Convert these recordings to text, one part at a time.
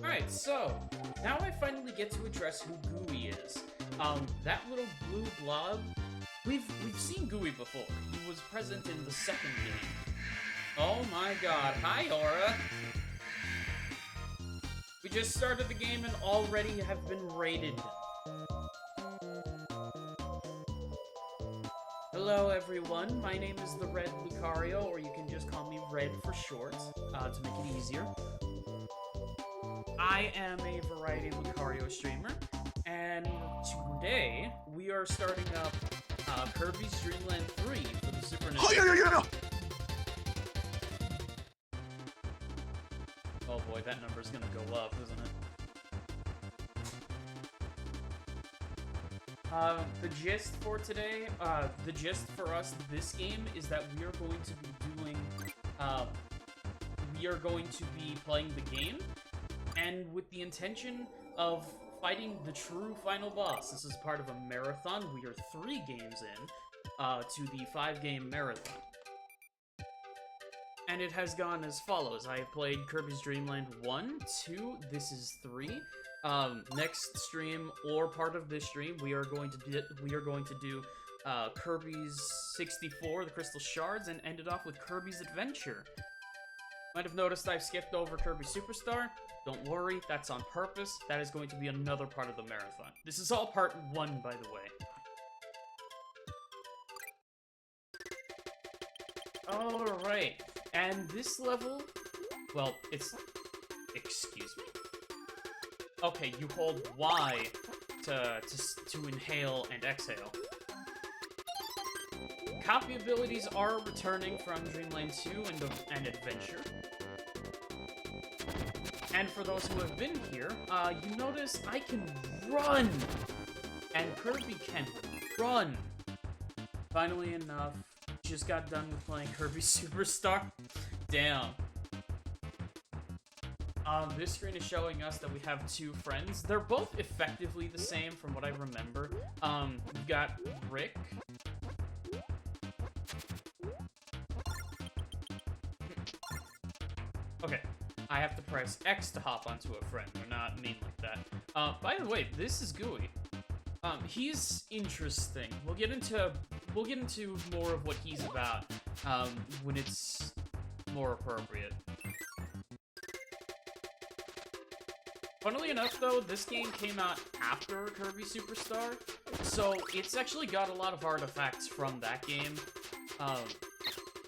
Alright, so, now I finally get to address who Gooey is. That little blue blob, we've seen Gooey before. He was present in the second game. Oh my god, hi Aura! We just started the game and already have been raided. Hello everyone, my name is the Red Lucario, or you can just call me Red for short, to make it easier. I am a variety Lucario streamer, and today we are starting up Kirby's Dreamland 3 for the Super Nintendo. Oh boy, that number's gonna go up, isn't it? The gist for today, the gist for us this game is that we are going to be doing, we are going to be playing the game, and with the intention of fighting the true final boss. This is part of a marathon. We are 3 games in, to the 5-game marathon. And it has gone as follows. I have played Kirby's Dreamland 1, 2, this is 3. Next stream, or part of this stream, we are going to do Kirby's 64, the Crystal Shards, and end it off with Kirby's Adventure. Might have noticed I've skipped over Kirby Superstar. Don't worry, that's on purpose. That is going to be another part of the marathon. This is all part 1, by the way. Alright, and this level, well, it's, excuse me. Okay, you hold Y to inhale and exhale. Copy abilities are returning from Dreamland 2 and Adventure. And for those who have been here, you notice I can run! And Kirby can run! Finally enough. Just got done with playing Kirby Superstar. Damn. This screen is showing us that we have 2 friends. They're both effectively the same from what I remember. We've got Rick. Okay, I have to press X to hop onto a friend. They're not mean like that. By the way, this is Gooey. He's interesting. We'll get into more of what he's about, when it's more appropriate. Funnily enough, though, this game came out after Kirby Superstar, so it's actually got a lot of artifacts from that game.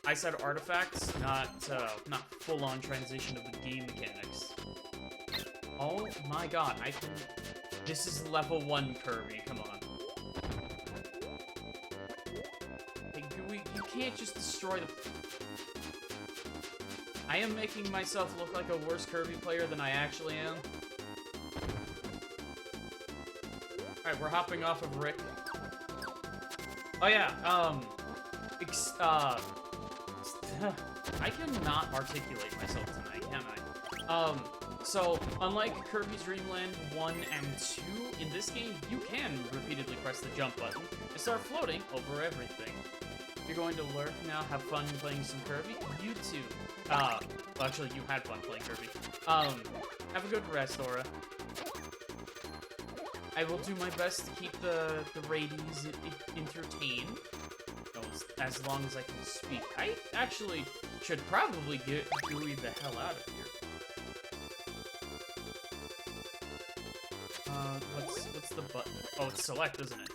I said artifacts, not full-on transition of the game mechanics. Oh my god, this is level 1 Kirby, come on. Hey, Gooey, you can't just destroy the... I am making myself look like a worse Kirby player than I actually am. Alright, we're hopping off of Rick. Oh yeah, I cannot articulate myself tonight, can I? So, unlike Kirby's Dreamland 1 and 2, in this game, you can repeatedly press the jump button and start floating over everything. You're going to lurk now, have fun playing some Kirby? You too. Well, actually, you had fun playing Kirby. Have a good rest, Aura. I will do my best to keep the raidies entertained. As long as I can speak. I actually should probably get Gooey the hell out of here. What's the button? Oh, it's select, isn't it?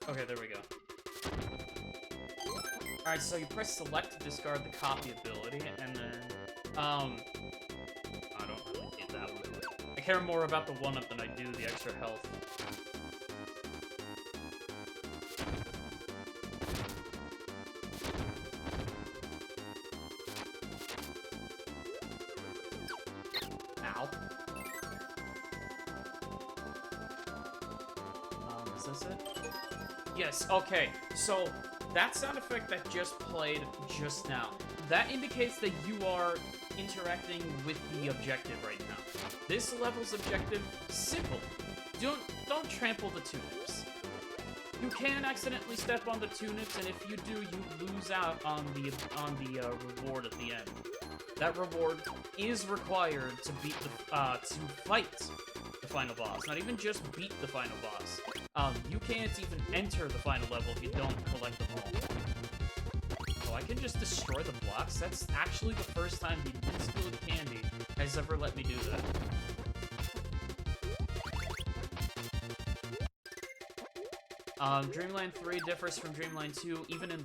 Okay, there we go. Alright, so you press select to discard the copy ability, and then, I don't really need that one. I care more about the 1-up than I do the extra health. Ow. Is this it? Yes, okay, so that sound effect that just played just now, that indicates that you are interacting with the objective right now. This level's objective, simple. Don't trample the tulips. You can accidentally step on the tunics, and if you do, you lose out on the reward at the end. That reward is required to beat the to fight the final boss. Not even just beat the final boss. You can't even enter the final level if you don't collect them all. Oh, I can just destroy the blocks? That's actually the first time the Invincible Candy has ever let me do that. Dreamland 3 differs from Dreamland 2, even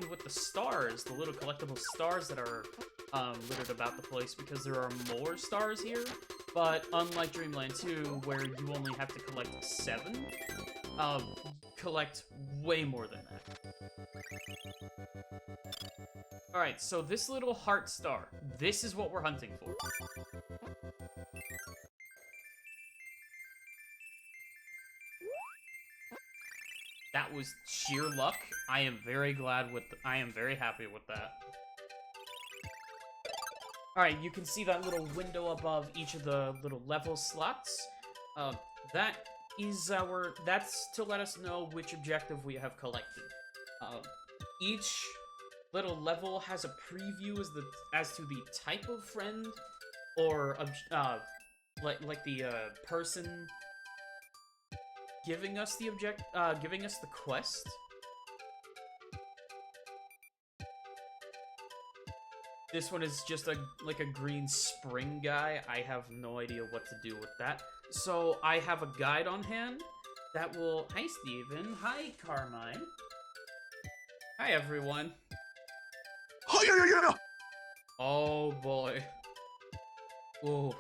with the stars, the little collectible stars that are littered about the place, because there are more stars here. But unlike Dreamland 2, where you only have to collect 7, collect way more than that. Alright, so this little heart star, this is what we're hunting for. That was sheer luck. I am very happy with that. Alright, you can see that little window above each of the little level slots. That's to let us know which objective we have collected. Each little level has a preview as to the type of friend, or like the person giving us the quest. This one is just like a green spring guy. I have no idea what to do with that. So I have a guide on hand that will... Hi, Steven. Hi, Carmine. Hi, everyone. Oh, boy. Ooh.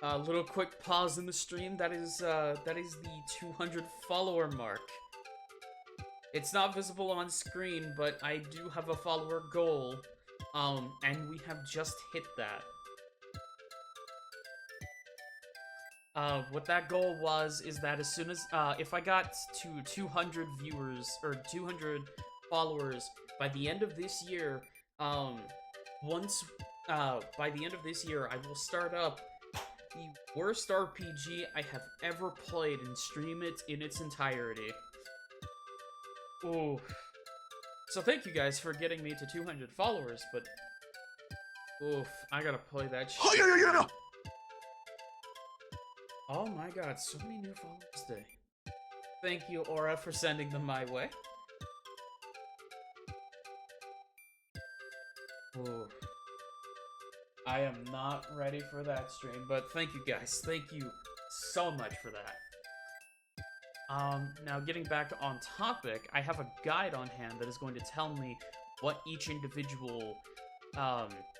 Little quick pause in the stream. That is the 200 follower mark. It's not visible on screen, but I do have a follower goal, and we have just hit that. What that goal is that as soon as, if I got to 200 viewers, or 200 followers by the end of this year, by the end of this year, I will start up the worst RPG I have ever played and stream it in its entirety. Ooh. So thank you guys for getting me to 200 followers, but... Oof, I gotta play that shit. Oh my god, so many new followers today. Thank you, Aura, for sending them my way. Ooh. I am not ready for that stream, but thank you guys. Thank you so much for that. Now getting back on topic, I have a guide on hand that is going to tell me what each individual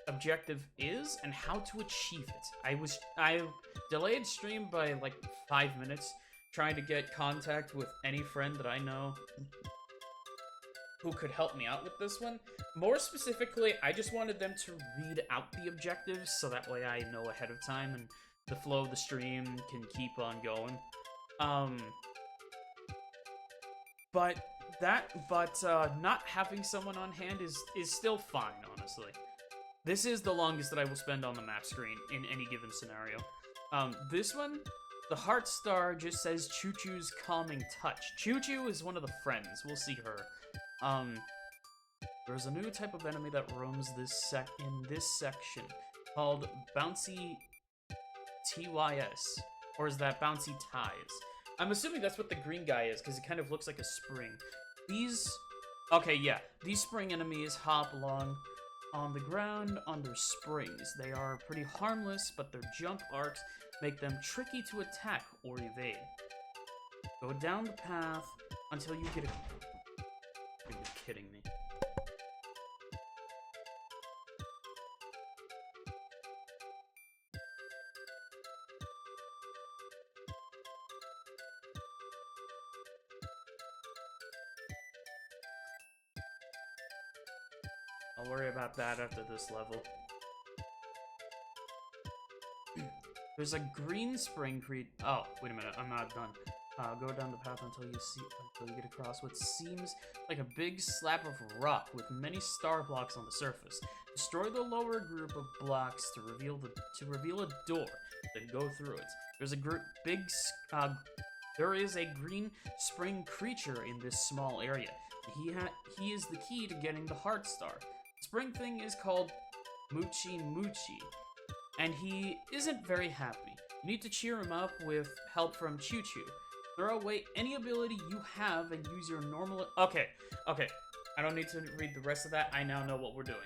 objective is and how to achieve it. I delayed stream by like 5 minutes trying to get contact with any friend that I know who could help me out with this one. More specifically, I just wanted them to read out the objectives so that way I know ahead of time and the flow of the stream can keep on going. But not having someone on hand is still fine, honestly. This is the longest that I will spend on the map screen in any given scenario. This one, the heart star just says Choo Choo's calming touch. Choo Choo is one of the friends. We'll see her. There's a new type of enemy that roams in this section called Bouncy TYS, or is that Bouncy Ties? I'm assuming that's what the green guy is, because it kind of looks like a spring. Okay, yeah. These spring enemies hop along on the ground on their springs. They are pretty harmless, but their jump arcs make them tricky to attack or evade. Go down the path until you get a... Are you kidding me? I'll worry about that after this level. There's a green spring creed. Oh, wait a minute, I'm not done. Go down the path until you get across what seems like a big slab of rock with many star blocks on the surface. Destroy the lower group of blocks to reveal a door, then go through it. There's a There is a green spring creature in this small area. He is the key to getting the heart star. Spring thing is called Moochie Moochie, and he isn't very happy. You need to cheer him up with help from Choo Choo. Throw away any ability you have and use your normal... Okay. I don't need to read the rest of that. I now know what we're doing.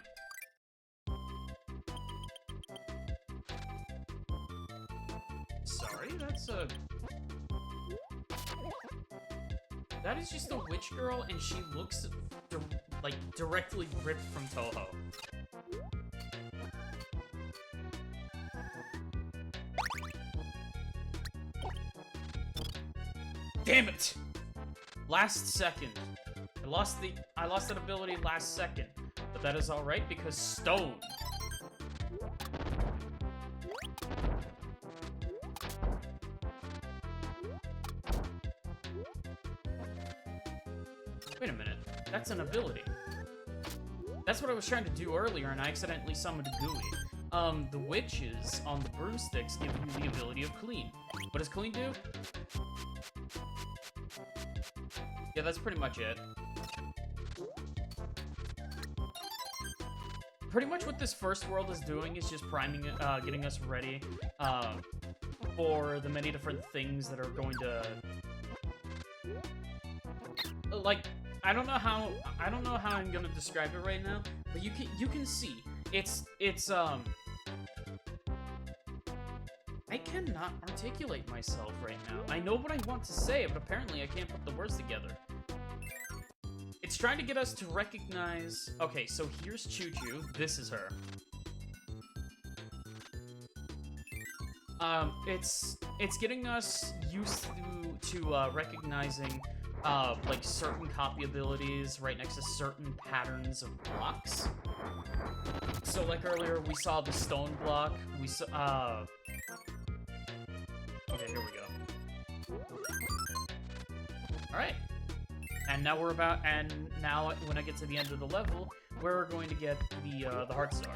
Sorry, that's a... That is just a witch girl, and she looks, like, directly ripped from Toho. Damn it! Last second. I lost that ability last second. But that is alright, because stone. Wait a minute. That's an ability. That's what I was trying to do earlier, and I accidentally summoned Gooey. The witches on the broomsticks give you the ability of clean. What does clean do? Yeah, that's pretty much it. Pretty much what this first world is doing is just priming, getting us ready, for the many different things that are going to... Like, I don't know how I'm gonna describe it right now, but you can see, it's, I cannot articulate myself right now. I know what I want to say, but apparently I can't put the words together. It's trying to get us to recognize... Okay, so here's Choo Choo. This is her. It's getting us used to recognizing, like, certain copy abilities right next to certain patterns of blocks. So, like, earlier we saw the stone block. We saw, Okay, here we go. Alright. And now now when I get to the end of the level, we're going to get the heart star.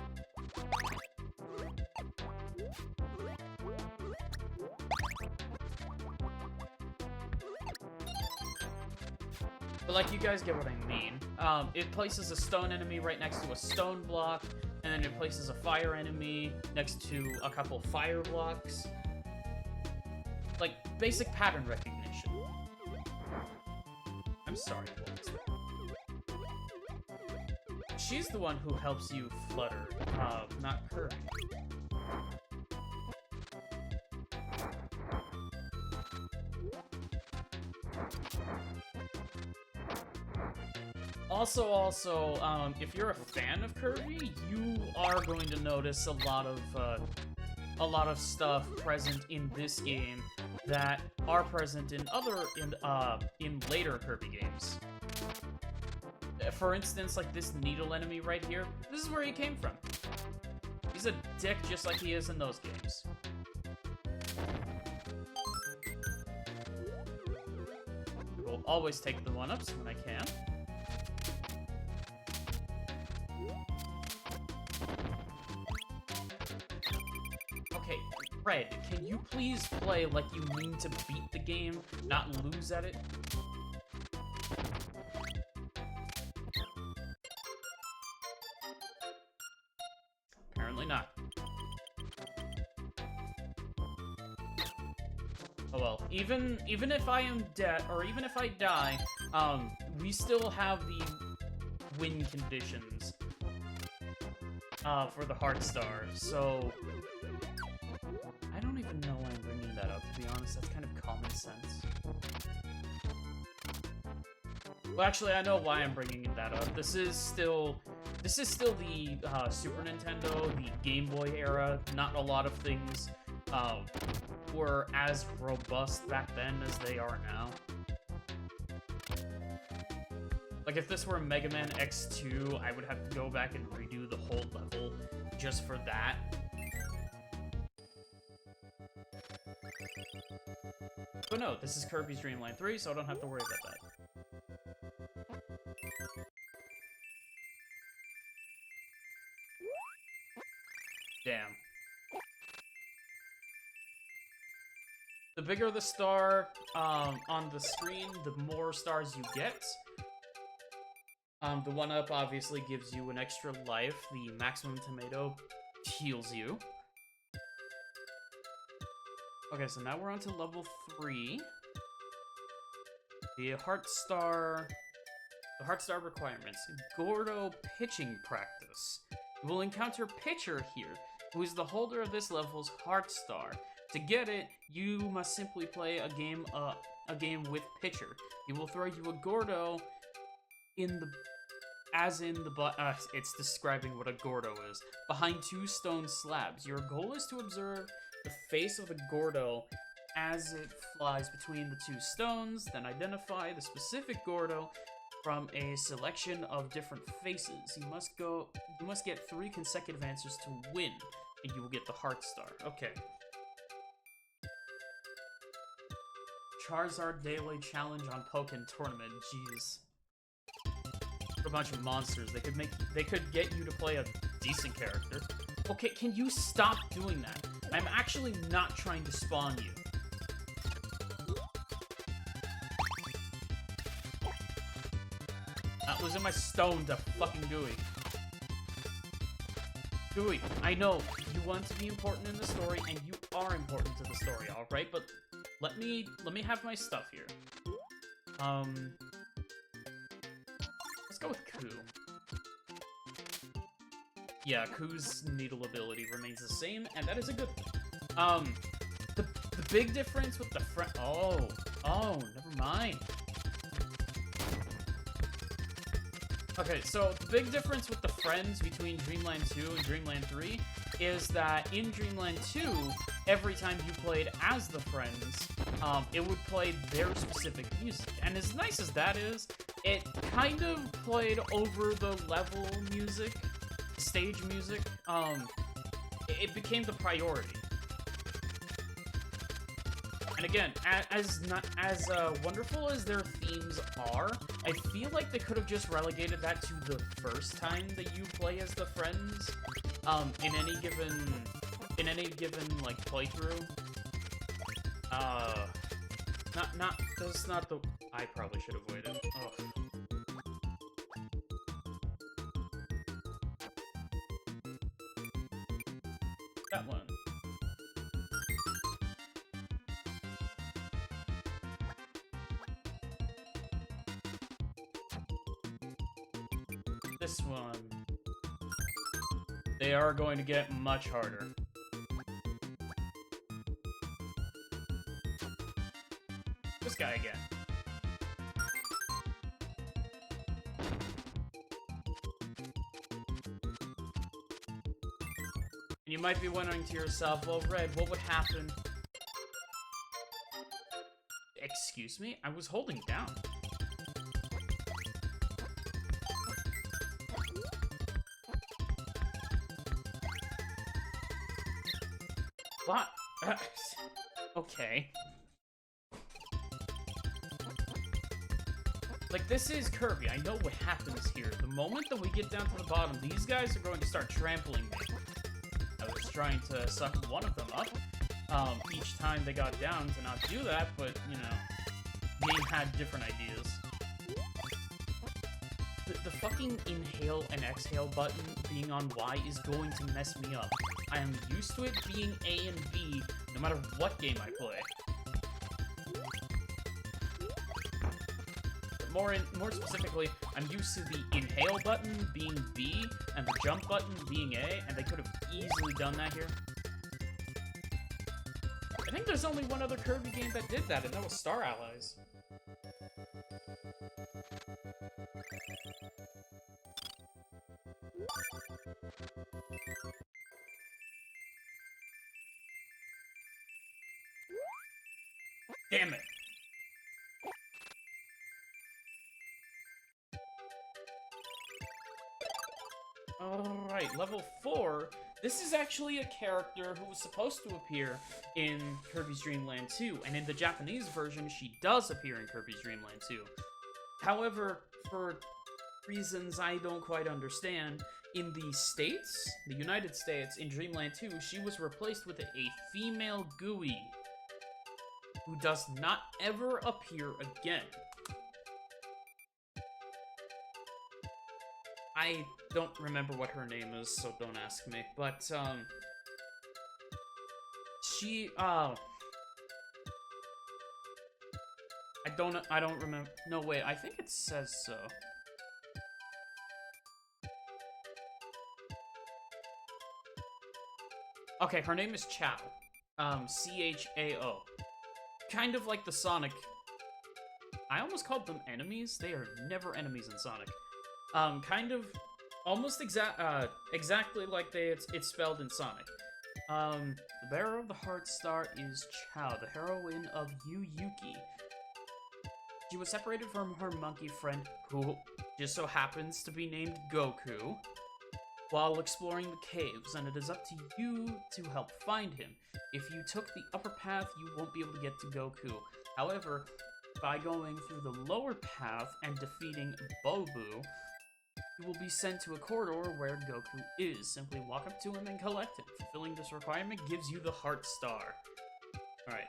But, like, you guys get what I mean. It places a stone enemy right next to a stone block, and then it places a fire enemy next to a couple fire blocks. Like, basic pattern recognition. I'm sorry, what was that? She's the one who helps you flutter, not Kirby. Also, if you're a fan of Kirby, you are going to notice a lot of stuff present in this game that are present in in later Kirby games. For instance, like this needle enemy right here, this is where he came from. He's a dick just like he is in those games. We'll always take the 1-ups when I can. Okay, Red, can you please play like you mean to beat the game, not lose at it? Apparently not. Oh well, even if I am dead, or even if I die, we still have the win conditions for the heart star, so I don't even know why I'm bringing that up, to be honest. That's kind of common sense. Well, actually, I know why I'm bringing that up. This is still the Super Nintendo, the Game Boy era. Not a lot of things were as robust back then as they are now. Like, if this were Mega Man X2, I would have to go back and redo the whole level just for that. But no, this is Kirby's Dreamland 3, so I don't have to worry about that. Damn. The bigger the star on the screen, the more stars you get. The 1-up obviously gives you an extra life. The maximum tomato heals you. Okay, so now we're on to level 3. The Heart Star requirements. Gordo pitching practice. You will encounter Pitcher here, who is the holder of this level's Heart Star. To get it, you must simply play a game with Pitcher. He will throw you a Gordo it's describing what a Gordo is. Behind 2 stone slabs. Your goal is to observe the face of the Gordo as it flies between the 2 stones, then identify the specific Gordo from a selection of different faces. You must get 3 consecutive answers to win, and you will get the Heart Star. Okay. Charizard Daily Challenge on Pokken Tournament. Jeez. A bunch of monsters. They could get you to play a decent character. Okay, can you stop doing that? I'm actually not trying to spawn you. That was in my stone, the fucking Gooey. Gooey, I know you want to be important in the story, and you are important to the story, alright? But let me have my stuff here. Let's go with Koo. Yeah, Koo's needle ability remains the same, and that is a good thing. The big difference with the oh, never mind. Okay, so the big difference with the friends between Dreamland 2 and Dreamland 3 is that in Dreamland 2, every time you played as the friends, it would play their specific music. And as nice as that is, it kind of played over the level music, stage music. It became the priority. And again, as wonderful as their themes are, I feel like they could have just relegated that to the first time that you play as the friends, in any given like playthrough. That's not the. I probably should have waited. Ugh. That one. This one. They are going to get much harder. This guy again. And you might be wondering to yourself, well, Red, what would happen? Excuse me? I was holding down. What? Okay. Like, this is Kirby. I know what happens here. The moment that we get down to the bottom, these guys are going to start trampling me. I was trying to suck one of them up each time they got down to not do that, but, you know, game had different ideas. The fucking inhale and exhale button being on Y is going to mess me up. I am used to it being A and B no matter what game I play. More specifically, I'm used to the inhale button being B and the jump button being A, and they could have easily done that here. I think there's only one other Kirby game that did that, and that was Star Allies. Damn it. Alright, level 4. This is actually a character who was supposed to appear in Kirby's Dream Land 2, and in the Japanese version, she does appear in Kirby's Dream Land 2. However, for reasons I don't quite understand, in the States, the United States, in Dreamland 2, she was replaced with a female Gooey. who does not ever appear again. I don't remember what her name is, so don't ask me. But, she, I don't remember. No, wait, I think it says so. Okay, her name is Chao. C-H-A-O. Kind of like the Sonic. I almost called them enemies. They are never enemies in Sonic. Kind of, almost exactly like it's spelled in Sonic. The bearer of the Heart Star is Chao, the heroine of Yu Yuki. She was separated from her monkey friend, who just so happens to be named Goku, while exploring the caves, and it is up to you to help find him. If you took the upper path, you won't be able to get to Goku. However, by going through the lower path and defeating Bobu, you will be sent to a corridor where Goku is. Simply walk up to him and collect him. Fulfilling this requirement gives you the Heart Star. Alright.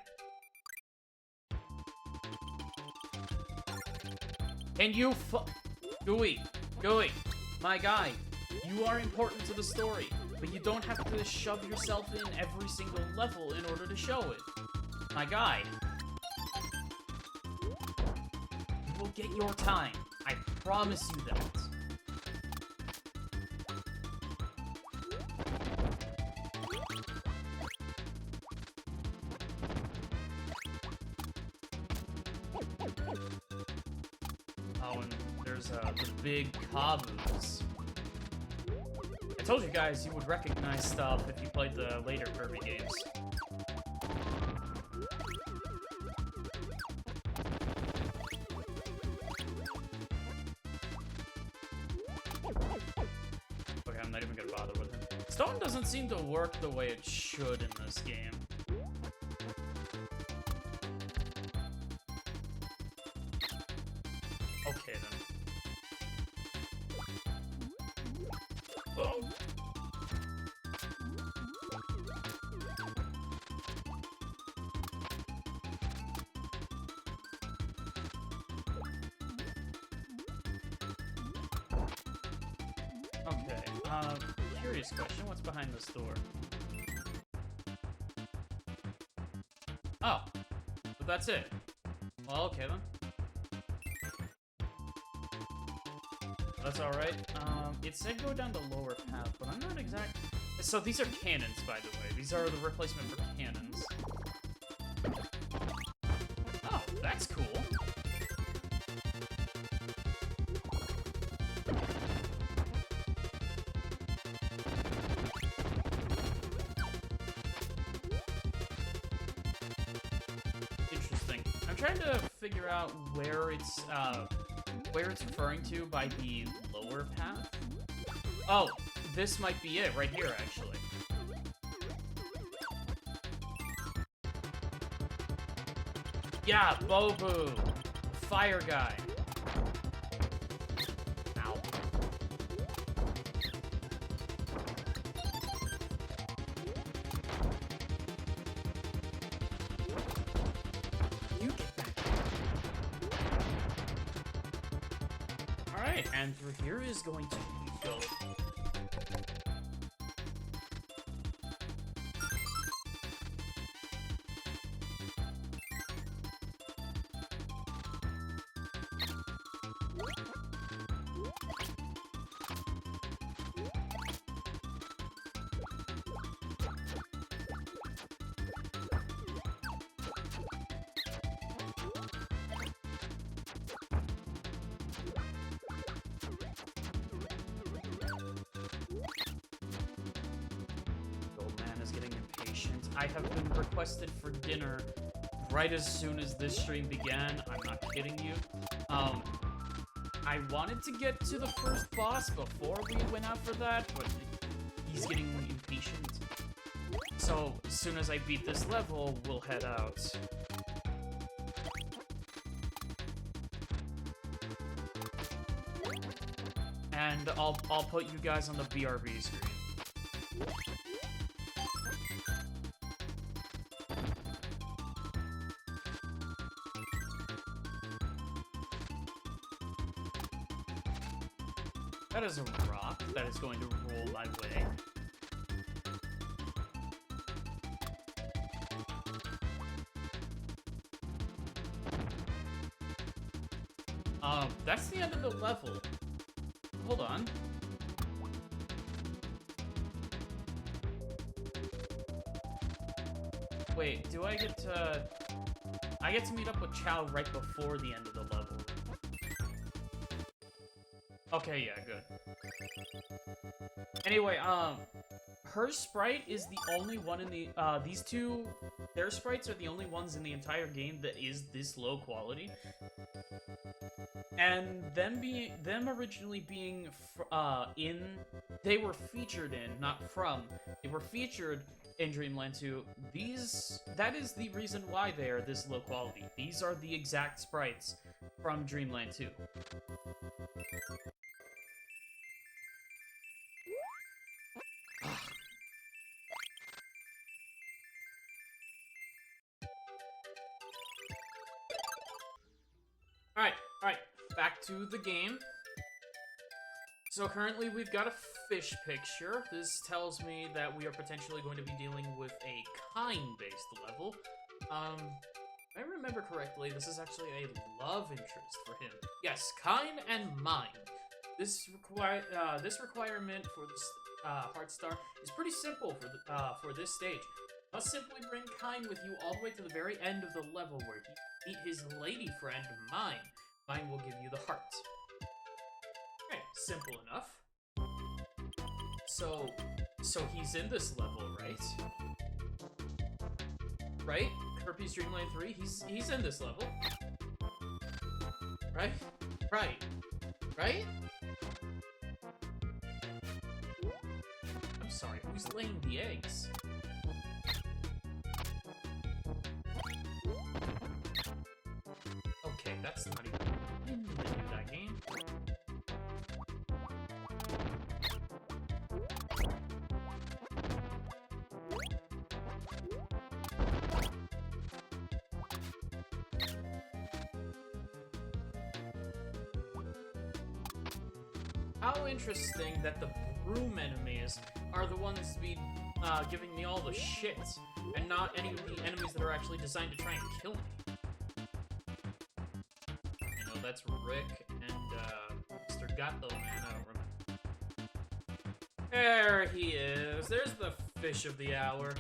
And you Gooey, my guy, you are important to the story, but you don't have to shove yourself in every single level in order to show it. My guy. You will get your time. I promise you that. Oh, and there's the big Kabus. I told you guys you would recognize stuff if you played the later Kirby games. Okay, I'm not even gonna bother with him. Stone doesn't seem to work the way it should in this game. Okay, then. Oh. Okay, curious question, what's behind this door? Oh, so that's it. Well, okay then. That's alright. It said go down the lower path, but I'm not exact. So these are cannons, by the way. These are the replacement for cannons. Oh, that's cool. Interesting. I'm trying to figure out where it's referring to by the lower path. Oh, this might be it right here, actually. Yeah, Bobu, fire guy. Ow. You get back. Alright, and through here is going to go. I have been requested for dinner right as soon as this stream began. I'm not kidding you. I wanted to get to the first boss before we went out for that, but he's getting impatient. So, as soon as I beat this level, we'll head out. And I'll put you guys on the BRB screen. has a rock that is going to roll my way. That's the end of the level. Hold on. Wait, do I get to... I get to meet up with Chow right before the end of the level. Okay, yeah, good. Anyway, her sprite is the only one in the, these two, their sprites are the only ones in the entire game that is this low quality. And them originally being, they were featured in, not from, they were featured in Dreamland 2. That is the reason why they are this low quality. These are the exact sprites from Dreamland 2. Alright, back to the game. So currently we've got a fish picture. This tells me that we are potentially going to be dealing with a kind-based level. If I remember correctly, this is actually a love interest for him. Yes, kind and mind. This requirement for this Heart Star is pretty simple for this stage. Must simply bring Kind with you all the way to the very end of the level where he meet his lady friend, Mine. Mine will give you the heart. Okay, simple enough. So he's in this level, right? Right? Kirby's Dreamland 3, he's in this level. Right? Right. Right? I'm sorry, who's laying the eggs? Okay, that's not even in that game. How interesting that the broom enemies are the ones giving me all the shit, and not any of the enemies that are actually designed to try and kill me. You know, that's Rick and Mr. Gato, man, I don't remember. There he is. There's the fish of the hour.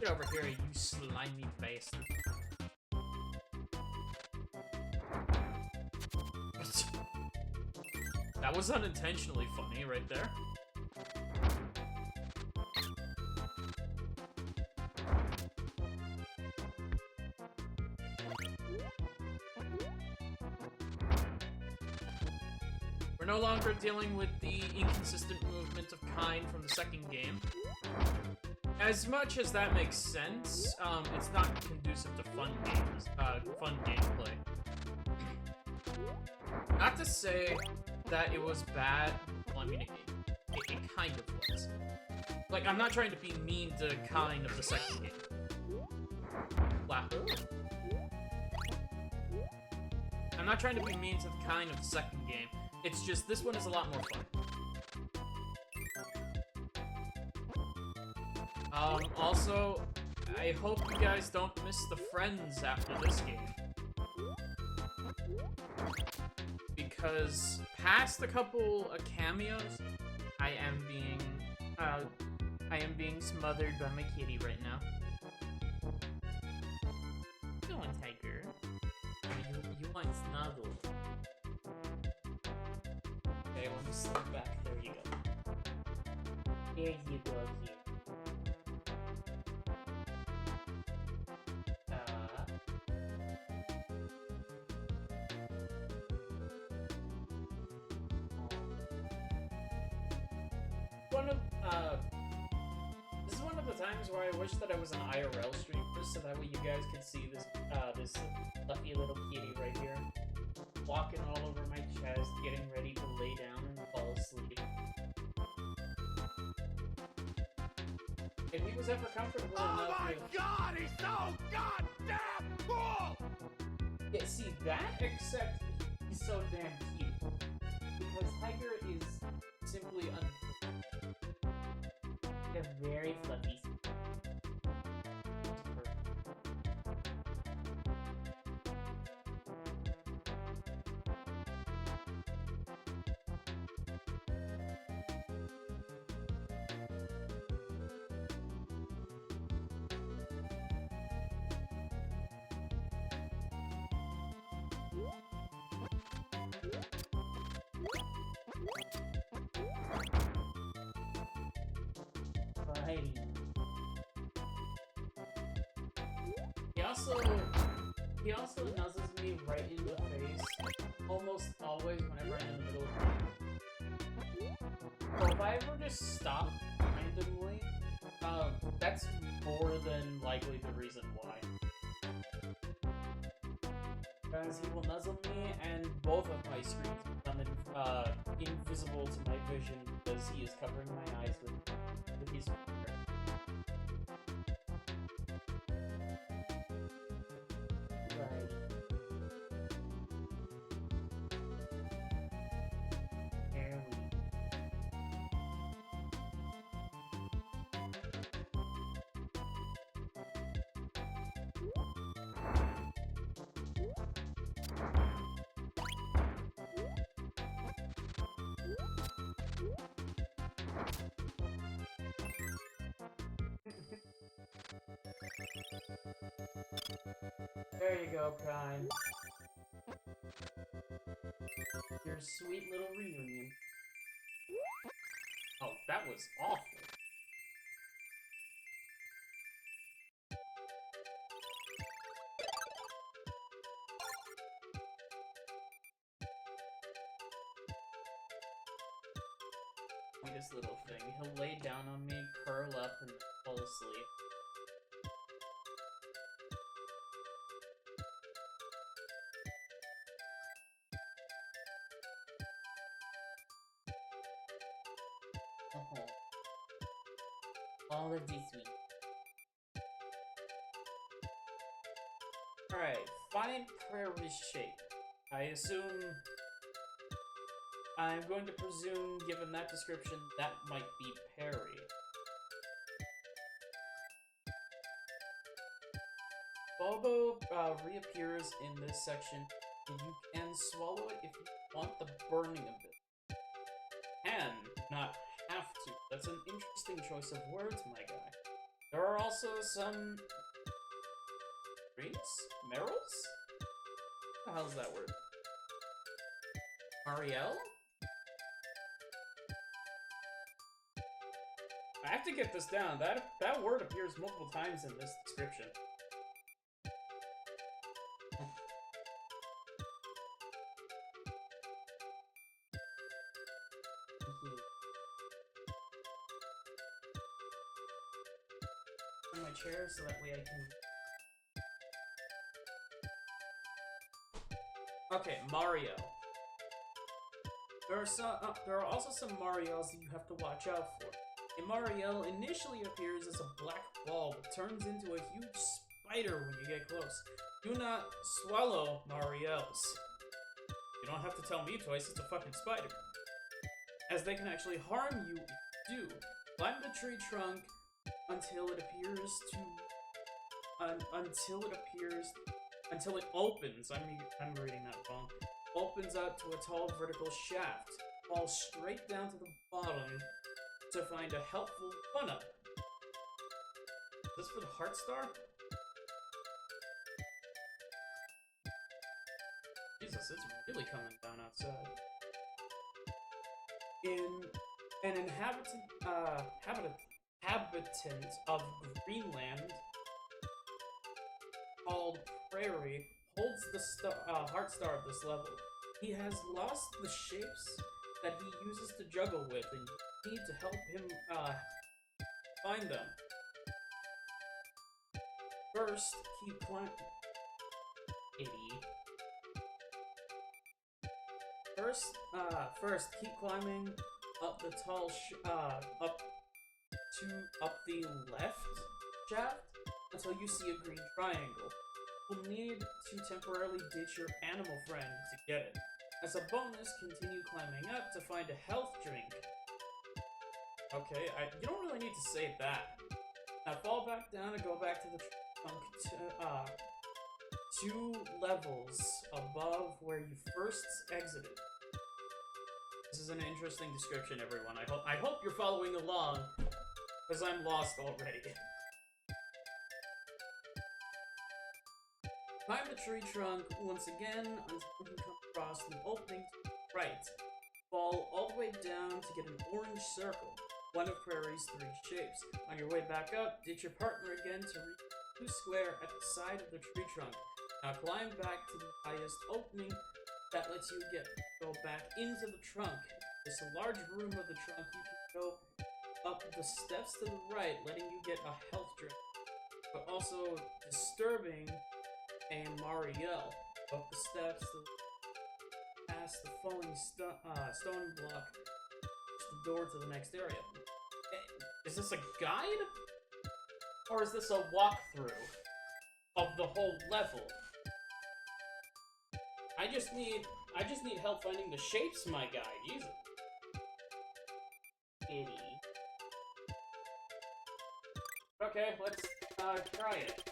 Get over here, you slimy bastard. That was unintentionally funny right there. We're no longer dealing with the inconsistent movement of Kind from the second game. As much as that makes sense, it's not conducive to fun gameplay. Not to say that it was bad. Well, I mean, it kind of was. Like, I'm not trying to be mean to Kind of the second game. Wow. I'm not trying to be mean to the Kind of the second game. It's just, this one is a lot more fun. Also, I hope you guys don't miss the friends after this game. Because past a couple of cameos, I am being smothered by my kitty right now. Go on, Tiger. You want snuggle. Okay, let me slip back. There you go. There you go, kid. This is one of the times where I wish that I was an IRL streamer, so that way you guys could see this, this fluffy little kitty right here, walking all over my chest, getting ready to lay down and fall asleep. If he was ever comfortable enough my god, he's so goddamn cool! Yeah, see that, except he's so damn cute. Because Tiger is simply they're very fluffy. He also nuzzles me right in the face, almost always whenever I'm in the middle of the So if I ever just stop randomly, that's more than likely the reason why. Because he will nuzzle me, and both of my screens become invisible to my vision because he is covering my eyes with his finger. There you go, Prime. Your sweet little reunion. Oh, that was awful. Sweetest little thing. He'll lay down on me, curl up, and fall asleep. All of this week. Alright, find prairie shape. I'm going to presume, given that description, that might be Perry. Bobo reappears in this section, and you can swallow it if you want the burning of it. Can, not have to. That's an interesting choice of words, my guy. There are also some... drinks? Merrills? What the hell's that word? Marielle? I have to get this down. That word appears multiple times in this description. On my chair so that way I can... Okay, Mario. There are also some Mariels that you have to watch out for. A Marielle initially appears as a black ball, but turns into a huge spider when you get close. Do not swallow Marielles. You don't have to tell me twice, it's a fucking spider. As they can actually harm you if you do. Climb the tree trunk until it opens. I'm reading that wrong. Opens out to a tall vertical shaft. Fall straight down to the bottom to find a helpful one-up. Is this for the Heart Star? Jesus, it's really coming down outside. An inhabitant of Dreamland called Prairie holds the Heart Star of this level. He has lost the shapes that he uses to juggle with, and you need to help him find them. First, keep climbing. First, keep climbing up the tall up the left shaft until you see a green triangle. You'll need to temporarily ditch your animal friend to get it. As a bonus, continue climbing up to find a health drink. Okay, you don't really need to say that. Now fall back down and go back to the trunk to 2 levels above where you first exited. This is an interesting description, everyone. I hope you're following along, because I'm lost already. Climb the tree trunk once again until you come across an opening to the right. Fall all the way down to get an orange circle, one of Prairie's 3 shapes. On your way back up, ditch your partner again to reach the blue square at the side of the tree trunk. Now climb back to the highest opening that lets you go back into the trunk. There's a large room of the trunk. You can go up the steps to the right, letting you get a health drink, but also disturbing a Marielle. Up the steps past the falling stone block, the door to the next area. Is this a guide? Or is this a walkthrough of the whole level? I just need help finding the shapes, my guy. Jesus. Kitty. Okay, let's try it.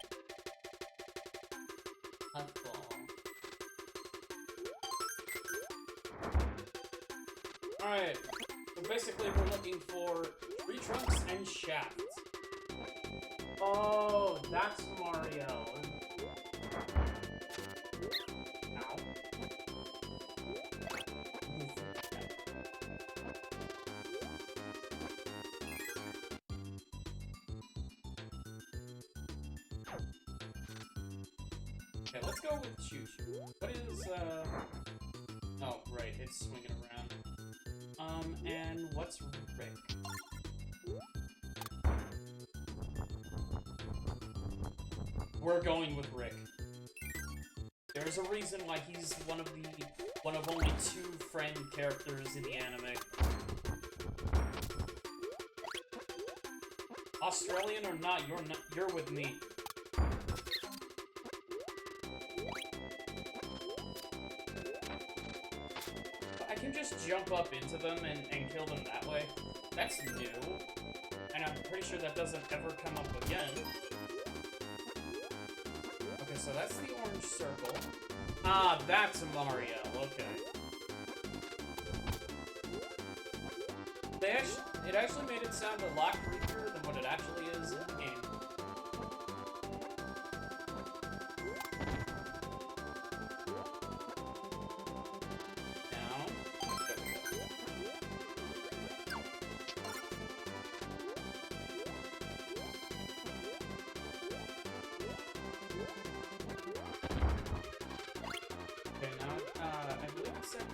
Puffball. Alright, so basically we're looking for tree trunks and shafts. Oh, that's Mario. Ow. Okay, let's go with Choo Choo. What is, oh, right, it's swinging around. And what's Rick? We're going with Rick. There's a reason why he's one of only 2 friend characters in the anime. Australian or not, you're with me. I can just jump up into them and kill them that way. That's new. And I'm pretty sure that doesn't ever come up again. Okay, so that's the orange circle. Ah, that's a Mario. Okay. It actually made it sound a lot creepier than what it actually is in the game.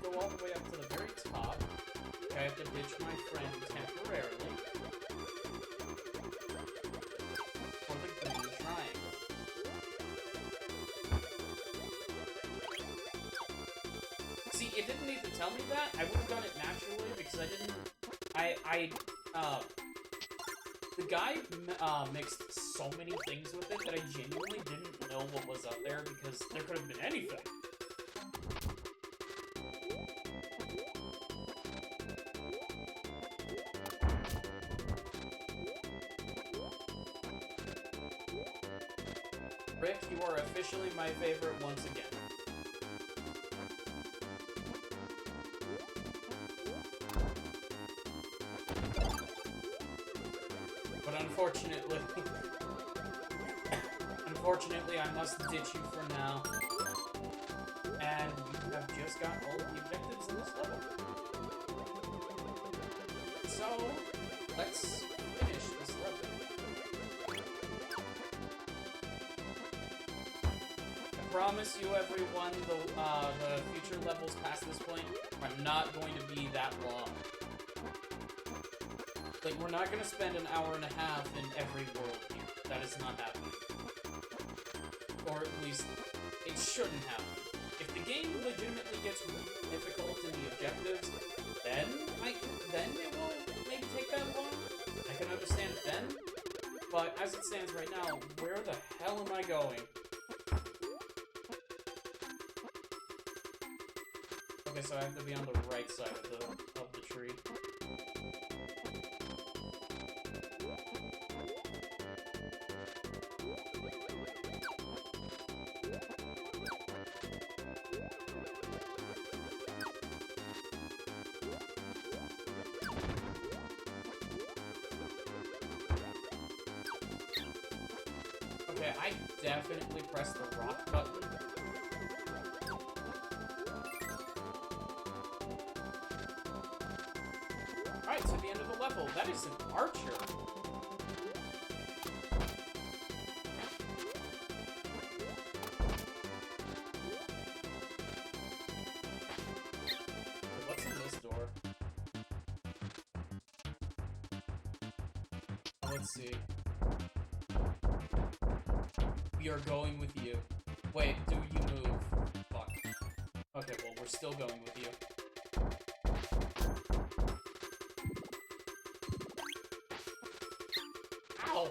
Go all the way up to the very top. I have to ditch my friend temporarily for the green triangle. See, it didn't need to tell me that. I would have done it naturally because I didn't. The guy mixed so many things with it that I genuinely didn't know what was up there because there could have been anything. Rick, you are officially my favorite once again. But unfortunately, I must ditch you for now. And you have just got all of the objectives in this level. So, let's finish this level. I promise you, everyone, the future levels past this point are not going to be that long. Like, we're not going to spend an hour and a half in every world here. That is not happening. Or at least, it shouldn't happen. If the game legitimately gets really difficult in the objectives, then it will maybe take that long. I can understand it then. But as it stands right now, where the hell am I going? Okay, so I have to be on the right side of the tree. Okay, I definitely pressed the rock button. Alright, to the end of the level. That is an archer. What's in this door? Let's see. We are going with you. Wait, do you move? Fuck. Okay, well, we're still going with you. Ow!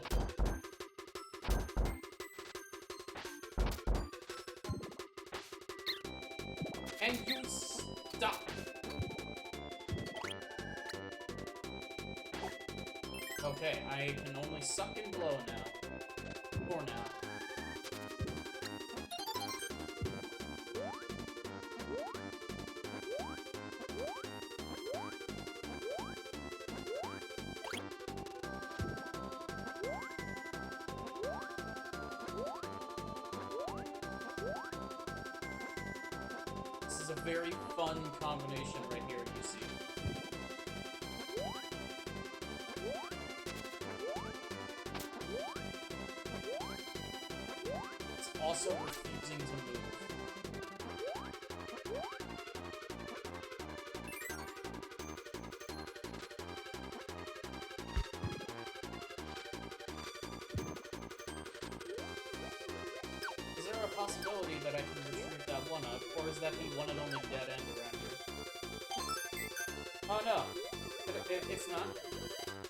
And you stop! Okay, I can only suck and blow now. For now. This is a very fun combination right here, you see. It's also refusing to move. Is there a possibility that I can retrieve that one-up, or is that the one and only dead end around here? Oh no, it's not.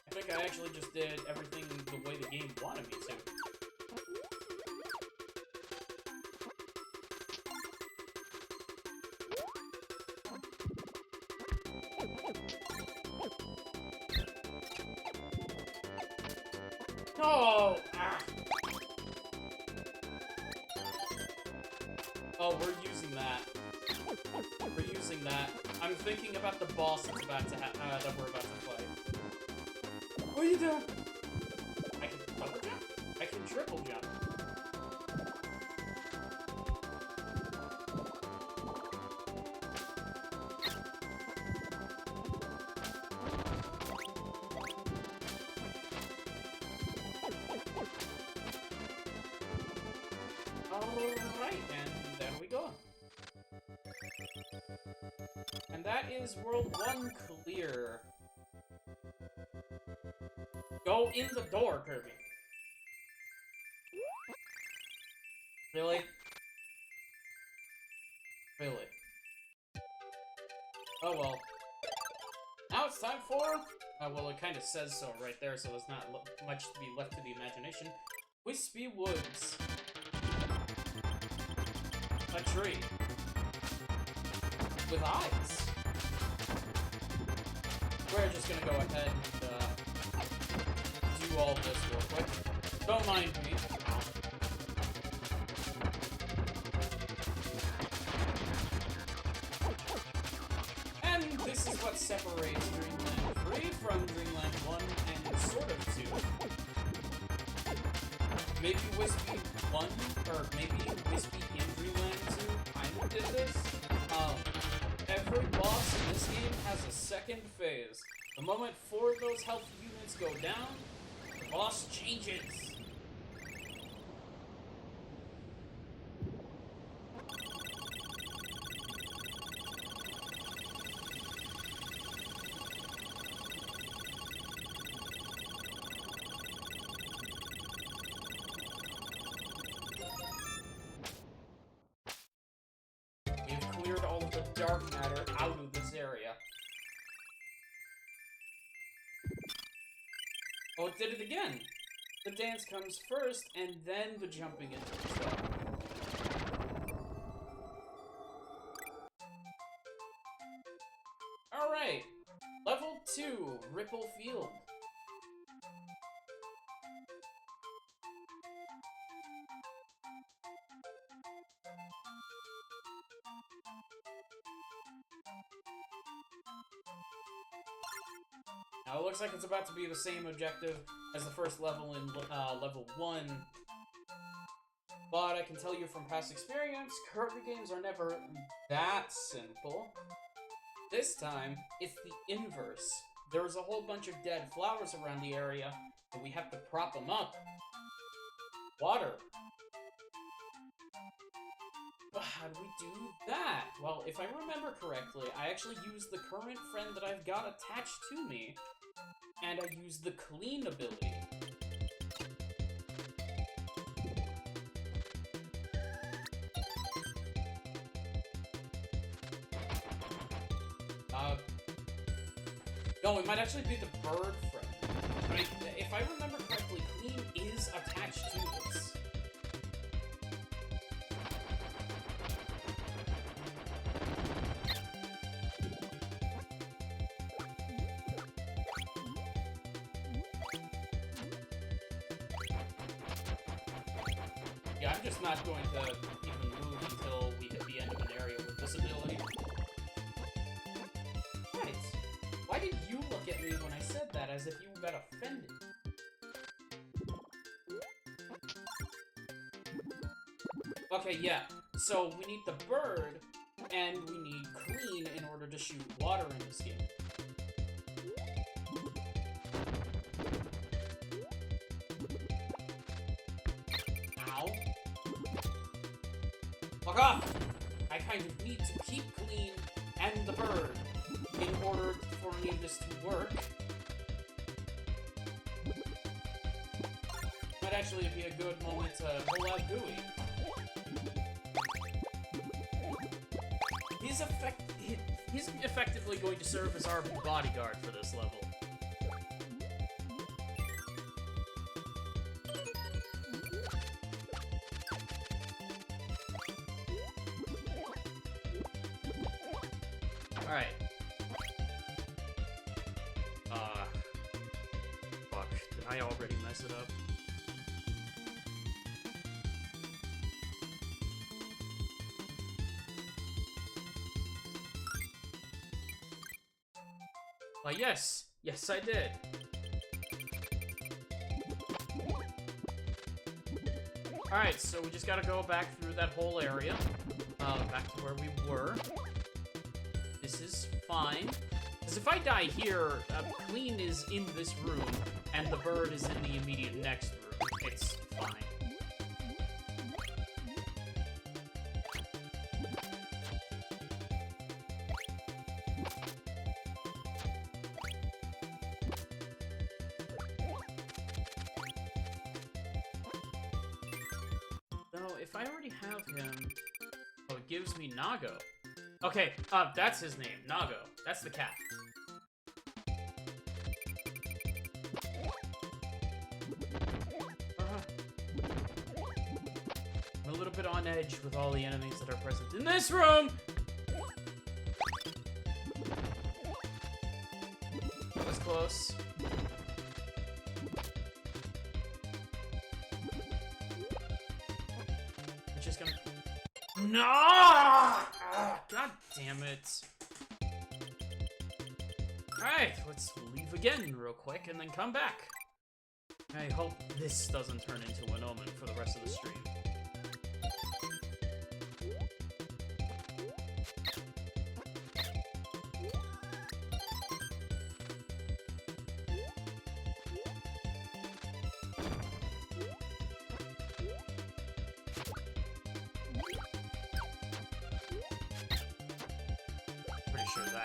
I think I actually just did everything the way the game wanted me to. No! Ah. Oh, we're using that. We're using that. I'm thinking about the boss that's about to that we're about to fight. What are you doing? I can double jump? I can triple jump. Alright, and there we go. And that is World 1 clear. Go in the door, Kirby. Really? Really? Oh well. Now it's time for... well, it kind of says so right there, so there's not much to be left to the imagination. Wispy Woods. A tree. With eyes. We're just gonna go ahead and do all this real quick. Don't mind me. And this is what separates Dreamland 3 from Dreamland 1 and sort of 2. Maybe Wispy 1, or maybe Wispy in Dreamland 2 kind of did this. Every boss in this game has a second phase. The moment 4 of those health units go down, the boss changes. We've cleared all of the dark matter out of this area. Oh, it did it again! The dance comes first, and then the jumping into the stuff. Alright! Level 2, Ripple Field. Now, it looks like it's about to be the same objective as the first level in level 1, But I can tell you from past experience, Kirby games are never that simple. This time, it's the inverse. There's a whole bunch of dead flowers around the area, and we have to prop them up. Water. But how do we do that? Well, if I remember correctly, I actually use the current friend that I've got attached to me, and I use the clean ability. No, it might actually be the bird friend. But if I remember correctly, clean is attached to this. Yeah, I'm just not going to even move until we hit the end of an area with this ability. Right. Why did you look at me when I said that as if you got offended? Okay, yeah. So we need the bird, and we need clean in order to shoot water in this game. Ow. Fuck off! I kind of need to keep clean and the bird in order for any of this to work. Might actually be a good moment to pull out Gooey. He's effectively going to serve as our bodyguard for this level. Alright. Fuck. Did I already mess it up? Yes! Yes, I did! Alright, so we just gotta go back through that whole area. Back to where we were. This is fine. Because if I die here, Clean is in this room, and the bird is in the immediate next room. It's fine. Though, if I already have him... Oh, it gives me Nago. Okay, that's his name, Nago. That's the cat. I'm a little bit on edge with all the enemies that are present in this room! That was close. We're just gonna... No! God damn it. Alright, let's leave again real quick and then come back. I hope this doesn't turn into an omen for the rest of the stream.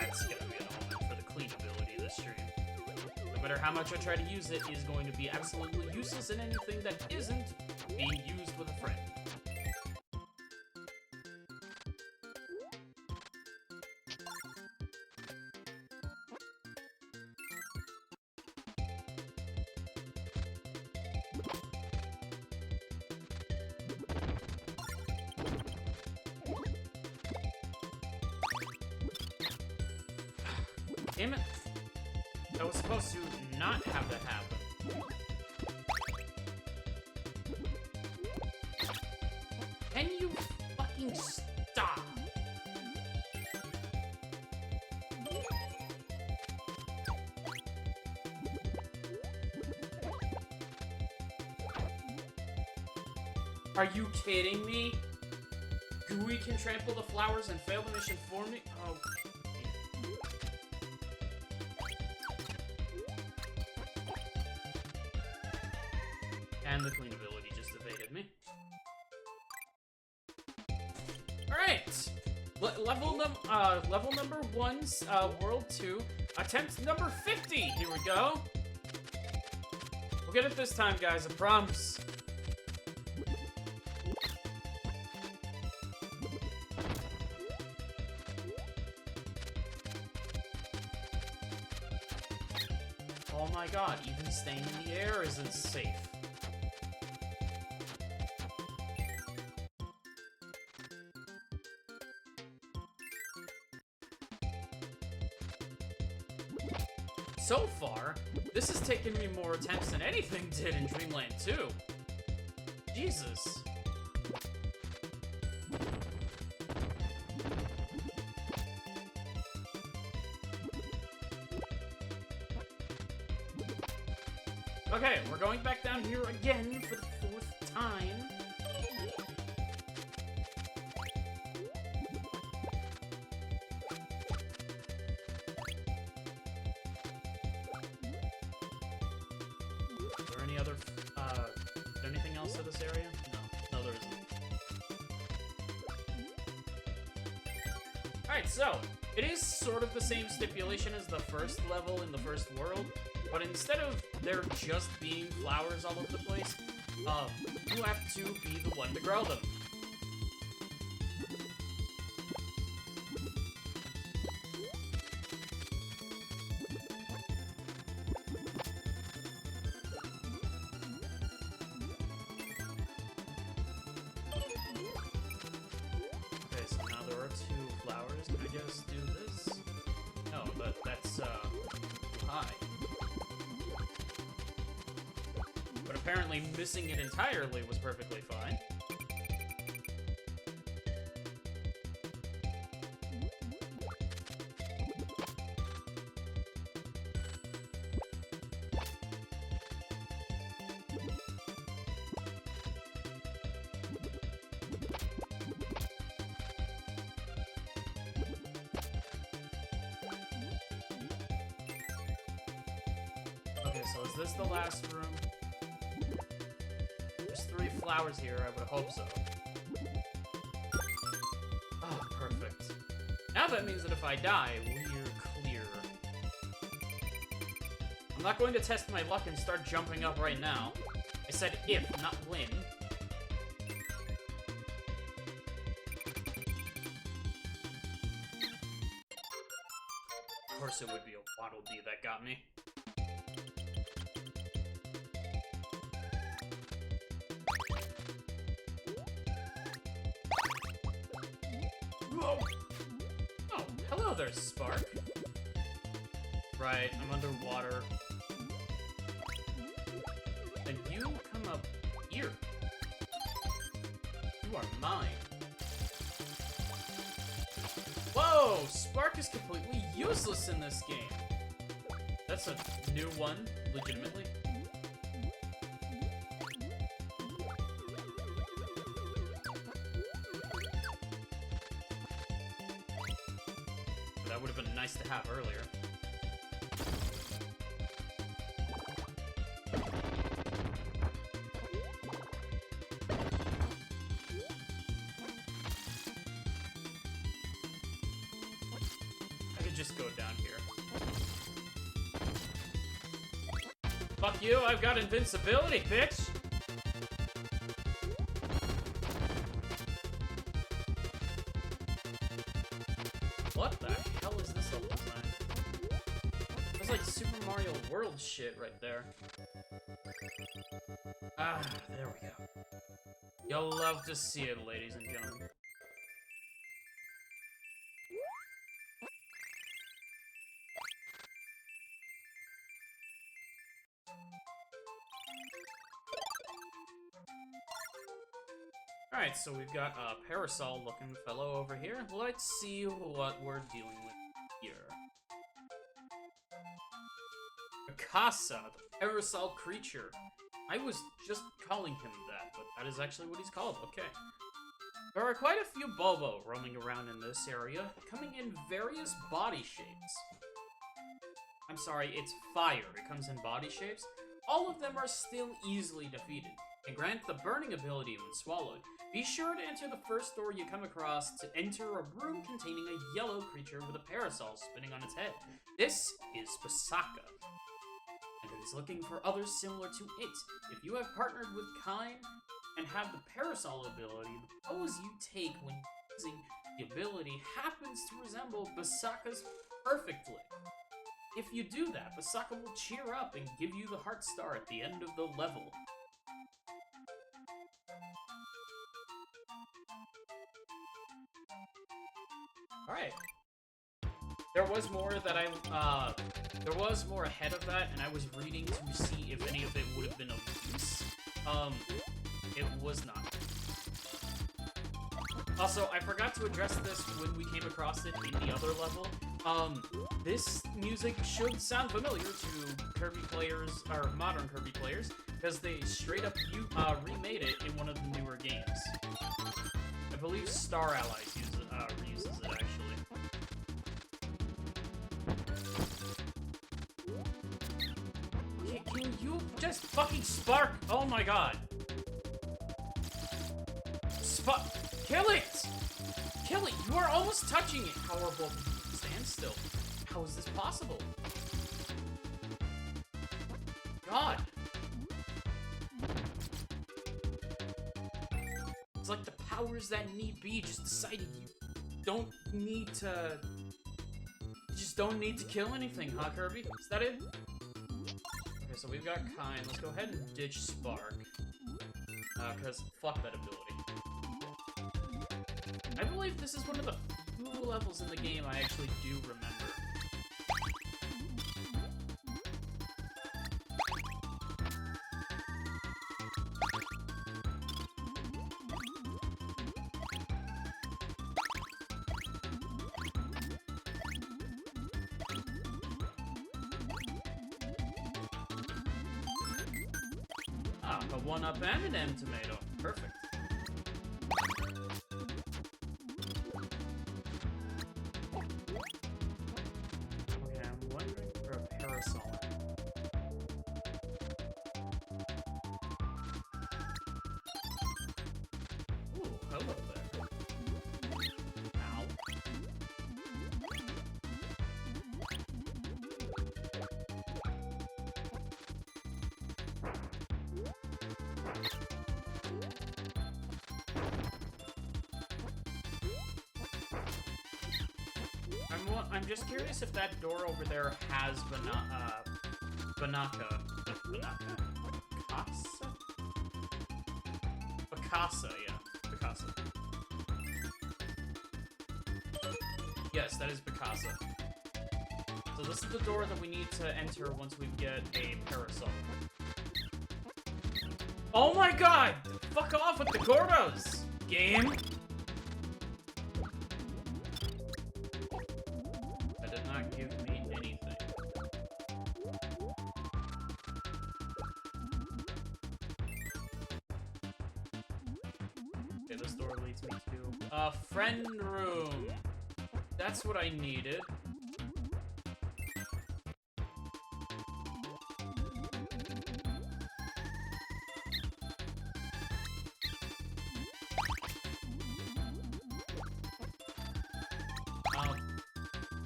That's gonna be an element for the clean ability this stream. No matter how much I try to use it, is going to be absolutely useless in anything that isn't being used with a friend. Damn it. I was supposed to not have that happen. Can you fucking stop? Are you kidding me? Gooey can trample the flowers and fail the mission for me? Oh. And the clean ability just evaded me. Alright! Level number 1's World 2. Attempt number 50! Here we go. We'll get it this time, guys, I promise. Oh my god, even staying in the air isn't safe. So far, this has taken me more attempts than anything did in Dreamland 2. Jesus. Okay, we're going back down here again for the 4th time. Is there any other, is there anything else to this area? No, there isn't. Alright, so, it is sort of the same stipulation as the first level in the first world, but instead of there just being flowers all over the place, you have to be the one to grow them. Okay, so now there are 2 flowers. Can I just do this? No, but that's, too high. But apparently missing it entirely was perfectly fine. Okay, so is this the last room? There's 3 flowers here, I would hope so. Oh, perfect. Now that means that if I die, we're clear. I'm not going to test my luck and start jumping up right now. I said if, not when. Of course it would be a Waddle Dee that got me. Whoa! Oh, hello there, Spark. Right, I'm underwater. And you come up here. You are mine. Whoa! Spark is completely useless in this game. That's a new one, legitimately. That would have been nice to have earlier. I could just go down here. Fuck you, I've got invincibility, bitch! What the hell is this level design? That's like Super Mario World shit right there. Ah, there we go. You'll love to see it, ladies and gentlemen. Alright, so we've got a parasol-looking fellow over here. Let's see what we're dealing with here. A casa, the parasol creature. I was just calling him that, but that is actually what he's called. Okay. There are quite a few Bobo roaming around in this area, coming in various body shapes. I'm sorry, it's fire. It comes in body shapes. All of them are still easily defeated, and grant the burning ability when swallowed. Be sure to enter the first door you come across to enter a room containing a yellow creature with a parasol spinning on its head. This is Basaka, and it is looking for others similar to it. If you have partnered with Kine and have the parasol ability, the pose you take when using the ability happens to resemble Basaka's perfectly. If you do that, Basaka will cheer up and give you the heart star at the end of the level. Alright. There was more that there was more ahead of that, and I was reading to see if any of it would have been of use. It was not. Also, I forgot to address this when we came across it in the other level. This music should sound familiar to Kirby players, or modern Kirby players, because they straight up remade it in one of the newer games. I believe Star Allies reuses it, actually. Can you just fucking spark? Oh my god. Kill it! Kill it! You are almost touching it! Horrible. Stand still. How is this possible? God. It's like the powers that need be just decided you don't need to... You just don't need to kill anything, huh, Kirby? Is that it? Okay, so we've got Kine. Let's go ahead and ditch Spark. Because fuck that ability. I believe this is one of the few levels in the game I actually do remember. Ah, a 1-up and an M tomato. Perfect. I'm just curious if that door over there has Banaka. Bacasa, yeah. Bacasa. Yes, that is Bacasa. So this is the door that we need to enter once we get a parasol. Oh my god! Fuck off with the Gordos! Game! Friend room. That's what I needed.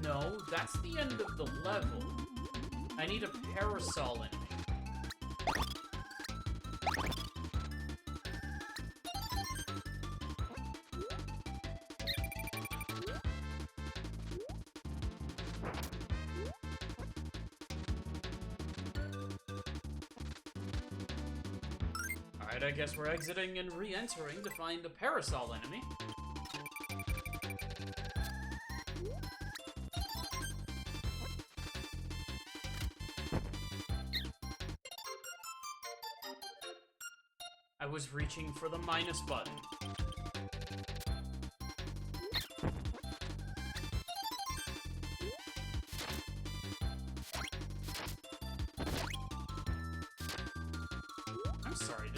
No, that's the end of the level. I need a parasol enemy. I guess we're exiting and re-entering to find a parasol enemy. I was reaching for the minus button.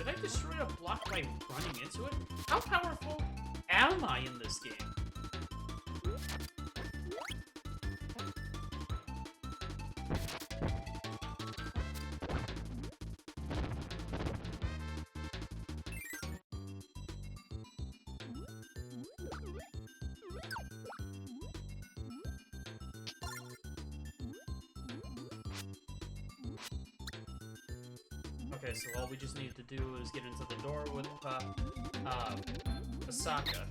Did I destroy a block by running into it? How powerful am I in this game? Okay, so all we just need to do is get into the door with, Asaka.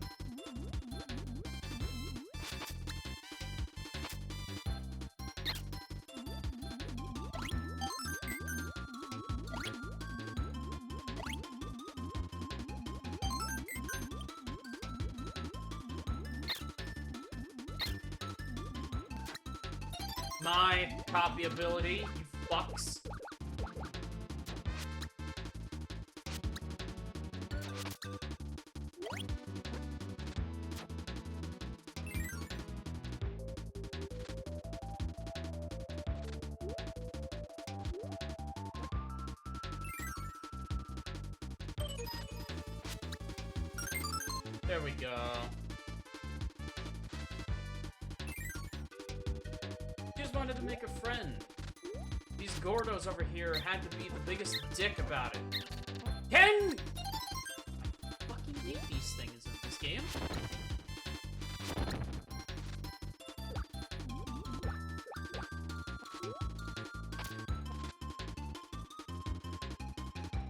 My copy ability, you fucks. There we go. Just wanted to make a friend. These Gordos over here had to be the biggest dick about it. Ken! I fucking hate these things in this game.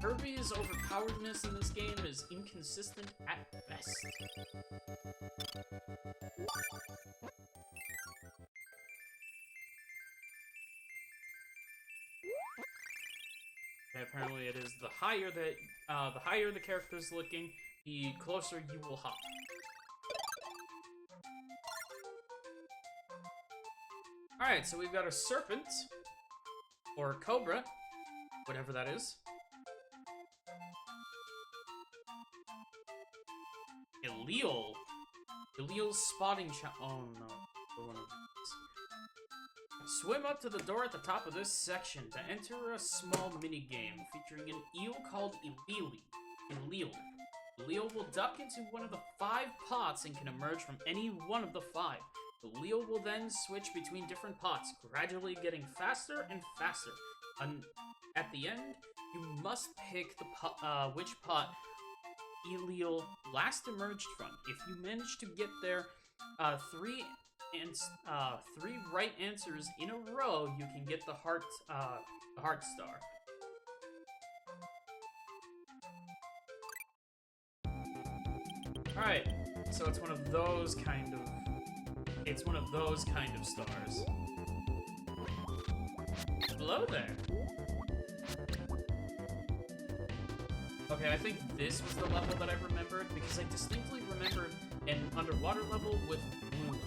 Kirby's overpoweredness in this game is inconsistent at best. Okay, apparently it is the higher the character's looking, the closer you will hop. Alright, so we've got a serpent, or a cobra, whatever that is. Illeal. Illeal's spotting oh no. One of these. Swim up to the door at the top of this section to enter a small mini-game featuring an eel called Illeal. Illeal will duck into one of the 5 pots and can emerge from any one of the 5. The Illeal will then switch between different pots, gradually getting faster and faster. At the end, you must pick the which pot Illeal last emerged from. If you manage to get there 3 right answers in a row, you can get the heart star. Alright, so it's one of those kind of stars. Hello there. Okay, I think this was the level that I remembered, because I distinctly remembered an underwater level with balloons.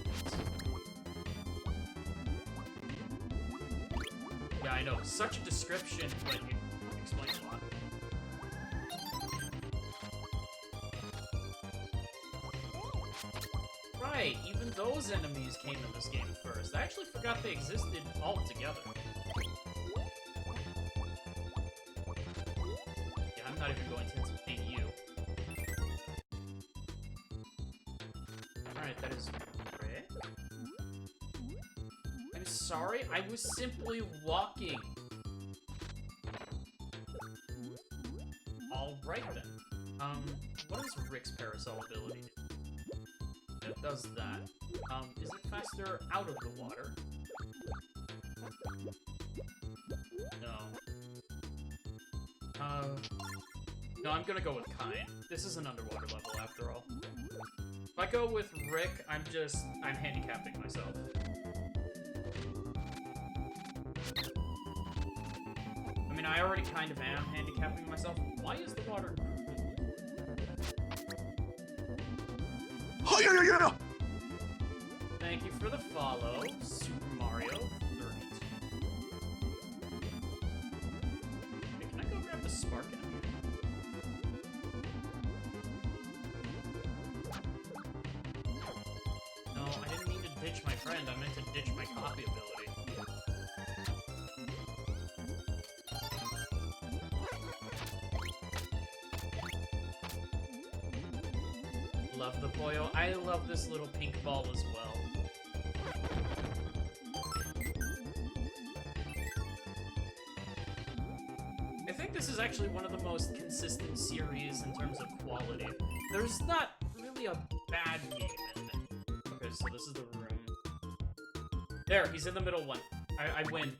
Yeah, I know, such a description, but it explains a lot. Right, even those enemies came in this game first. I actually forgot they existed altogether. Yeah, I'm not even going to entertain you. Alright, that is great. I'm sorry, I was simply walking. Alright then. What is Rick's parasol ability? It does that. Is it faster out of the water? No. No, I'm gonna go with Kind. This is an underwater level after all. If I go with Rick, I'm handicapping myself. I mean, I already kind of am handicapping myself. Why is the water green? Thank you for the follow, Super Mario 32. Hey, can I go grab the spark in here? No, I didn't mean to ditch my friend, I meant to ditch my copy ability. love the Poyo. I love this little pink ball as well. I think this is actually one of the most consistent series in terms of quality. There's not really a bad game in it. Okay, so this is the room. There, he's in the middle one. I win.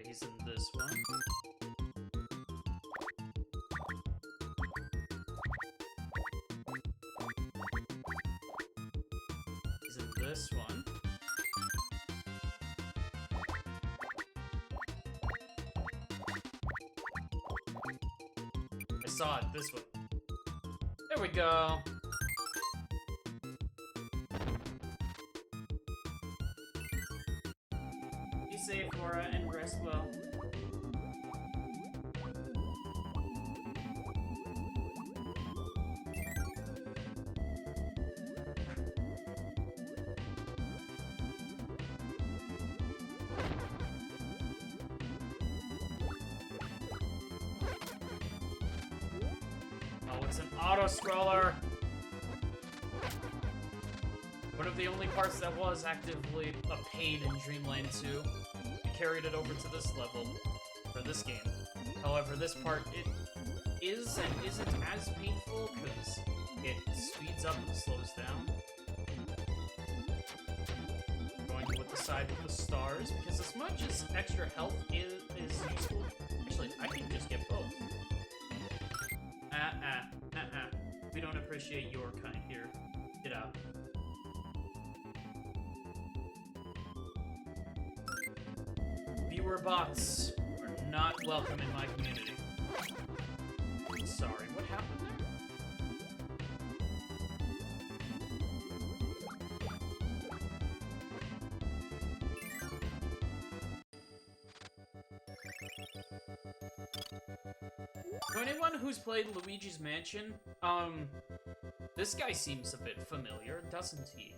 He's in this one. He's in this one. I saw it, this one. There we go. Be safe, Laura, and rest well. Oh, it's an auto-scroller! One of the only parts that was actively a pain in Dreamland 2. We carried it over to this level, for this game. However, this part, it is and isn't as painful, because it speeds up and slows down. Going with the side with the stars, because as much as extra health is useful, actually, I can just get both. We don't appreciate your kind here. Get out. Viewer bots are not welcome in my community. Sorry, what happened there? To anyone who's played Luigi's Mansion, this guy seems a bit familiar, doesn't he?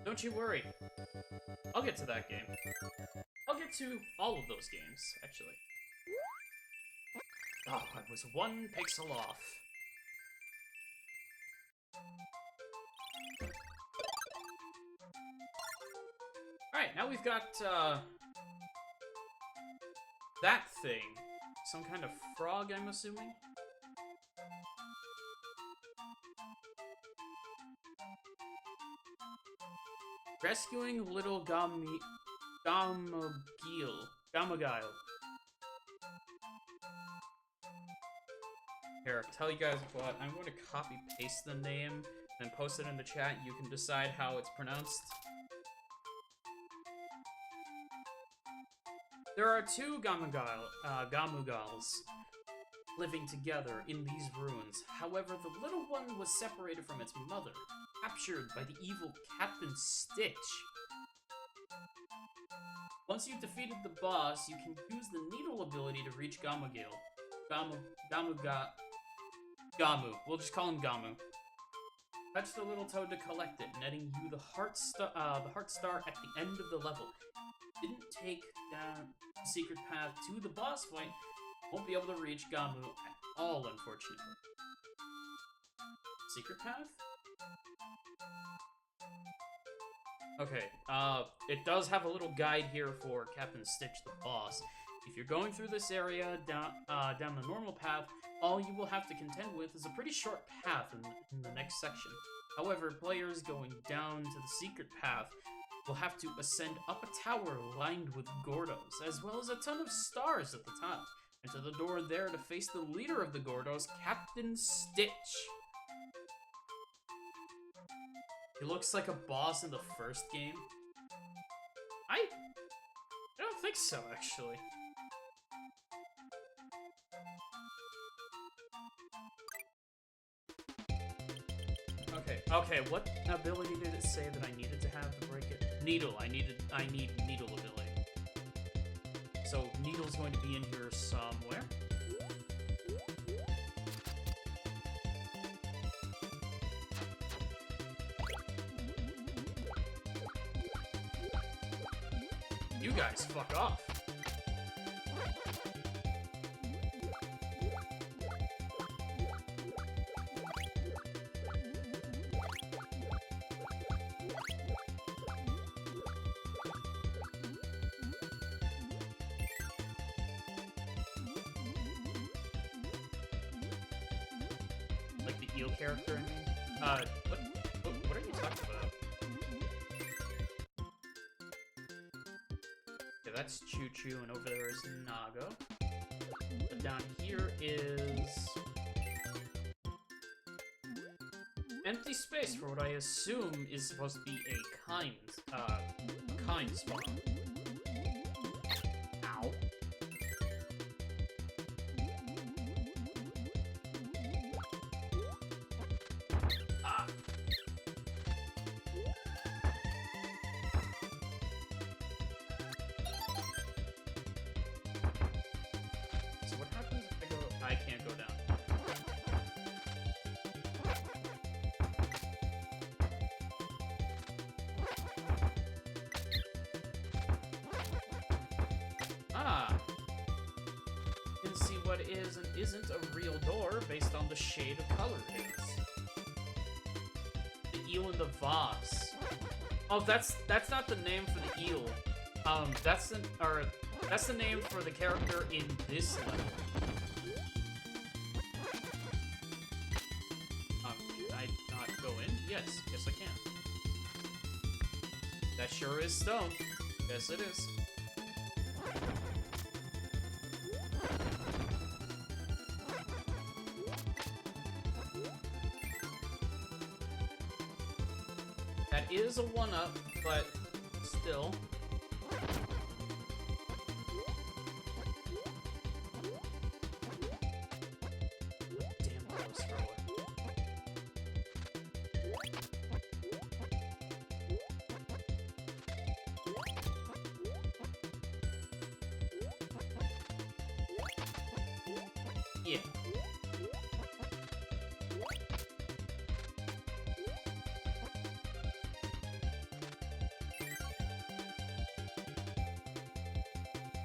Don't you worry. I'll get to that game. I'll get to all of those games, actually. Oh, I was one pixel off. Alright, now we've got, that thing. Some kind of frog, I'm assuming? Rescuing little Gamogile. Here, tell you guys what, I'm going to copy-paste the name and post it in the chat. You can decide how it's pronounced. There are two Gamugals living together in these ruins. However, the little one was separated from its mother, captured by the evil Captain Stitch. Once you've defeated the boss, you can use the needle ability to reach Gamugale. Gamu. We'll just call him Gamu. Touch the little toad to collect it, netting you the heart star at the end of the level. Didn't take the secret path to the boss fight, won't be able to reach Gamu at all, unfortunately. Secret path? Okay, it does have a little guide here for Captain Stitch the boss. If you're going through this area down the normal path, all you will have to contend with is a pretty short path in the next section. However, players going down to the secret path will have to ascend up a tower lined with Gordos, as well as a ton of stars at the top, and to the door there to face the leader of the Gordos, Captain Stitch. He looks like a boss in the first game. I don't think so, actually. Okay, what ability did it say that I needed to have to break it? Needle, I need needle ability. So, needle's going to be in here somewhere. You guys fuck off. Like the eel character, I mean. What are you talking about? Okay, that's Choo Choo, and over there is Nago. But down here is empty space for what I assume is supposed to be a kind spawn. Ow. Ah. So what happens if I go? I can't go down. Ah. You can see what is and isn't a real door based on the shade of color it is. The eel in the vase. Oh, that's not the name for the eel. That's the name for the character in this level. Can I not go in? Yes, I can. That sure is stone. Yes, it is. That is a 1-up, but still. Damn close thrower. Yeah.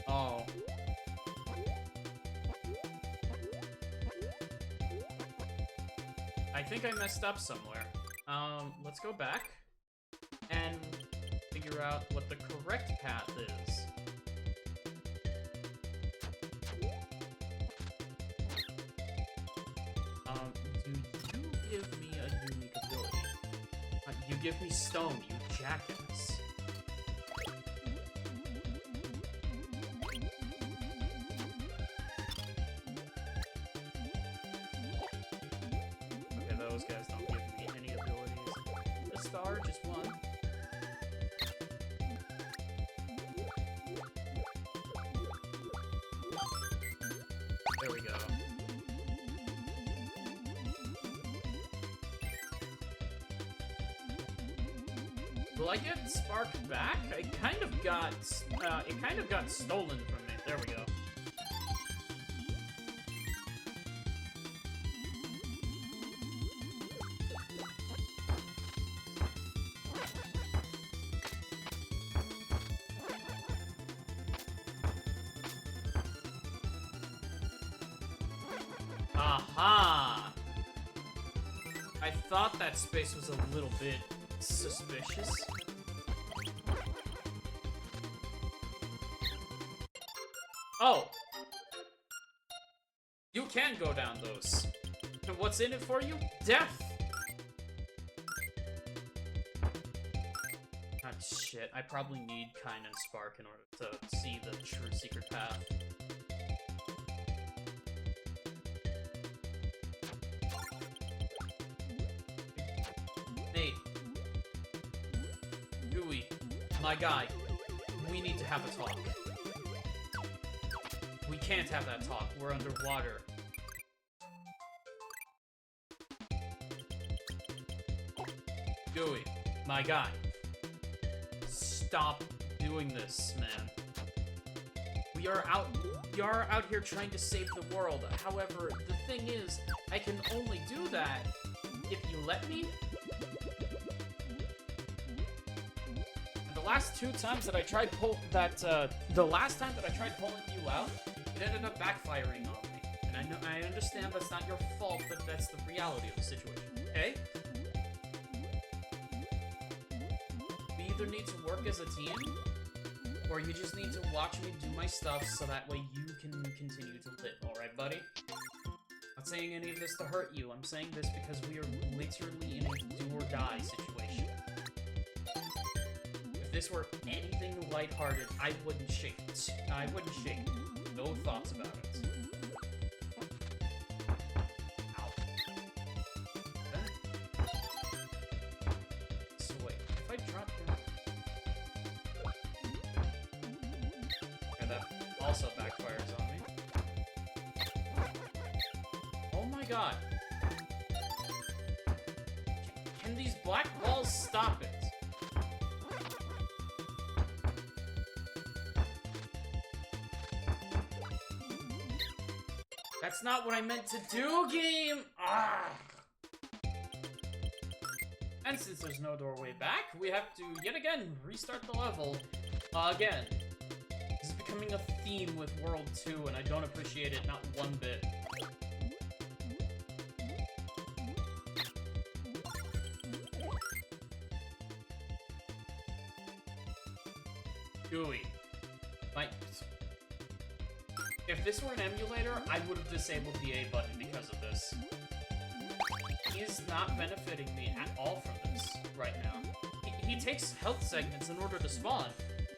Oh. I think I messed up somewhere. Let's go back and figure out what the correct path is. Do you give me a unique ability? You give me stone, you jackass. Okay, those guys don't give me any abilities. A star, just one. There we go. Will I get sparked back? I kind of got, it kind of got stolen from me. There we go. Aha! I thought that space was a little bit suspicious. Oh! You can go down those. And what's in it for you? Death! Ah, shit. I probably need Kind and Spark in order to see the true secret path. Nate. Gooey. My guy. We need to have a talk. We can't have that talk. We're underwater. Gooey. My guy. Stop doing this, man. We are out here trying to save the world. However, the thing is, I can only do that if you let me. And the last two times that I tried the last time that I tried pulling you out, it ended up backfiring on me. And I understand that's not your fault, but that's the reality of the situation. Okay? We either need to work as a team, or you just need to watch me do my stuff so that way you can continue to live, alright, buddy? Not saying any of this to hurt you, I'm saying this because we are literally in a do-or-die situation. If this were anything lighthearted, I wouldn't shake it. I wouldn't shake it. No thoughts about it. Ow. Okay. So wait, if I drop down... that also backfires on me. Oh my god. Can these black walls stop it? That's not what I meant to do, game! Ah! And since there's no doorway back, we have to, yet again, restart the level again. This is becoming a theme with World 2, and I don't appreciate it not one bit. Gooey. Like, if this were an emulator, I would have disabled the A button because of this. He's not benefiting me at all from this right now. He takes health segments in order to spawn.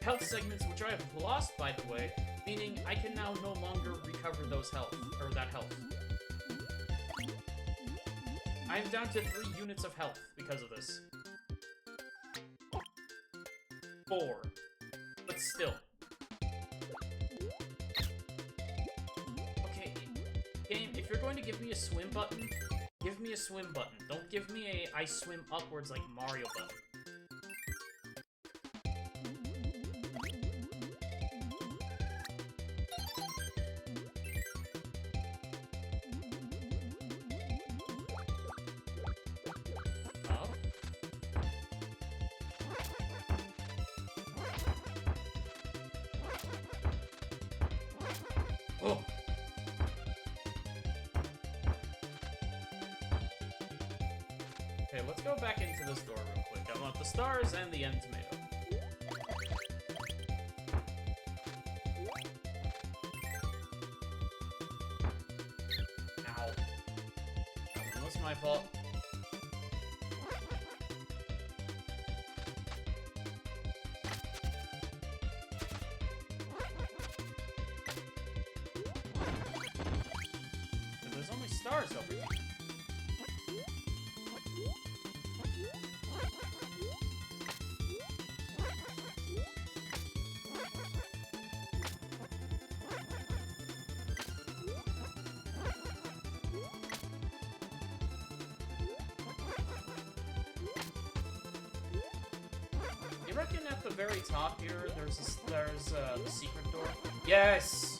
Health segments which I have lost, by the way, meaning I can now no longer recover those health, or that health. I am down to 3 units of health because of this. 4. But still. Okay, game, if you're going to give me a swim button, give me a swim button. Don't give me a I swim upwards like Mario button. Oh. Okay, let's go back into this door real quick. I want the stars and the end tomato. Ow. That was my fault. There's only stars over here. You reckon at the very top here, there's the secret door? Yes!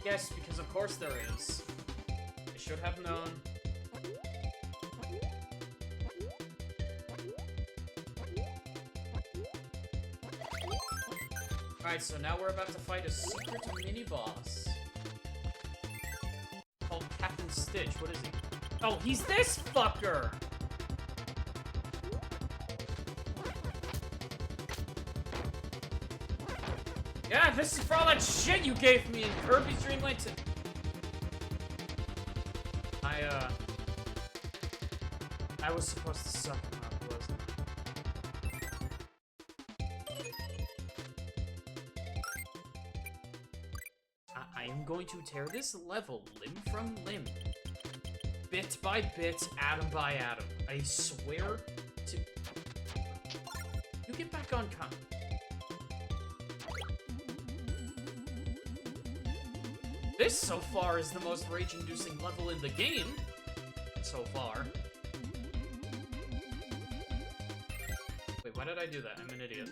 Yes, because of course there is. I should have known. Alright, so now we're about to fight a secret mini-boss. Called Captain Stitch. What is he? Oh, he's this fucker! Yeah, this is for all that shit you gave me in Kirby's Dreamland 2. I was supposed to suck him up, wasn't I am going to tear this level limb from limb. Bit by bit, atom by atom. I swear to... You get back on con. This, so far, is the most rage-inducing level in the game. So far. Wait, why did I do that? I'm an idiot.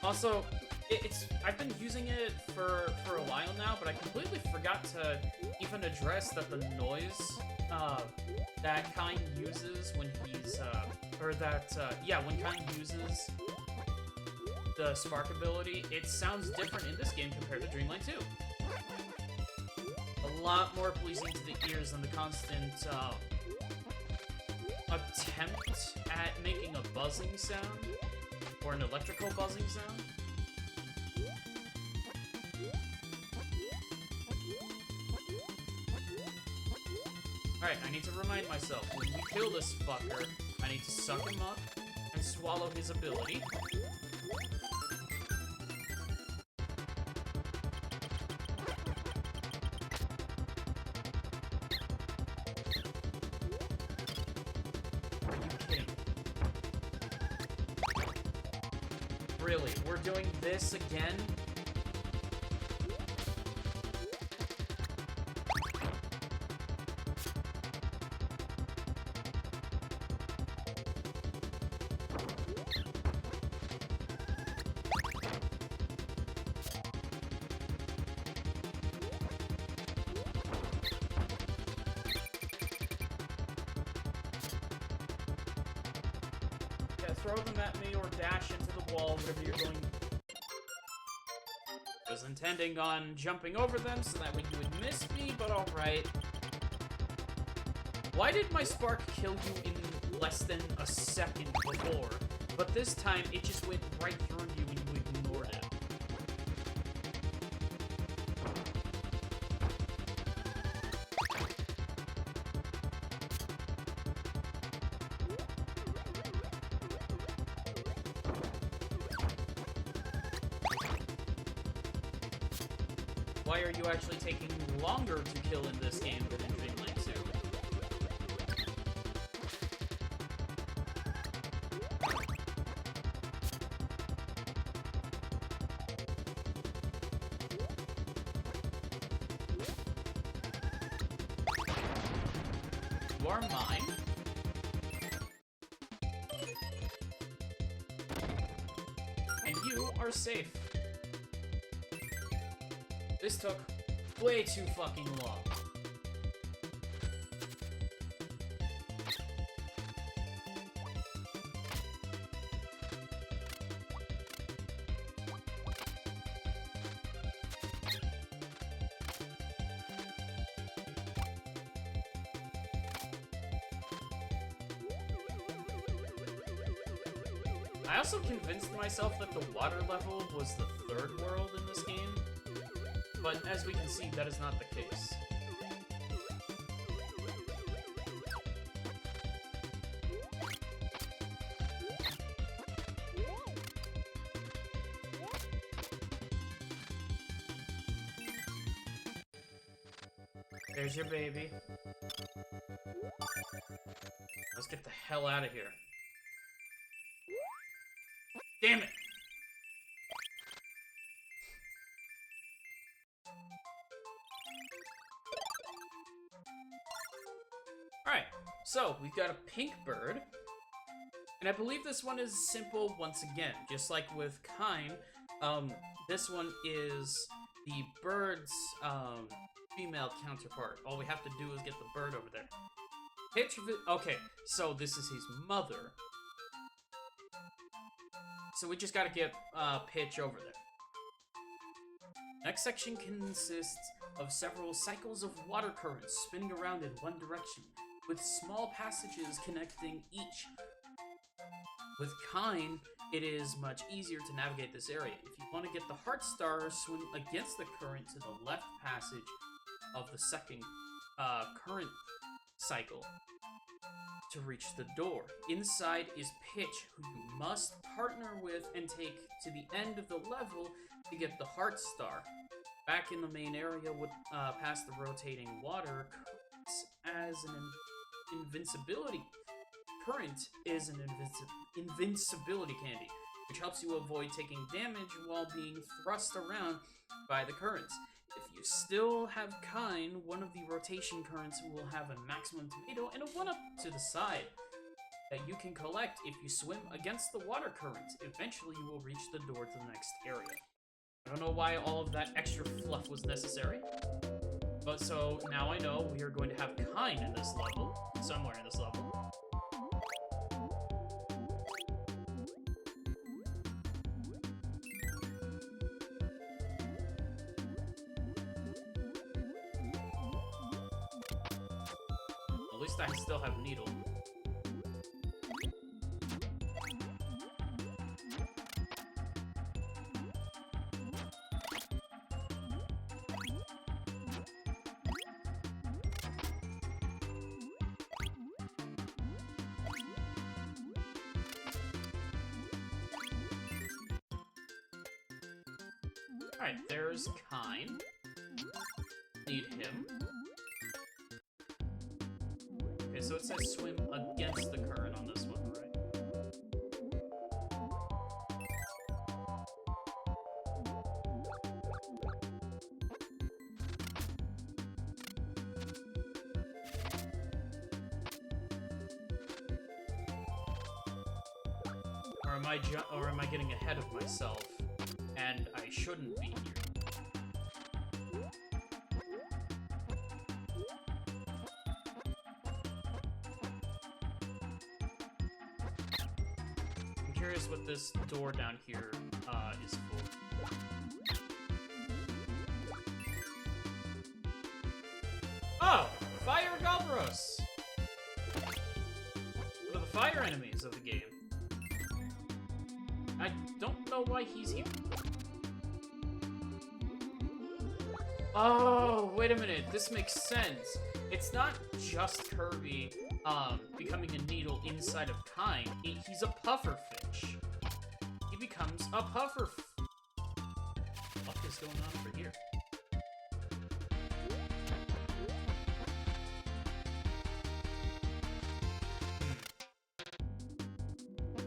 Also, I've been using it for a while now, but I completely forgot to even address that the noise that Kine uses when he's when Kine uses the spark ability, it sounds different in this game compared to Dreamland 2. A lot more pleasing to the ears than the constant attempt at making a buzzing sound or an electrical buzzing sound. Alright, I need to remind myself, when we kill this fucker, I need to suck him up and swallow his ability. Are you kidding? Really? We're doing this again? Throw them at me or dash into the wall, whatever you're going. I was intending on jumping over them so that way you would miss me, but alright. Why did my spark kill you in less than a second before? But this time, it just went right through you and you ignored it. Why are you actually taking longer to kill in this game than in Dreamland 2? You are mine. And you are safe. This took way too fucking long. I also convinced myself that the water level was the third world in this game. But as we can see, that is not the case. There's your baby. Let's get the hell out of here. Damn it! Alright, so we've got a pink bird, and I believe this one is simple once again. Just like with Kine, this one is the bird's female counterpart. All we have to do is get the bird over there. Okay, so this is his mother. So we just gotta get Pitch over there. Next section consists of several cycles of water currents spinning around in one direction, with small passages connecting each. With Kine, it is much easier to navigate this area. If you want to get the Heart Star, swim against the current to the left passage of the second current cycle to reach the door. Inside is Pitch, who you must partner with and take to the end of the level to get the Heart Star. Back in the main area, past the rotating water currents as an invincibility. Current is an invincibility candy, which helps you avoid taking damage while being thrust around by the currents. If you still have Kine, one of the rotation currents will have a maximum tomato and a 1-up to the side. that you can collect if you swim against the water current. Eventually, you will reach the door to the next area. I don't know why all of that extra fluff was necessary. But so, now I know we are going to have kind in this level. Somewhere in this level. At least I still have Needle. Alright, there's Kine. Need him. Okay, so it says swim against the current on this one, right? Or am I getting ahead of myself? And I shouldn't be here. I'm curious what this door down here is for. Oh! Fire Galvaros! One of the fire enemies of the game. I don't know why he's here. Oh, wait a minute. This makes sense. It's not just Kirby becoming a needle inside of Kine. He's a pufferfish. He becomes a puffer. What is going on over here?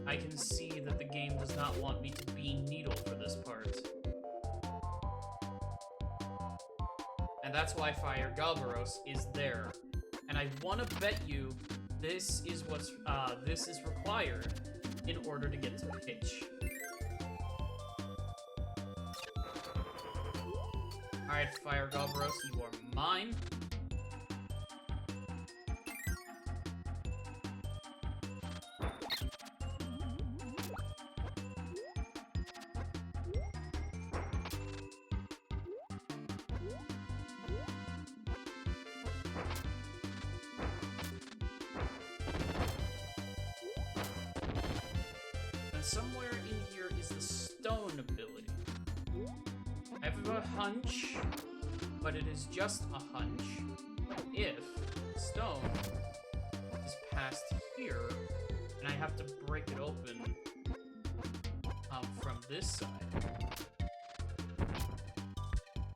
I can see that the game does not want me to be Needle for this part. And that's why Fire Galvaros is there. And I want to bet you this is what's this is required in order to get to Pitch. Alright, Fire Galvaros, you are mine. Somewhere in here is the stone ability. I have a hunch, but it is just a hunch. If stone is past here, and I have to break it open from this side.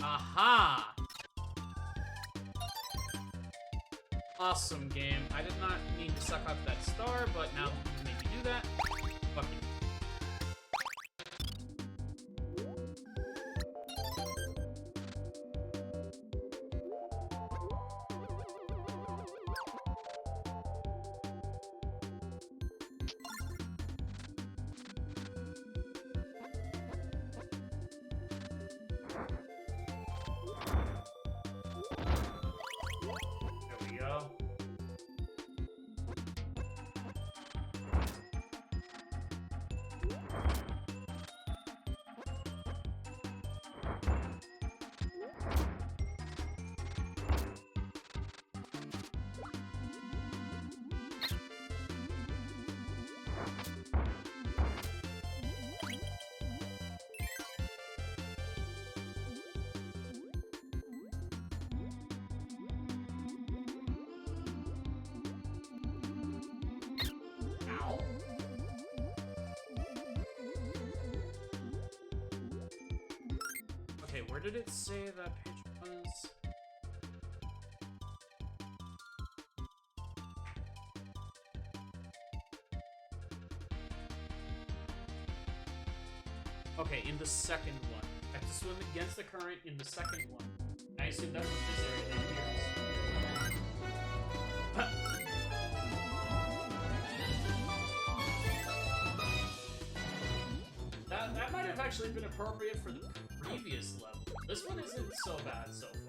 Aha! Awesome game. I did not mean to suck up that star, but now you made me do that. Fuck you. Okay, where did it say that Pitch was? Okay, in the second one. I have to swim against the current in the second one. I assume that's what this area is. might have actually been appropriate for the previous level. This one isn't so bad so far.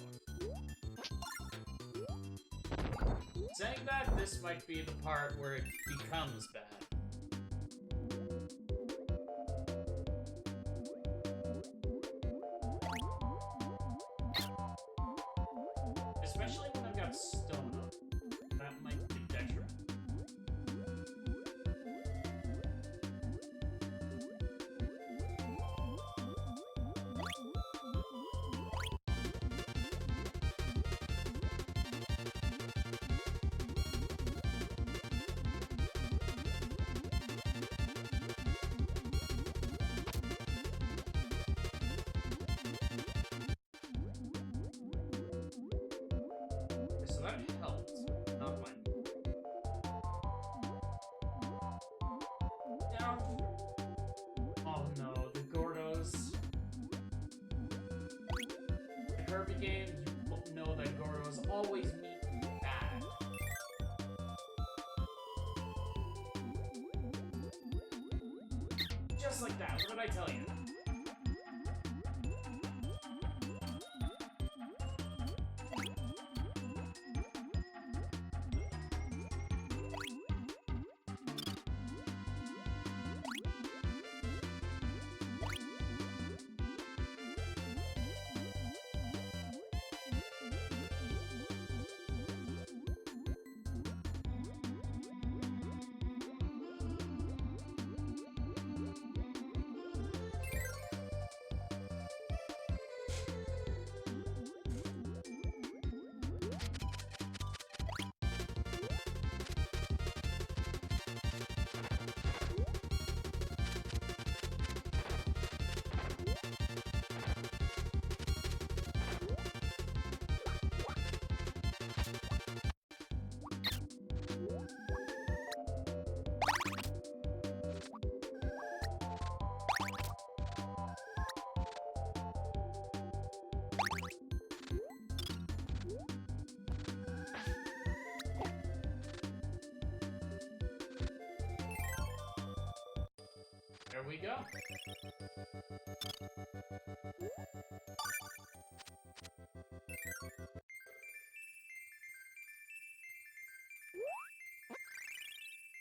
Saying that, this might be the part where it becomes bad. Especially when I've got stone up. That might be detriment. So that helped. Not mine. Now. Oh no, the Gordos. The Kirby game, you know that Gordos always meet bad. Just like that, what did I tell you? There we go.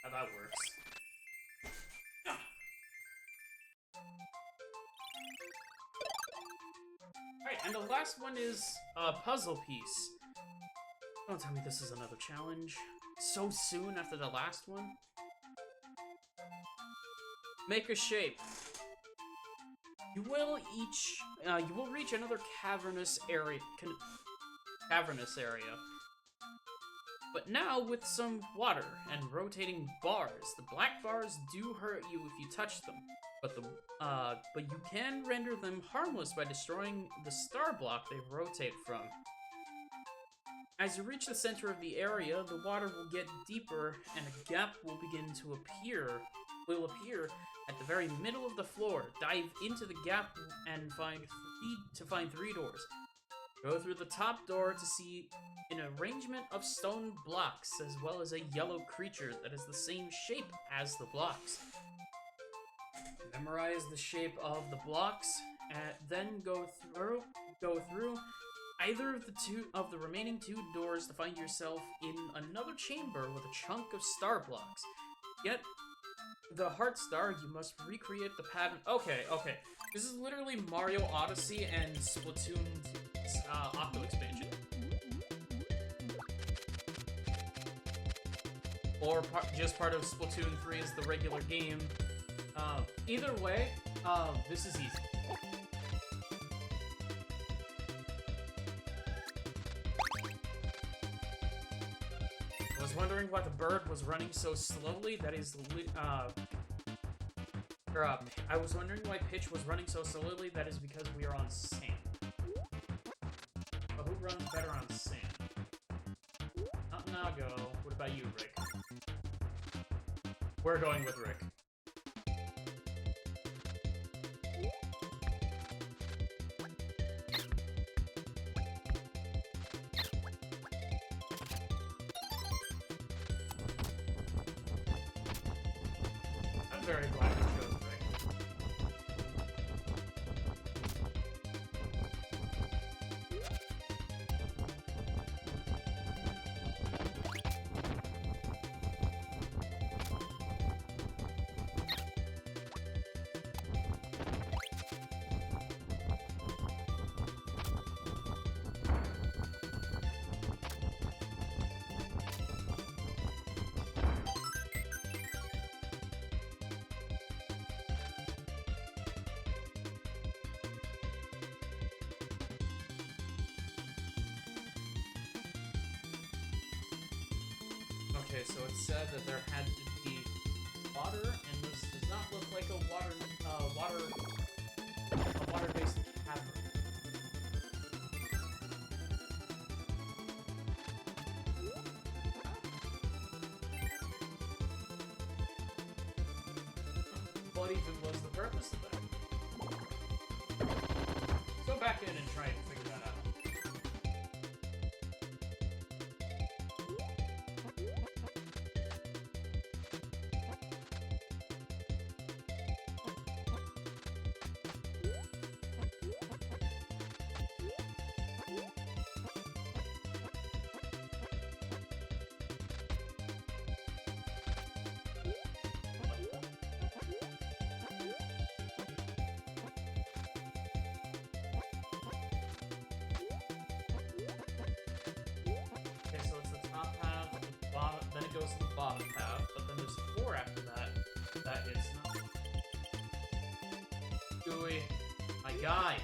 How that works. Alright, and the last one is a puzzle piece. Don't tell me this is another challenge. So soon after the last one. Make a shape. You will reach another cavernous area. But now with some water and rotating bars. The black bars do hurt you if you touch them, but you can render them harmless by destroying the star block they rotate from. As you reach the center of the area, the water will get deeper and a gap will begin to appear at the very middle of the floor. Dive into the gap and find three doors. Go through the top door to see an arrangement of stone blocks, as well as a yellow creature that is the same shape as the blocks. Memorize the shape of the blocks, and then go through either of the remaining two doors to find yourself in another chamber with a chunk of star blocks. Get the heart star, you must recreate the pattern. Okay. This is literally Mario Odyssey and Splatoon's Octo expansion. Or just part of Splatoon 3 is the regular game. Either way, this is easy. I was wondering why the bird was running so slowly. That is, I was wondering why Pitch was running so slowly. That is because we are on sand. But who runs better on sand? Not Nago. What about you, Rick? We're going with Rick. I'm very glad you chose Rick. Okay, so it said that there had to be water, and this does not look like a water-based cavern. What even was the purpose of that? Let's go back in and try and figure that out. Okay, so it's the top half, the bottom, then it goes to the bottom half, but then there's 4 after that. That is not. Gooey, my guy.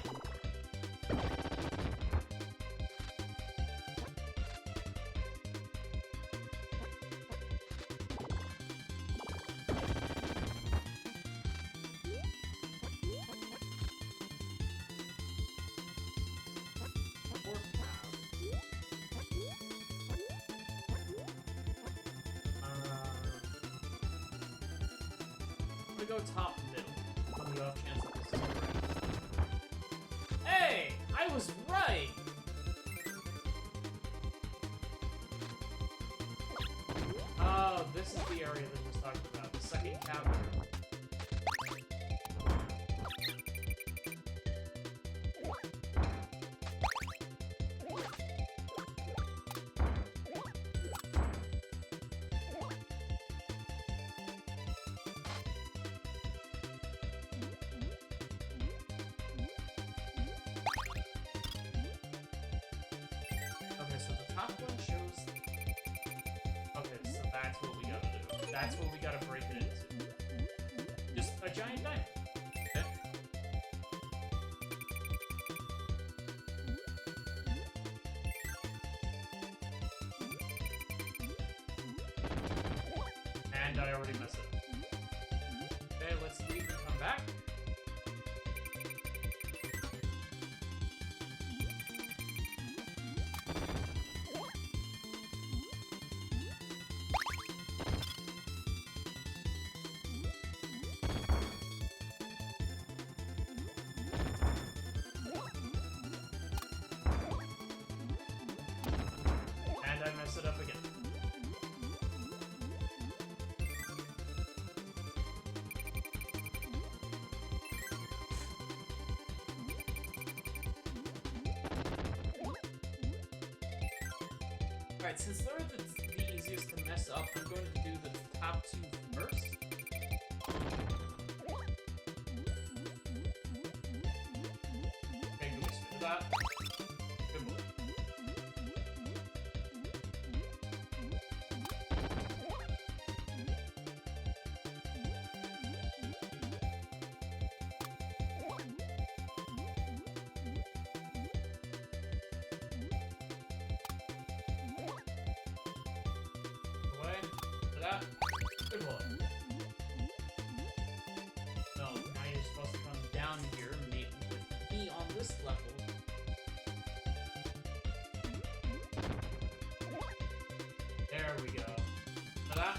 I'm gonna go top middle on the off chance that this is correct. Hey! I was right! Oh, this is the area that was talking about. The second cavern. Okay, so the top one shows... Okay, so that's what we gotta do. That's what we gotta break it into. Just a giant diamond. Okay? And I already messed it up. Okay, let's leave and come back. And I mess it up again. Alright, since they're the easiest to mess up, I'm going to do the top 2 first. Okay, can we spin that? Good move. Away. That. Good one. No, now you're supposed to come down here and meet with me on this level. There we go. Ta-da!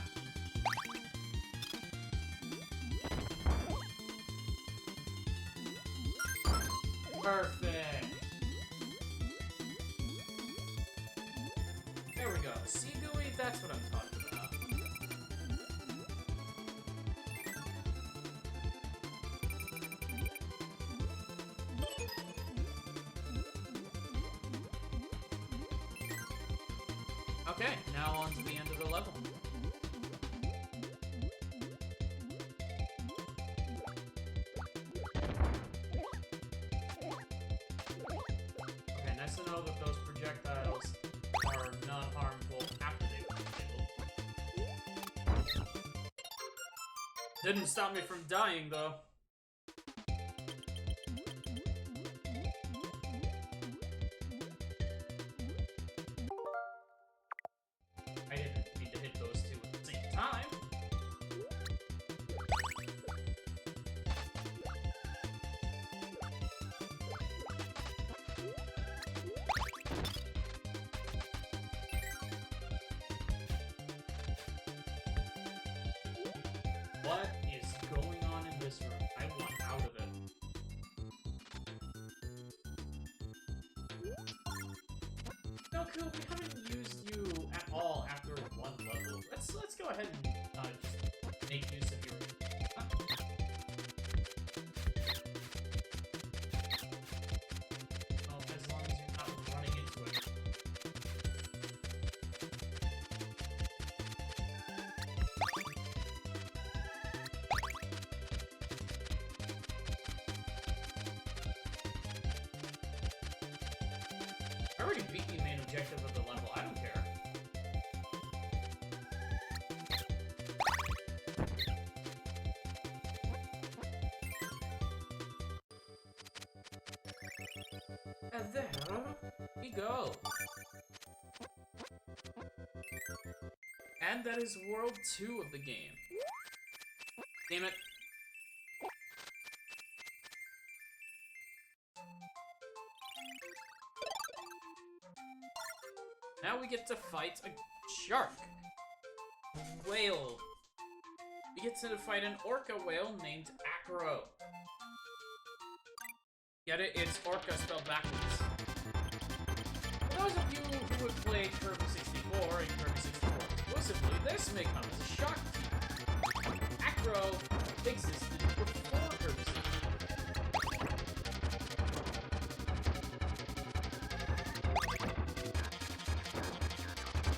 Perfect! There we go. See, Gooey? That's what I'm talking about. Okay, now on to the end of the level. Okay, nice to know that those projectiles are not harmful after they were disabled. Didn't stop me from dying, though. I didn't need to hit those two. time. What is going on in this room? I want out of it. No, Cool, we haven't used you at all after one level. Let's go ahead and just make use of your... Well, as long as you're not running into it. I already beat the main objective of the level, I don't care. And there we go. And that is World 2 of the game. Damn it. Now we get to fight a shark. Whale. We get to fight an orca whale named Acro. Get it? It's orca spelled backwards. For those of you who would play Kirby 64 and Kirby 64 exclusively, this may come as a shock to you. Acro existed before Kirby 64.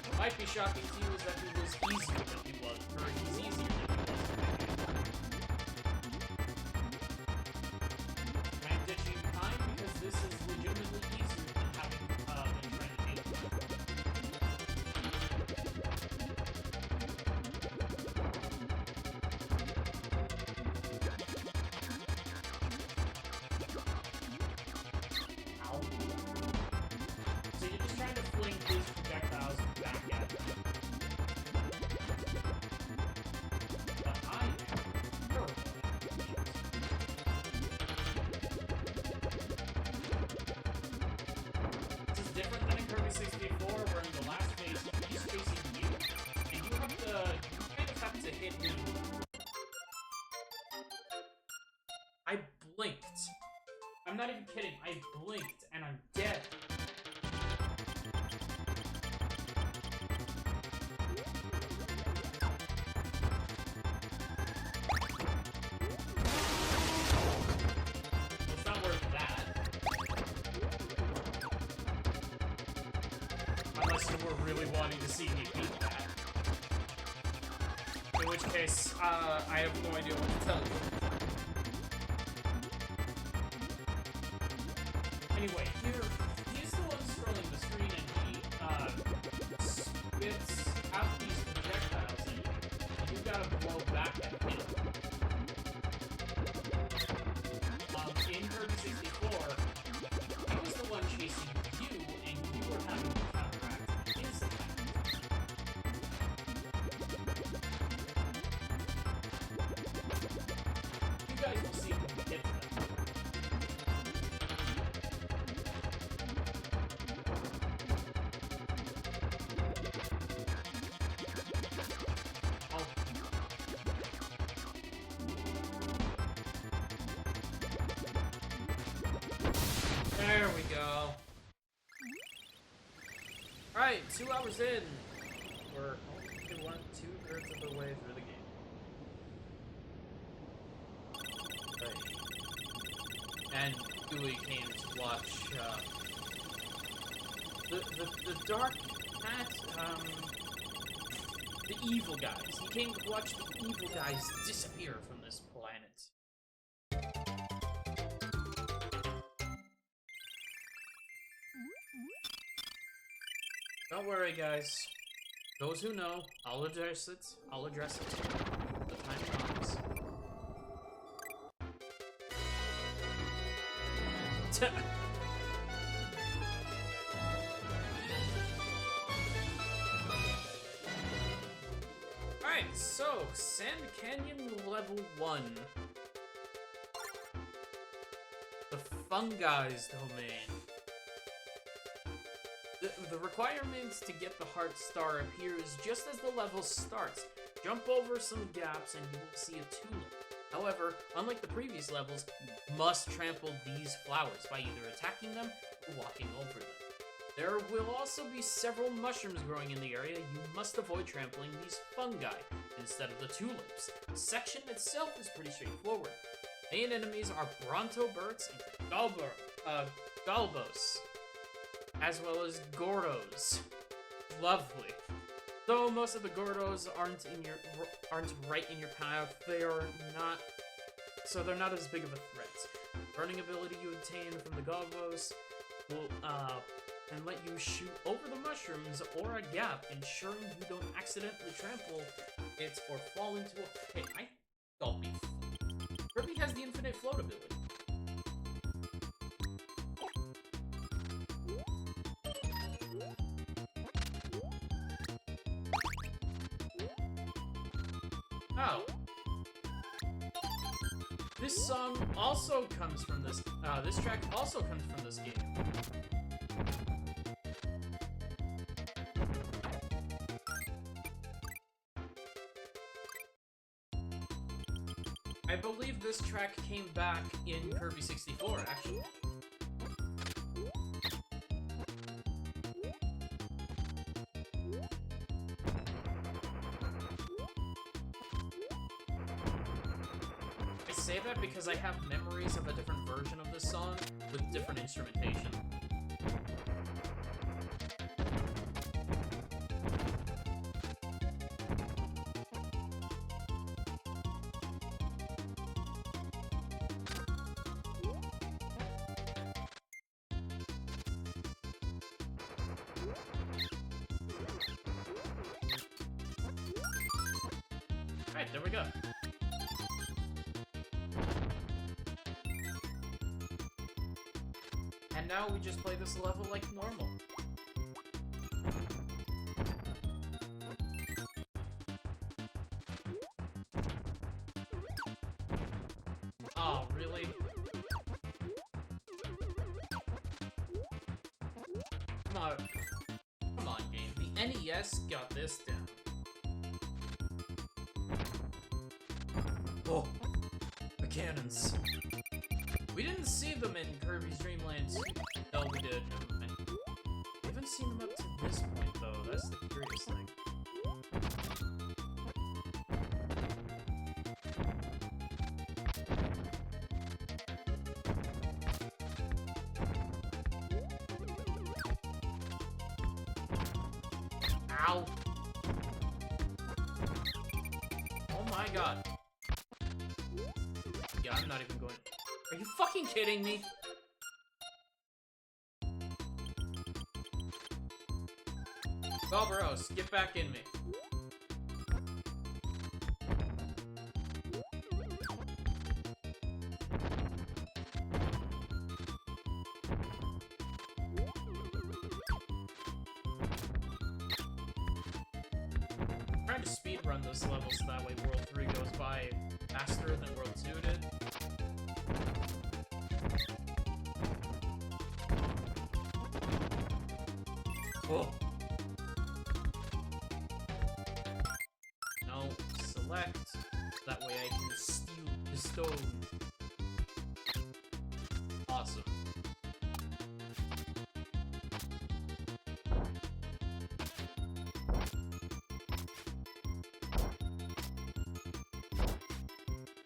What might be shocking to you is that he was easier than he was, or he's easier than he was. I'm ditching behind because this is legitimately easier than having been trying to do. Ow. So you're just trying to fling his projectiles back at him. But I am terrible at it. This is different than in Kirby 64, where in the last phase, he's chasing you, and you kind of have to hit him. I blinked. I'm not even kidding, I blinked, and I'm dead. Well, it's not worth that. Unless you were really wanting to see me beat that. In which case, I have no idea what to tell you. Anyway, he's the one scrolling the screen, and he spits out these projectiles at you, and you gotta blow back at him. In Kirby 64, he was the one chasing you, and you were having to counteract his attack. You guys will see when we get to that. There we go. Alright, 2 hours in. We're only 2/3 of the way through the game. Right. And Dewey came to watch the dark cat, the evil guys. He came to watch the evil guys disappear from this planet. Don't worry, guys. Those who know, I'll address it. I'll address it when the time comes. Alright, so, Sand Canyon level 1. The Fungi's domain. The requirements to get the Heart Star appears just as the level starts. Jump over some gaps and you will see a tulip. However, unlike the previous levels, you must trample these flowers by either attacking them or walking over them. There will also be several mushrooms growing in the area. You must avoid trampling these fungi instead of the tulips. The section itself is pretty straightforward. Main enemies are Bronto birds and Galbos, as well as Gordos. Lovely. Though most of the Gordos aren't right in your path, they're not as big of a threat. Burning ability you obtain from the Galbos will can let you shoot over the mushrooms or a gap, ensuring you don't accidentally trample it or fall into a pit. Kirby has the infinite float ability. Oh. This song also comes from this, this track also comes from this game. I believe this track came back in Kirby 64, actually. I say that because I have memories of a different version of this song with different instrumentation. Alright, there we go. And now we just play this level like normal. Oh, really? Come on. Come on, game. The NES got this down. Oh, the cannons. We didn't see them in Kirby's Dreamland 2. No, we did. Never mind. We haven't seen them up to this point, though. That's the curious thing. Ow! Oh my god. Yeah, I'm not even going... Are you fucking kidding me? Galbaros, get back in me. I'm trying to speedrun this level so that way World 3 goes by faster than World 2 did. Oh. No, select. That way I can steal the stone. Awesome.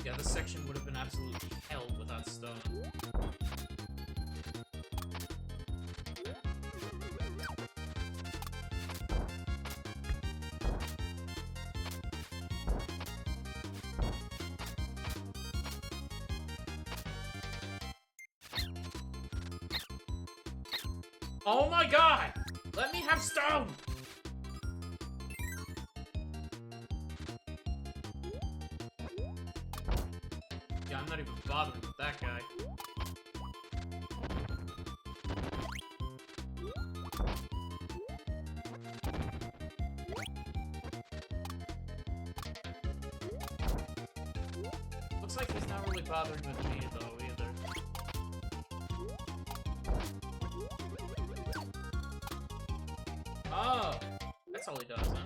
Yeah, this section would have been absolutely hell without stone. Oh my god! Let me have stone! Yeah, I'm not even bothering with that guy. really bothering with me, though, either. Oh! That's all he does, huh?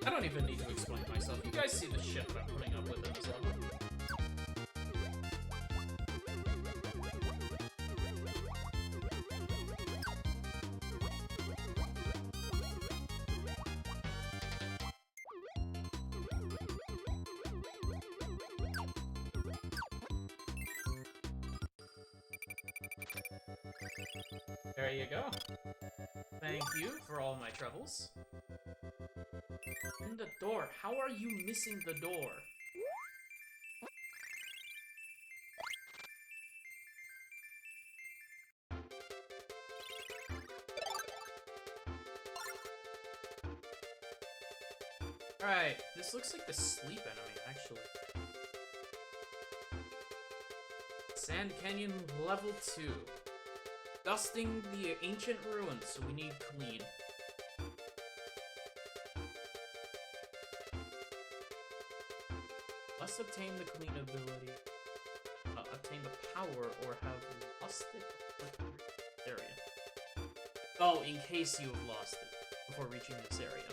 I don't even need to explain myself. You guys see the shit that I'm putting up with in this level. There you go. Thank you for all my troubles. And the door. How are you missing the door? Alright, this looks like the sleep enemy, actually. Sand Canyon level 2. Dusting the ancient ruins, so we need clean. Must obtain the clean ability. Obtain the power or have lost it before reaching this area. Oh, in case you have lost it before reaching this area.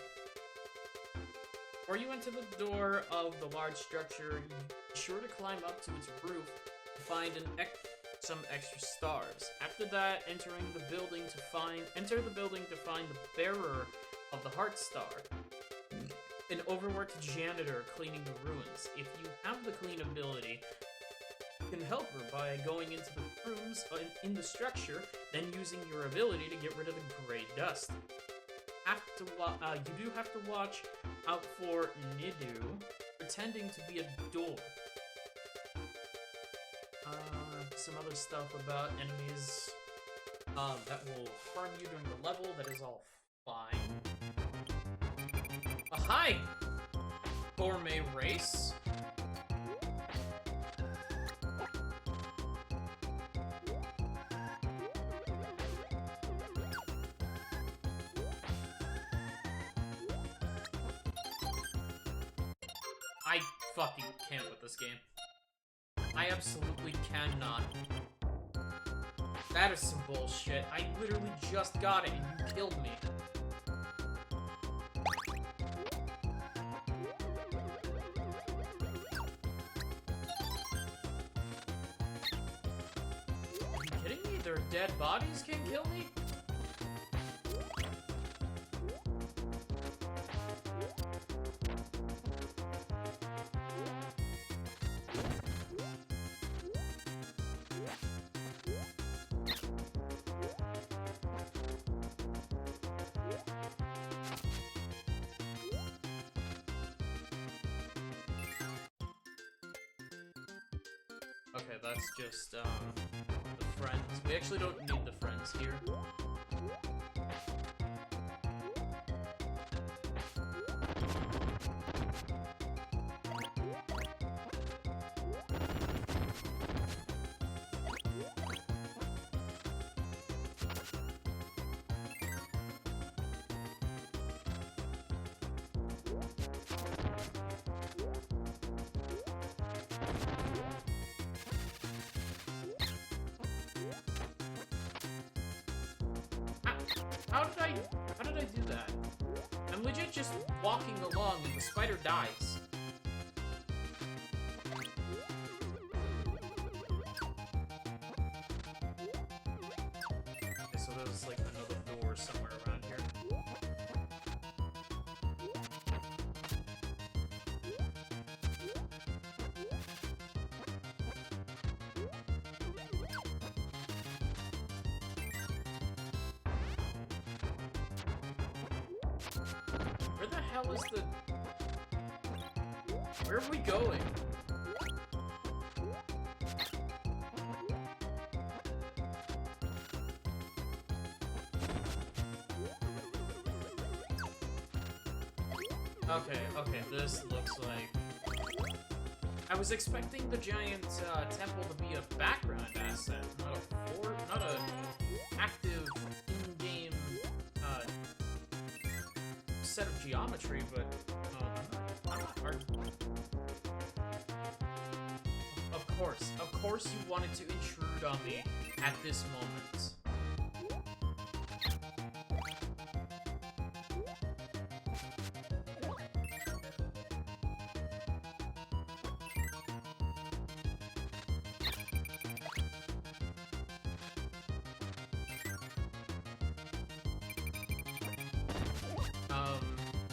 Before you enter the door of the large structure, be sure to climb up to its roof to find some extra stars. After that, enter the building to find the bearer of the Heart Star. An overworked janitor cleaning the ruins. If you have the clean ability, you can help her by going into the rooms in the structure, then using your ability to get rid of the gray dust. You do have to watch out for Nidu pretending to be a door. Some other stuff about enemies that will harm you during the level. That is all fine. Hi, gourmet race. I fucking can't with this game. I absolutely cannot. That is some bullshit. I literally just got it and you killed me. Are you kidding me? Their dead bodies can kill me? Okay, that's just, the friends. We actually don't need the friends here. How did I do that? I'm legit just walking along and the spider dies. Okay, so there's like another door somewhere around here. Where the hell is the... Where are we going? Okay, this looks like... I was expecting the giant temple to be a background asset, not a active in-game set of geometry, but I'm not arguing. Of course you wanted to intrude on me at this moment.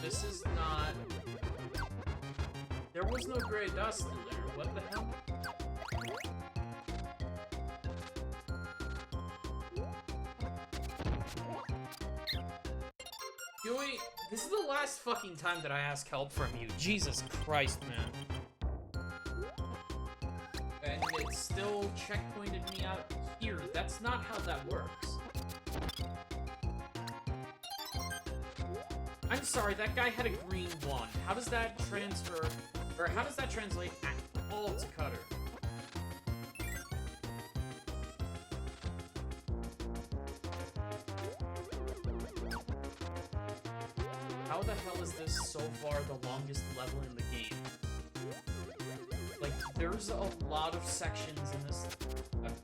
This is not... There was no gray dust in there. What the hell? Huey, this is the last fucking time that I ask help from you. Jesus Christ, man. And it still checkpointed me out here. That's not how that works. I'm sorry, that guy had a green wand. How does that transfer, or how does that translate at all to Cutter? How the hell is this so far the longest level in the game? Like, there's a lot of sections in this.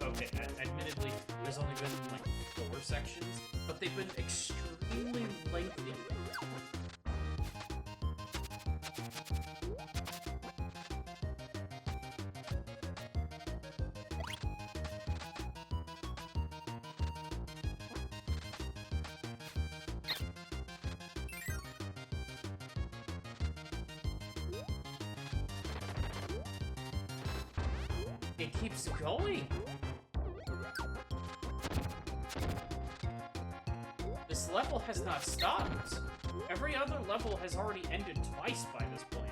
Okay, admittedly, there's only been like 4 sections, but they've been extremely lengthy. It keeps going. This level has not stopped. Every other level has already ended twice by this point.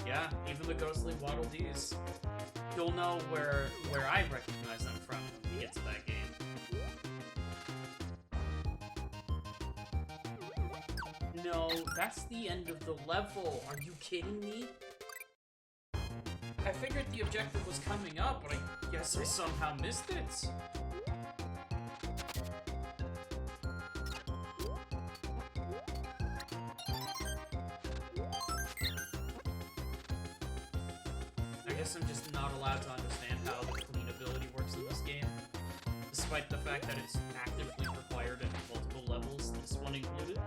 Yeah, even the ghostly Waddle Dees. You'll know where I recognize them from when we get to that game. No, that's the end of the level. Are you kidding me? I figured the objective was coming up, but I guess I somehow missed it. I'm just not allowed to understand how the clean ability works in this game, despite the fact that it's actively required in multiple levels, this one included.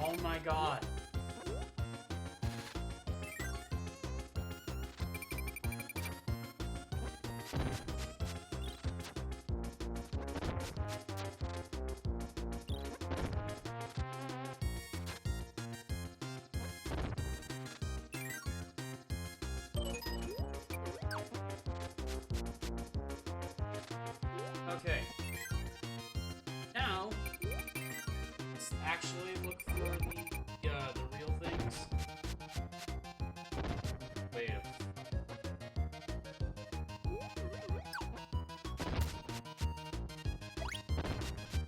Oh my god. Okay. Now, let's actually look for the real things. Wait.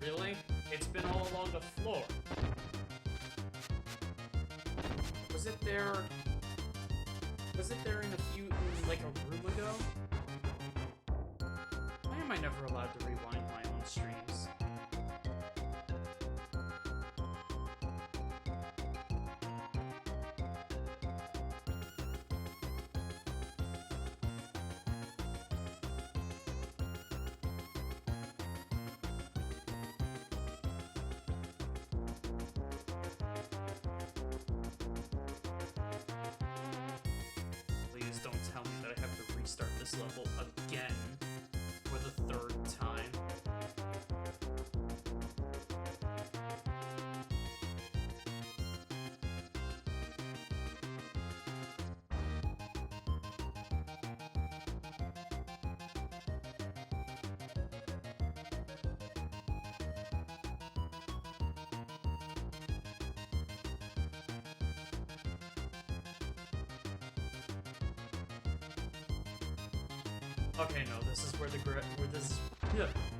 Really? It's been all along the floor. Was it there? Was it there in like a room ago? Why am I never allowed to rewind my own streams? Please don't tell me that I have to restart this level again for the third time. Okay, no, this is where this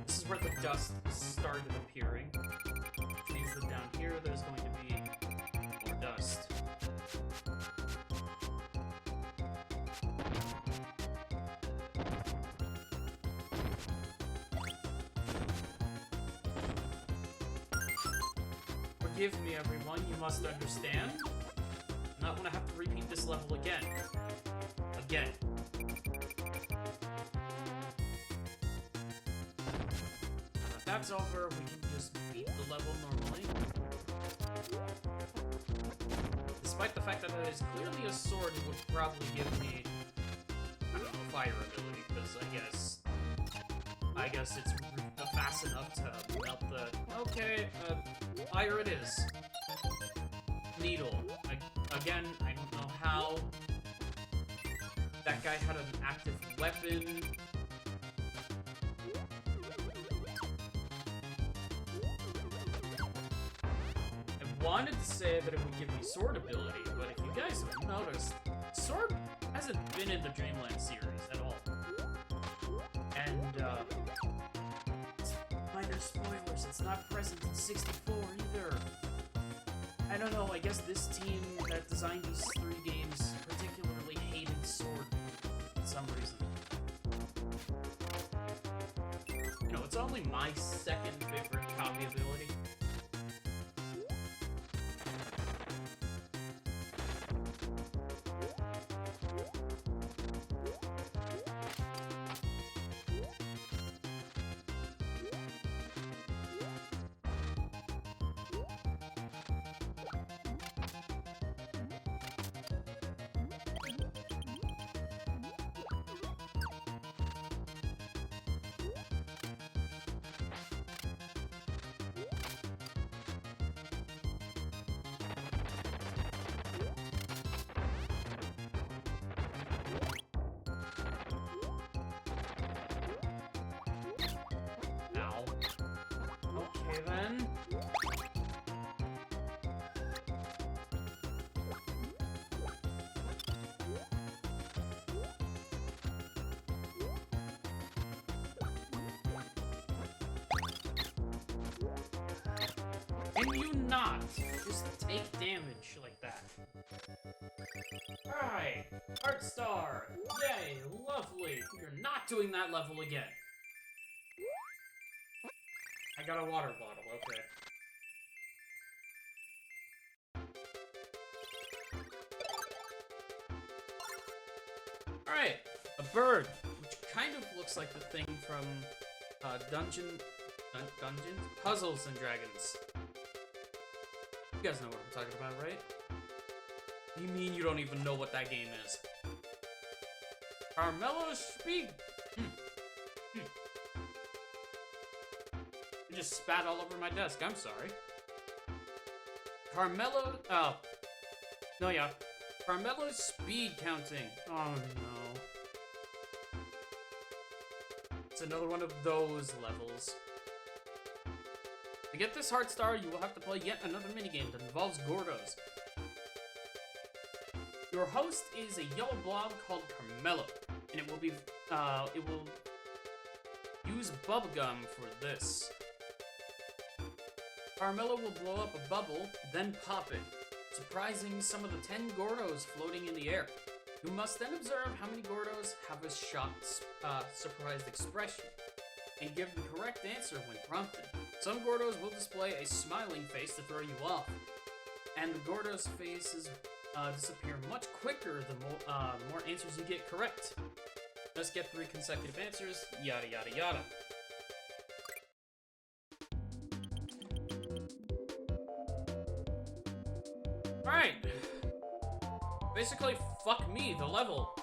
is where the dust started appearing. Which means that down here there's going to be more dust. Forgive me, everyone, you must understand. I not want to have to repeat this level again. Again. If that's over, we can just beat the level normally. Despite the fact that it is clearly a sword, it would probably give me, I don't know, fire ability, because I guess it's fast enough to melt the... Okay, fire it is. Needle. Again, I don't know how. That guy had an active weapon. I wanted to say that it would give me sword ability, but if you guys have noticed, sword hasn't been in the Dreamland series at all. And, minor spoilers, it's not present in 64 either. I don't know, I guess this team that designed these 3 games particularly hated sword for some reason. You know, it's only my second favorite copy ability. Okay then. Can you not just take damage like that? Alright, Art Star! Yay, lovely! You're not doing that level again. I got a water bottle, okay. Alright, a bird, which kind of looks like the thing from Dungeons? Puzzles and Dragons. You guys know what I'm talking about, right? You mean you don't even know what that game is? Carmelo Speed! I just spat all over my desk, I'm sorry. Carmelo... Oh. No, yeah. Carmelo's speed counting. Oh, no. It's another one of those levels. To get this Heart Star, you will have to play yet another minigame that involves Gordos. Your host is a yellow blob called Carmelo, and it will be, it will use bubblegum for this. Carmelo will blow up a bubble, then pop it. surprising some of the 10 Gordos floating in the air. You must then observe how many Gordos have a shocked, surprised expression, and give the correct answer when prompted. Some Gordos will display a smiling face to throw you off, and the Gordos' faces disappear much quicker the more answers you get correct. Let's get 3 consecutive answers, yada yada yada. Alright. Basically, fuck me, the level.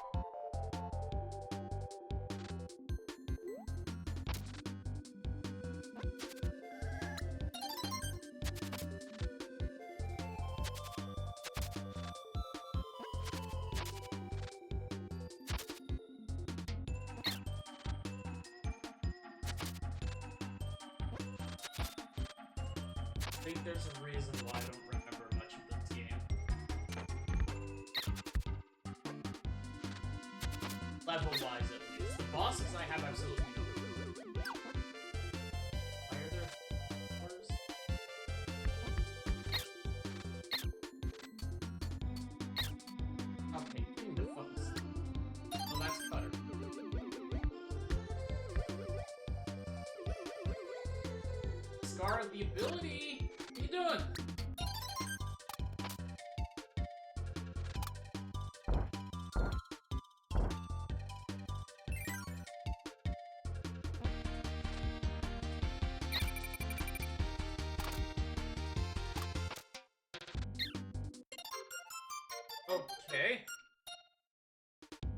I think there's a reason why I don't remember much of this game. Level-wise, at least. The bosses I have absolutely no clue. Why are there flowers? Okay, give me the fucking stuff. Oh, that's Cutter. Scar the ability! What are you doing? Okay.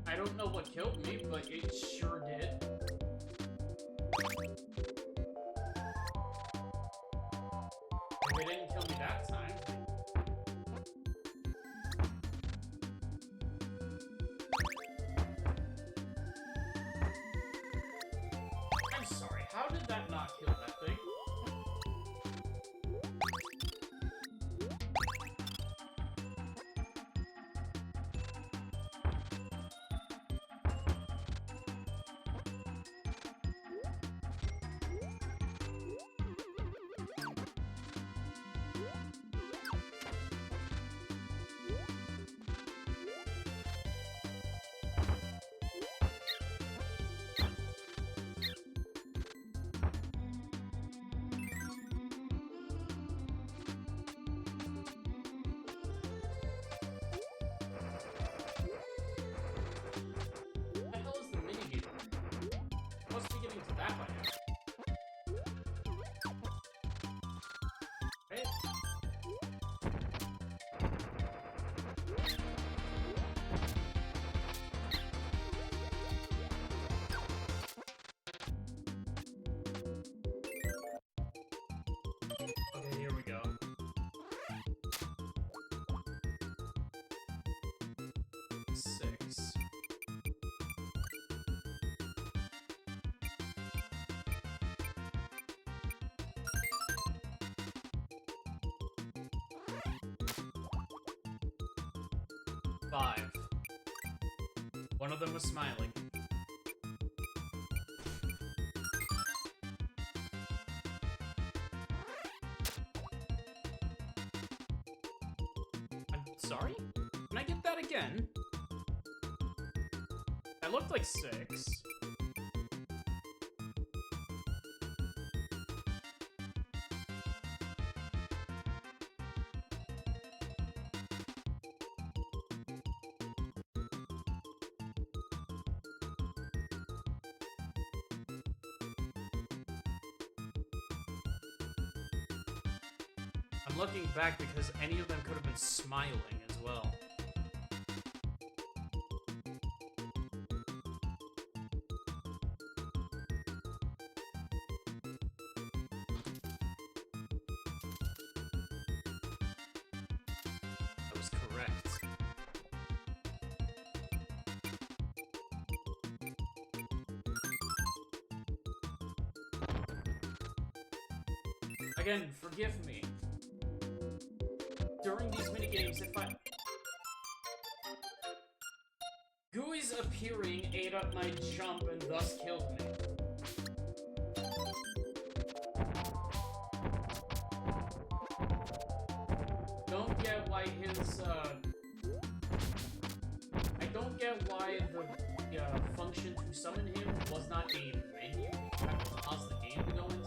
I don't know what killed me, but it sure did. It didn't kill me that time. I'm sorry, how did that not kill that thing? Okay, here we go. 6. Five. One of them was smiling. I'm sorry? Can I get that again? That looked like 6. I'm looking back because any of them could have been smiling as well. That was correct. Again, forgive me. During these minigames, if I... Gooey's appearing ate up my jump and thus killed me. Don't get why his Since, I don't get why the function to summon him was not a menu that would cause the game to go into.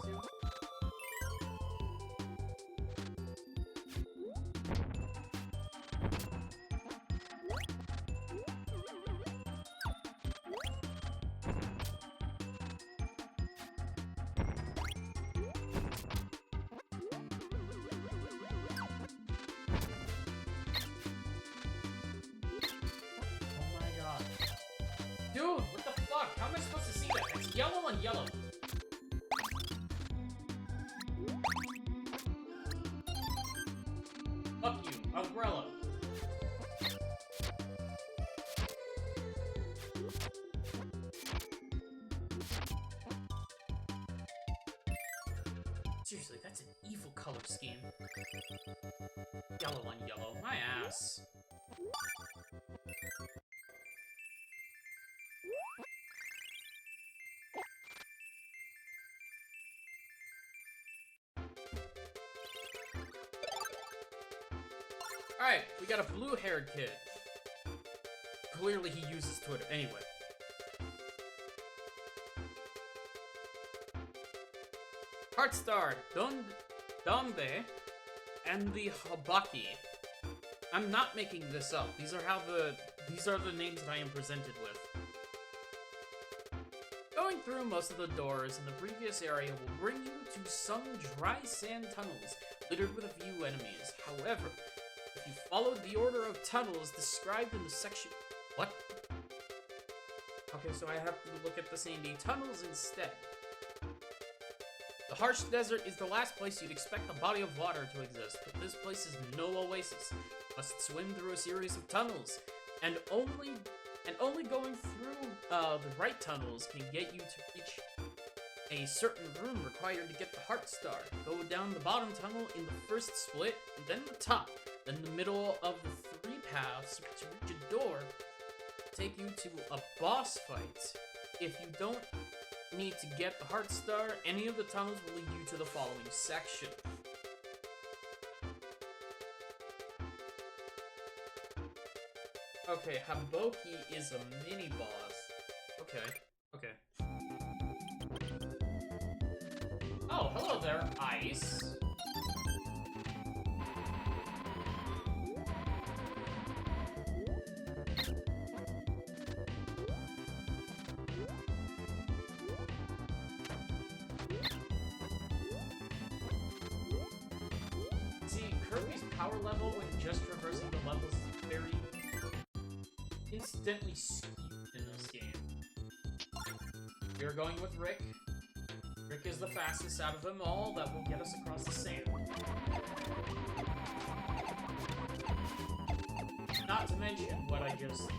Dude, what the fuck? How am I supposed to see that? It's yellow on yellow. Fuck you, umbrella. Seriously, that's an evil color scheme. Yellow on yellow. My ass. Alright, we got a blue-haired kid. Clearly he uses Twitter. Anyway. Heartstar, Donbe, and the Habaki. I'm not making this up. These are the names that I am presented with. Going through most of the doors in the previous area will bring you to some dry sand tunnels littered with a few enemies. However, if you followed the order of tunnels described in the section... What? Okay, so I have to look at the sandy tunnels instead. The harsh desert is the last place you'd expect a body of water to exist, but this place is no oasis. You must swim through a series of tunnels, and only going through the right tunnels can get you to reach a certain room required to get the Heartstar. Go down the bottom tunnel in the first split, and then the top. Then the middle of the three paths to reach a door take you to a boss fight. If you don't need to get the Heartstar, any of the tunnels will lead you to the following section. Okay, Haboki is a mini-boss. Okay. Oh, hello there, Ice. Kirby's power level when just traversing the levels is very instantly skewed in this game. We're going with Rick. Rick is the fastest out of them all. That will get us across the sand. Not to mention what we just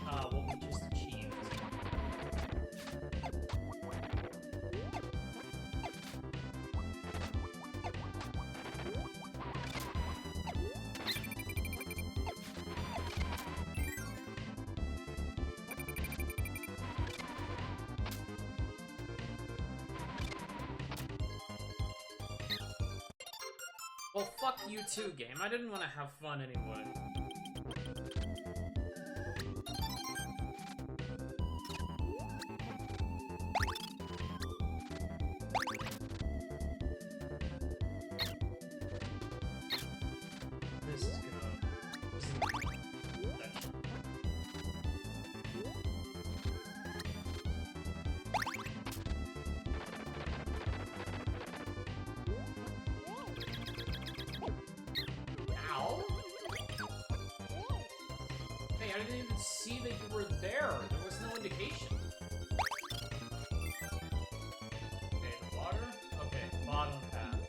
achieved. Well, fuck you too, game. I didn't want to have fun anyway. This is I didn't even see that you were there. There was no indication. Okay, the water? Okay, bottom path.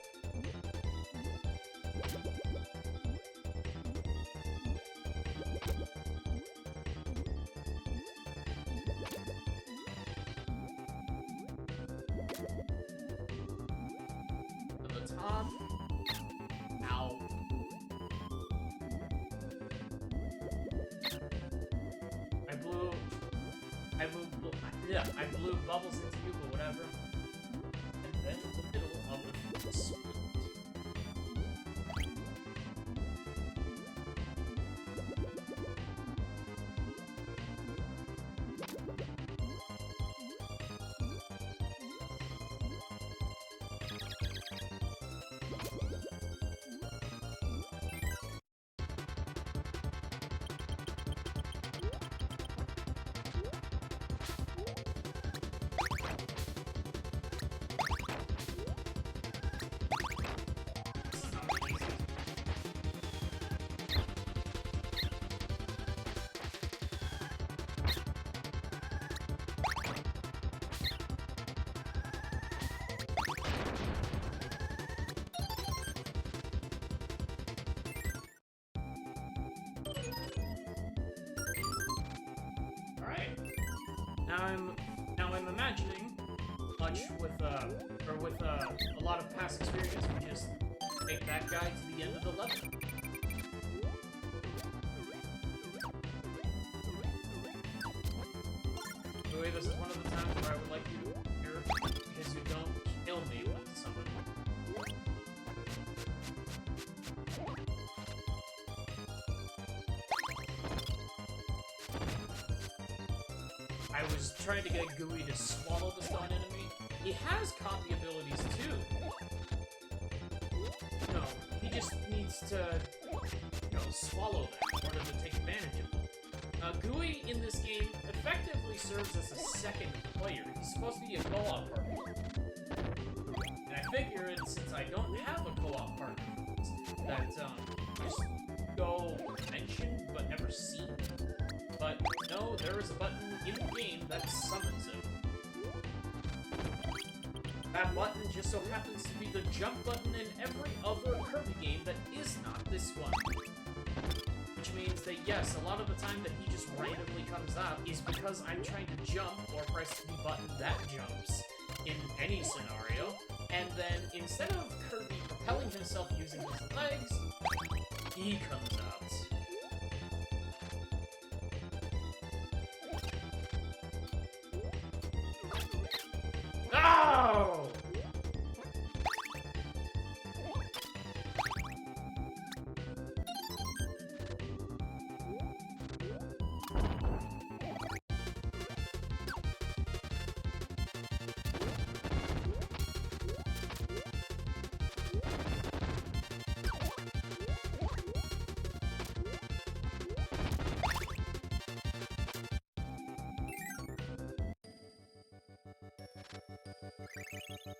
To the top. Ow. I blew bubbles into you, but whatever. And then the middle of the split. Now I'm imagining, much with a lot of past experience, we just take that guy to the end of the level. Louis, this is one of the times where I would like you to appear because you don't kill me with someone. I was trying to get Gooey to swallow the stone enemy. He has copy abilities too. No, he just needs to, swallow them in order to take advantage of them. Gooey in this game effectively serves as a second player. He's supposed to be a co-op partner. And I figured since I don't have a co-op partner, that just go mentioned but never seen. But no, there is a button in the game that summons him. That button just so happens to be the jump button in every other Kirby game that is not this one. Which means that yes, a lot of the time that he just randomly comes up is because I'm trying to jump or press the button that jumps in any scenario, and then instead of Kirby propelling himself using his legs, he comes out. Oh!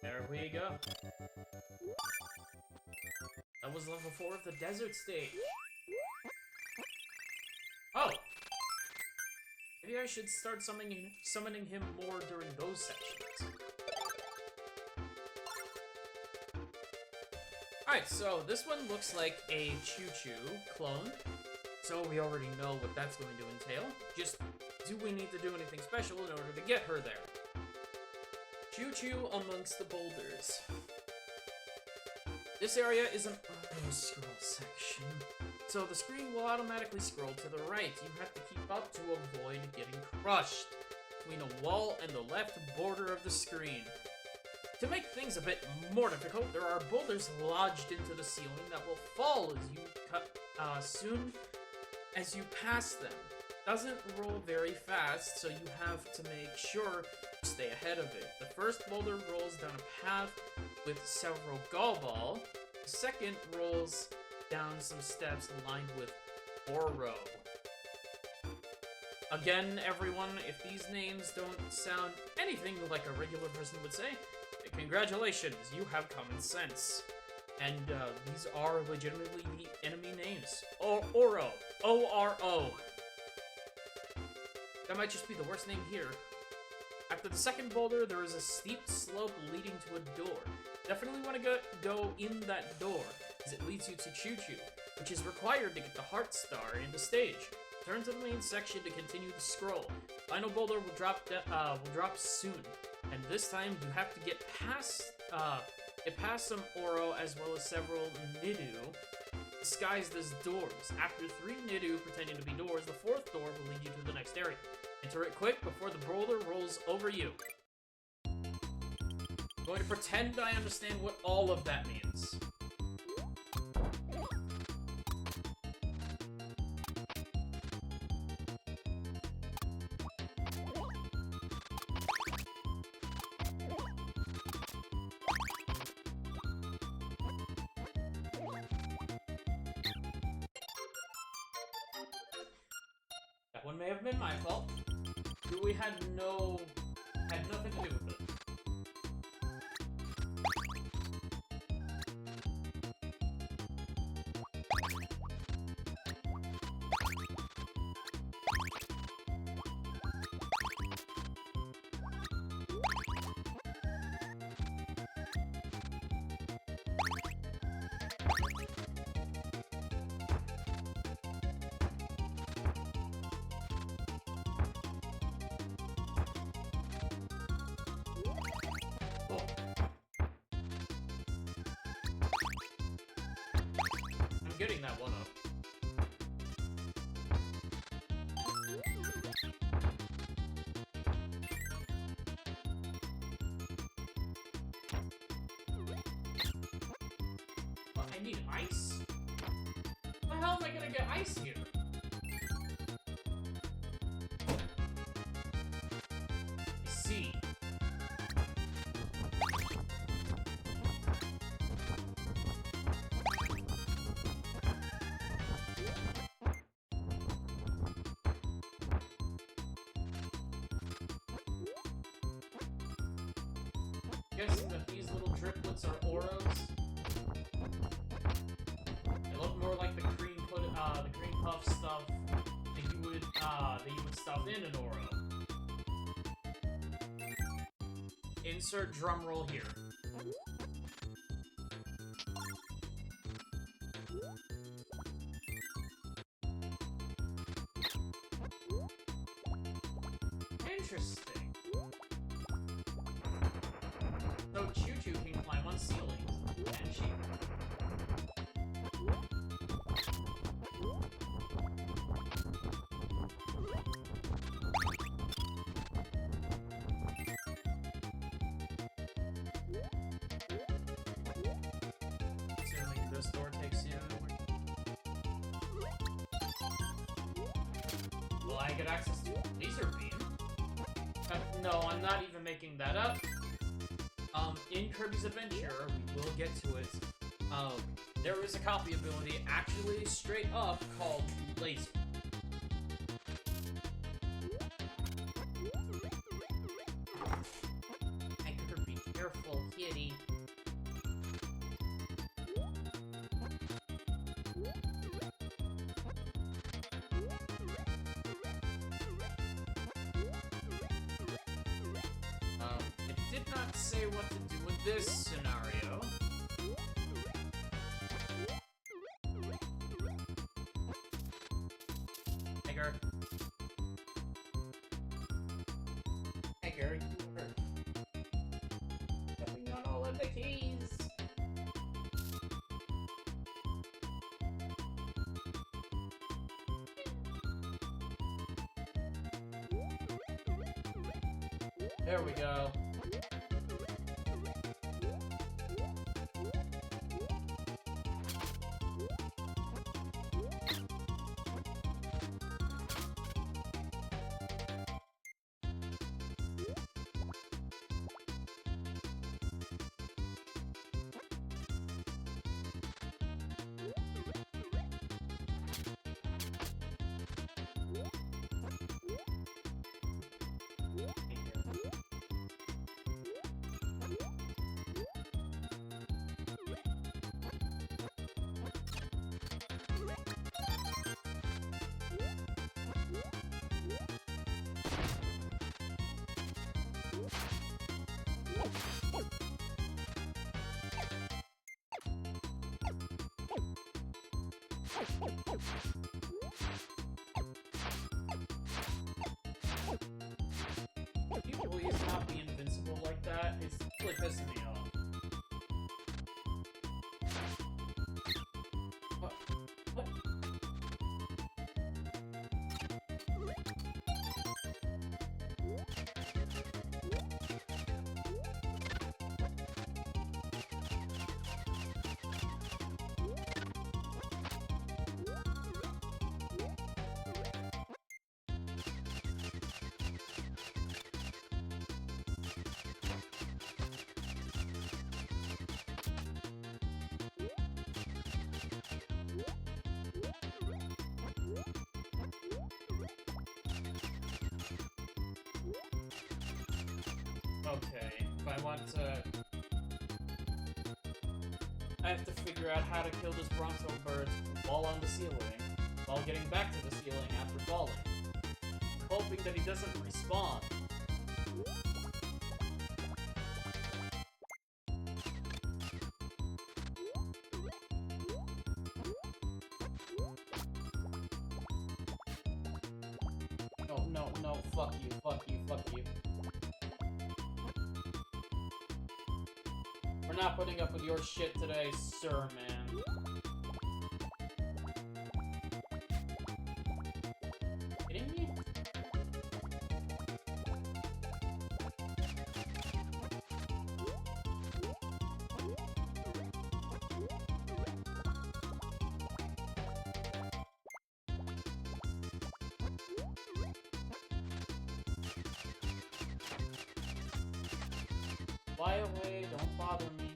There we go. That was level 4 of the desert stage. Oh! Maybe I should start summoning him more during those sections. Alright, so this one looks like a Choo-Choo clone. So we already know what that's going to entail. Just, do we need to do anything special in order to get her there? Choo-Choo amongst the boulders. This area is an auto-scroll section, so the screen will automatically scroll to the right. You have to keep up to avoid getting crushed between a wall and the left border of the screen. To make things a bit more difficult, there are boulders lodged into the ceiling that will fall as you soon as you pass them. Doesn't roll very fast, so you have to make sure to stay ahead of it. The first boulder rolls down a path with several gall. The second rolls down some steps lined with Oro. Again, everyone, if these names don't sound anything like a regular person would say, congratulations, you have common sense. And these are legitimately the enemy names. Oro. O-R-O. That might just be the worst name here. After the second boulder, there is a steep slope leading to a door. Definitely want to go in that door, as it leads you to Choo-Choo, which is required to get the Heart Star in the stage. Turn to the main section to continue the scroll. Final boulder will drop soon, and this time you have to get past some Oro as well as several Nidu disguised as doors. After 3 Nidu pretending to be doors, the 4th door will lead you to the next area. Enter it quick before the boulder rolls over you. I'm going to pretend I understand what all of that means. That one may have been my fault. We had nothing to do with it. getting that one up. What, I need ice? How the hell am I gonna get ice here? I see. Guessing that these little driplets are Oros. They look more like the cream puff stuff that you would stuff in an Oro. Insert drum roll here. Interesting. So Choo-Choo can climb on ceilings, can she? Assuming this door takes you. Will I get access to a laser beam? No, I'm not even making that up. In Kirby's Adventure, we will get to it. There is a copy ability actually straight up called Laser. Hey Kirby, careful, kitty. It did not say what to do with this scenario. Egger. Egger, you were stepping on all of the keys. There we go. Can you please not be invincible like that? It's really pissing me off. What? What? Okay, if I want to... I have to figure out how to kill this Bronto bird while on the ceiling, while getting back to the ceiling after falling. Hoping that he doesn't respawn. No, no, no, fuck you, fuck you, fuck you. We're not putting up with your shit today, sir, man. Fly away, don't bother me.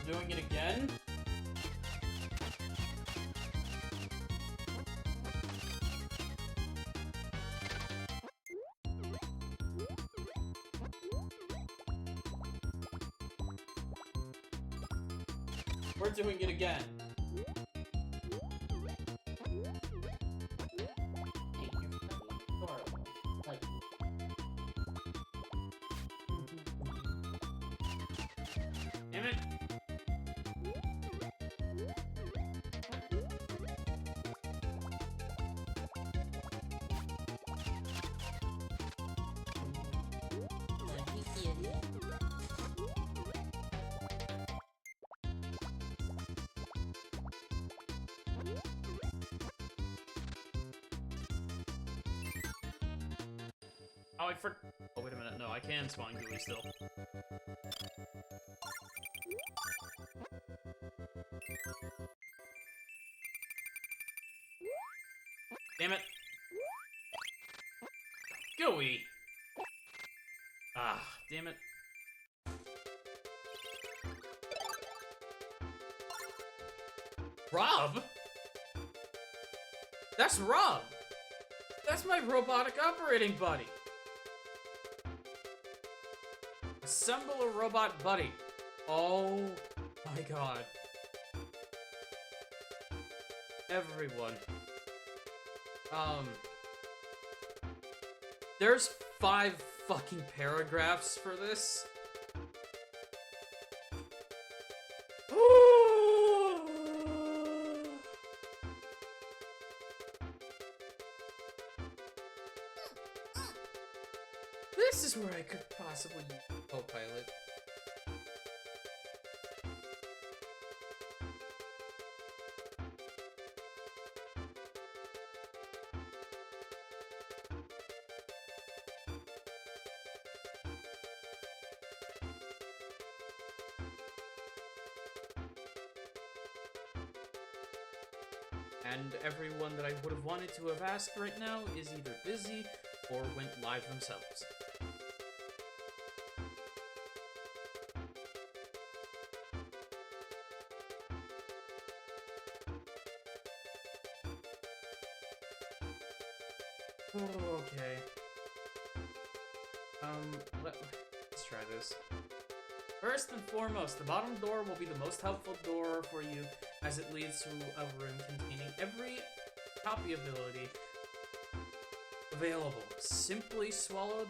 Doing it again? We're doing it again. Hey, you fucking adorable. Like, damn it. Oh, oh, wait a minute. No, I can spawn Gooey still. Damn it. Gooey! Ah, damn it. Rob? That's Rob! That's my robotic operating buddy! Assemble a robot buddy. Oh my god. Everyone. There's 5 fucking paragraphs for this. This is where I could possibly use Copilot. And everyone that I would have wanted to have asked right now is either busy or went live themselves. Okay. Let's try this. First and foremost, the bottom door will be the most helpful door for you, as it leads to a room containing every copy ability available. Simply swallow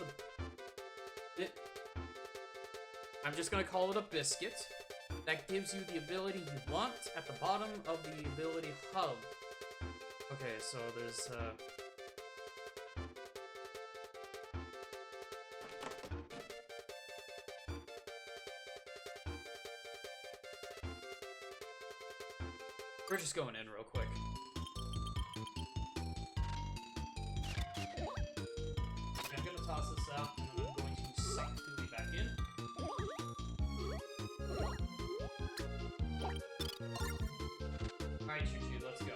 I'm just gonna call it a biscuit. That gives you the ability you want at the bottom of the ability hub. Okay, so there's, we're just going in real quick. I'm gonna toss this out, and then I'm going to suck Gooey back in. Alright, Choo-Choo, let's go.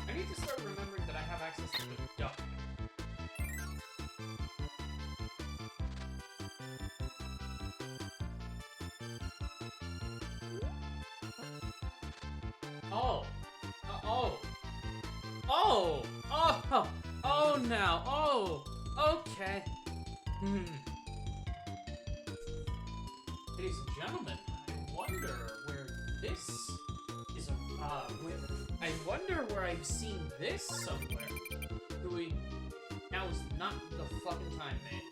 I need to start remembering that I have access to the duck. Oh! Oh! Oh! Oh! Oh, now! Oh! Okay. Ladies and gentlemen, I wonder where this is. I wonder where I've seen this somewhere. Now is not the fucking time, man.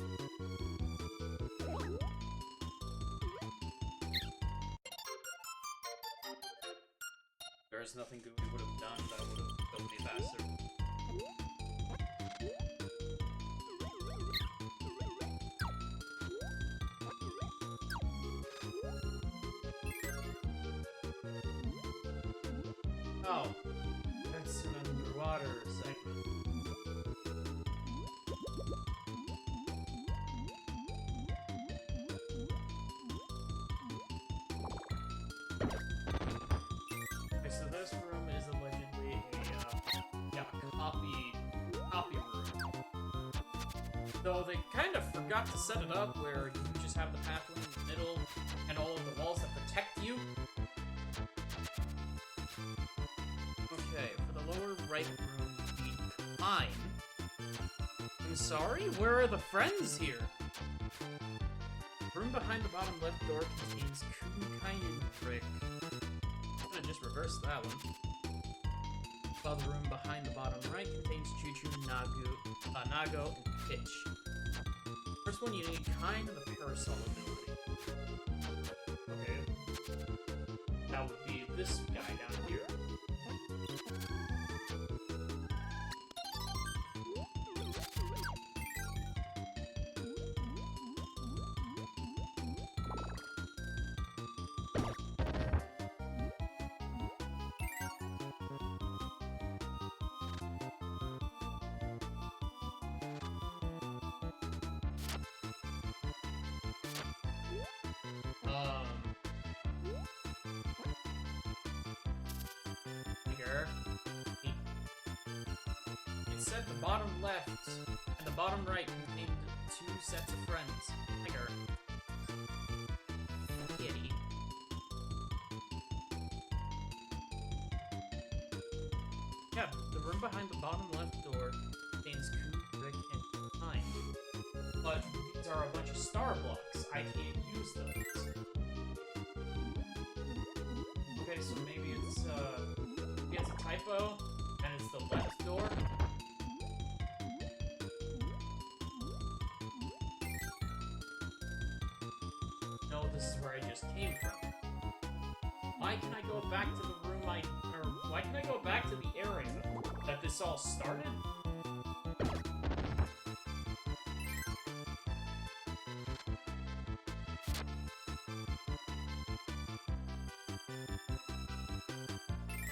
there's nothing good we would have done that would have built me faster. Oh, that's an underwater segment. Okay, so this room is allegedly a copy room. Though they kind of forgot to set it up where you just have the pathway in the middle and all of the walls that protect you. Okay, for the lower right room, you need Klein. I'm sorry? Where are the friends here? Room behind the bottom left door contains Kukainen Brick. I'm gonna just reverse that one. While the room behind the bottom right contains Choo-Choo, Nago, and Pitch. First one, you need Kind of the Parasol ability. Okay. That would be this guy down here. Here. It said the bottom left and the bottom right contained 2 sets of friends. Here. Kitty. Yeah, the room behind the bottom left door contains Koo, Rick, and Pine. But these are a bunch of star blocks. I can't use those. Okay, so maybe it's a typo, and it's the left door. No, this is where I just came from. Why can I go back to the room why can I go back to the area that this all started?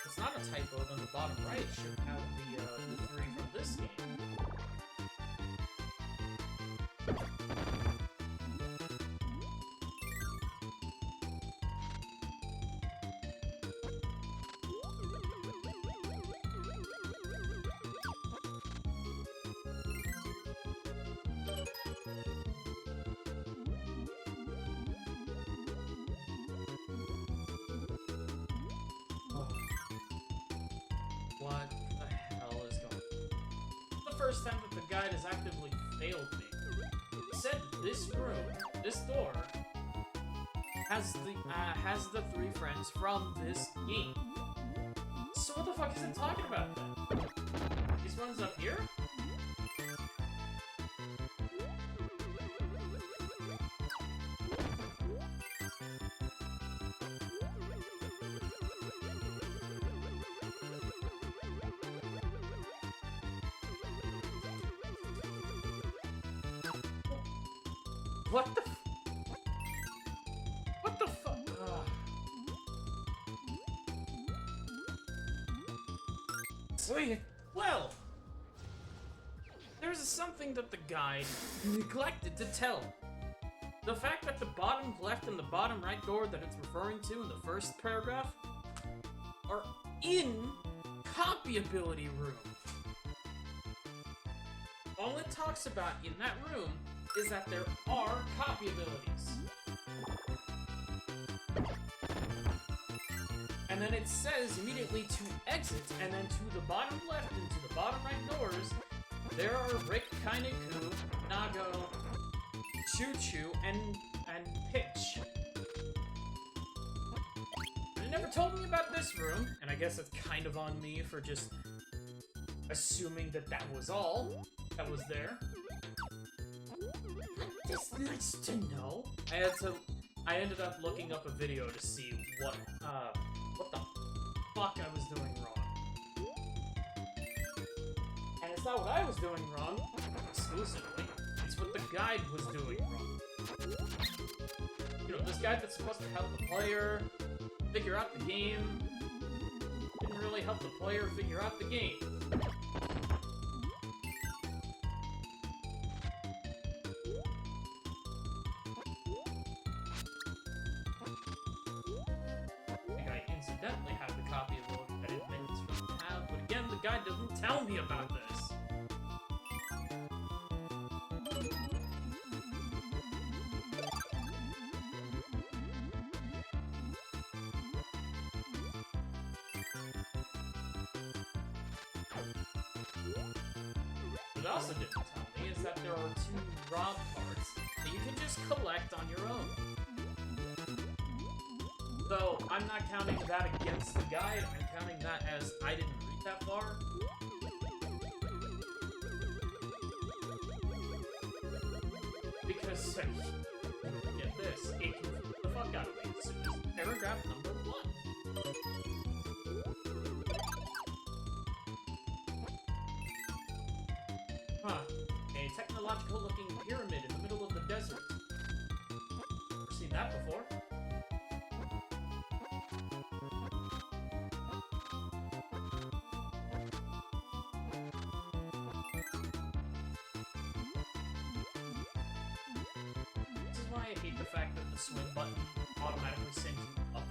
It's not a typo, then the bottom right should have the 3 from this game. What the hell is going on? The first time that the guide has actively failed me. It said this room, this door, has the 3 friends from this game. So what the fuck is it talking about then? These ones up here? What the What the fuck? Wait, well, there's something that the guide neglected to tell. The fact that the bottom left and the bottom right door that it's referring to in the first paragraph are in copy ability room. All it talks about in that room is that there are copy abilities. And then it says immediately to exit, and then to the bottom left and to the bottom right doors, there are Rick, Kainiku, Nago, Choo-Choo, and Pitch. And it never told me about this room, and I guess it's kind of on me for just assuming that that was all that was there. It's nice to know. I ended up looking up a video to see what the fuck I was doing wrong. And it's not what I was doing wrong, exclusively. It's what the guide was doing wrong. You know, this guide that's supposed to help the player figure out the game didn't really help the player figure out the game. Guide doesn't tell me about this. What it also didn't tell me is that there are 2 Rob parts that you can just collect on your own. Though I'm not counting that against the guide, I'm counting that as I didn't read that far. Because, get this, it confused the fuck out of me. So this is paragraph number 1. Huh. A technological-looking pyramid in the middle of the desert. Never seen that before. I hate the fact that the swing button automatically sends you up.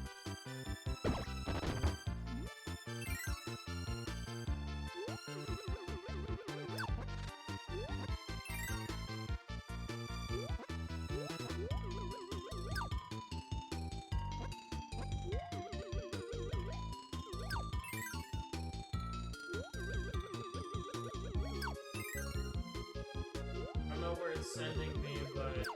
I don't know where it's sending me, but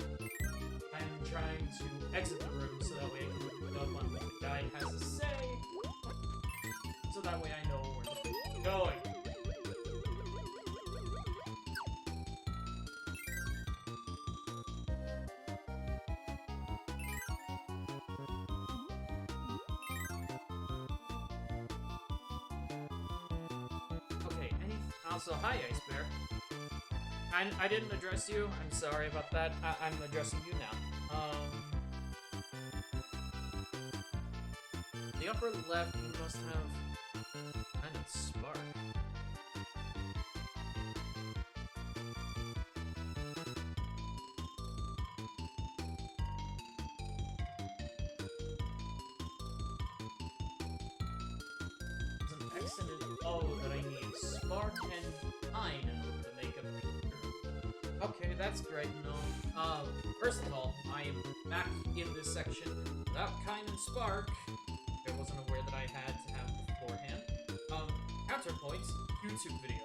I'm trying to exit the room so that way I can look up on what the guide has to say. So that way I know where I'm going. Okay, also, hi, Ice Bear. I didn't address you. I'm sorry about that. I'm addressing you now. The upper left, you must have kind of spark. There's an X and an O that I need. Spark and Pine in order to make a picture. Okay, that's great. No. First of all, I am back in this section without Kine and Spark. I wasn't aware that I had to have beforehand. Counterpoint, YouTube video.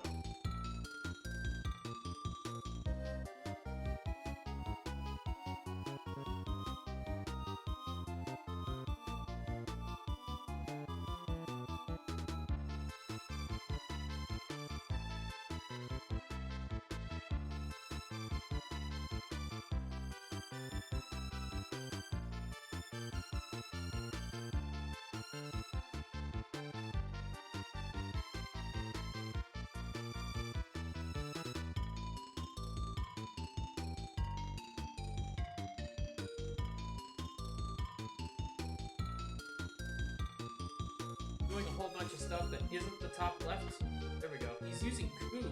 Doing a whole bunch of stuff that isn't the top left. There we go. He's using Coup.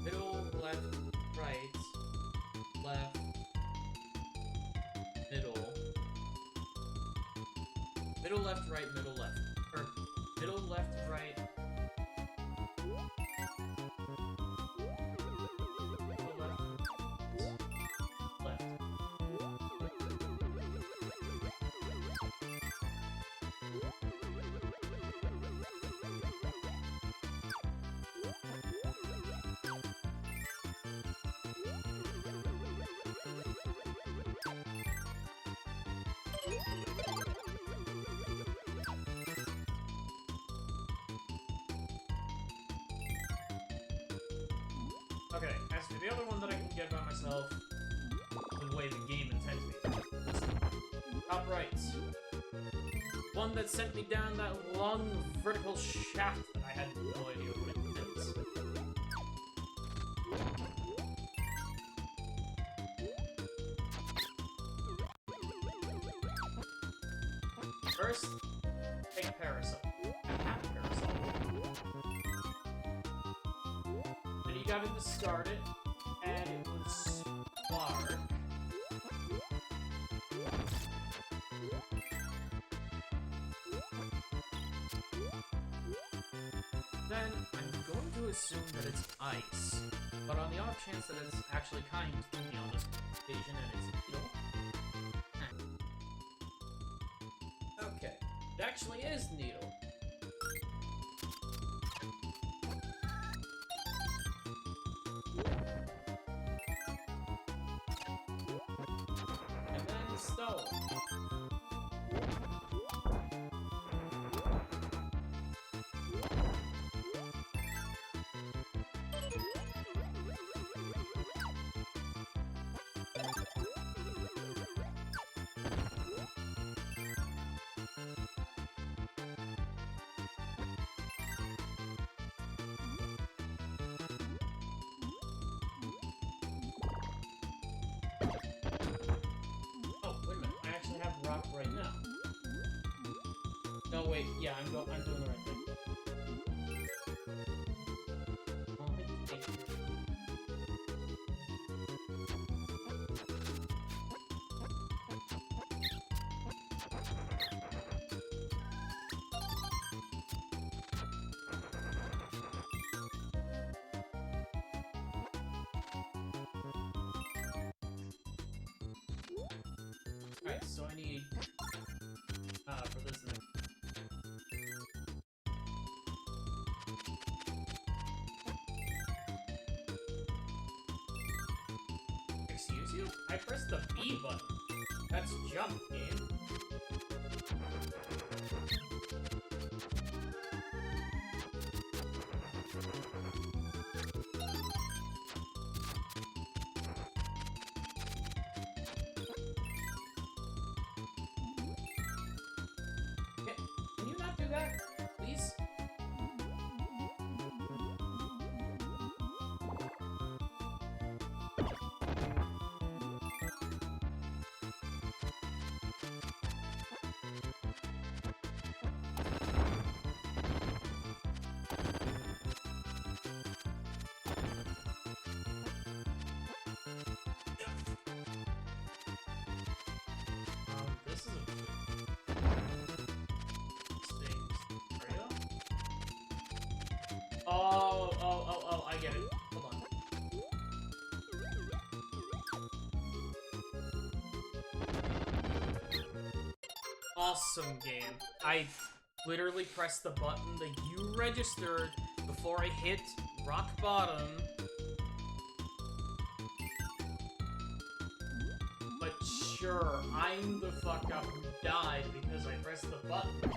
Middle, left, right, left, middle. Middle, left, right, middle, left. Or, middle, left, right. Middle, left, left. Okay, as for the other one that I can get by myself, the way the game intends me to. Top right. One that sent me down that long vertical shaft that I had no idea what it meant. First, take a parasol. Half a parasol. Then you gotta discard it, and it would spark. Then I'm going to assume that it's ice, but on the off chance that it's actually kind to me on this occasion and it's needle. Okay, it actually is needle. And then stone. Oh, wait a minute. I actually have rock right now. No, wait. Yeah, I'm doing the right thing. Oh, thank you. Alright, so I need for this next. Excuse you? I pressed the B button. That's jump, game. Can you not do that, please? This is a Oh, I get it. Hold on. Awesome game. I literally pressed the button that you registered before I hit rock bottom. But sure, I'm the fuck up who died because I pressed the button.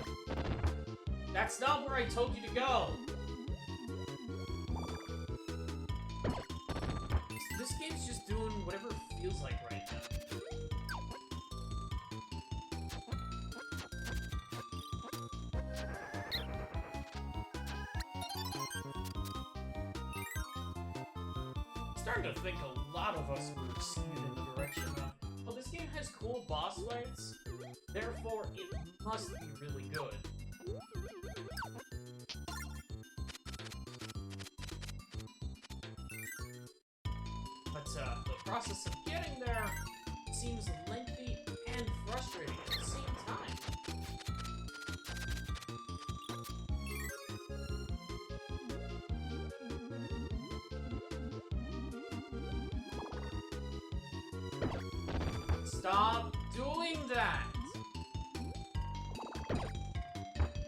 That's not where I told you to go! This game's just doing whatever it feels like right now. Starting to think a lot of us were skewed in the direction of, well, this game has cool boss fights, therefore it must be really good. But the process of getting there seems lengthy and frustrating at the same time. Stop doing that!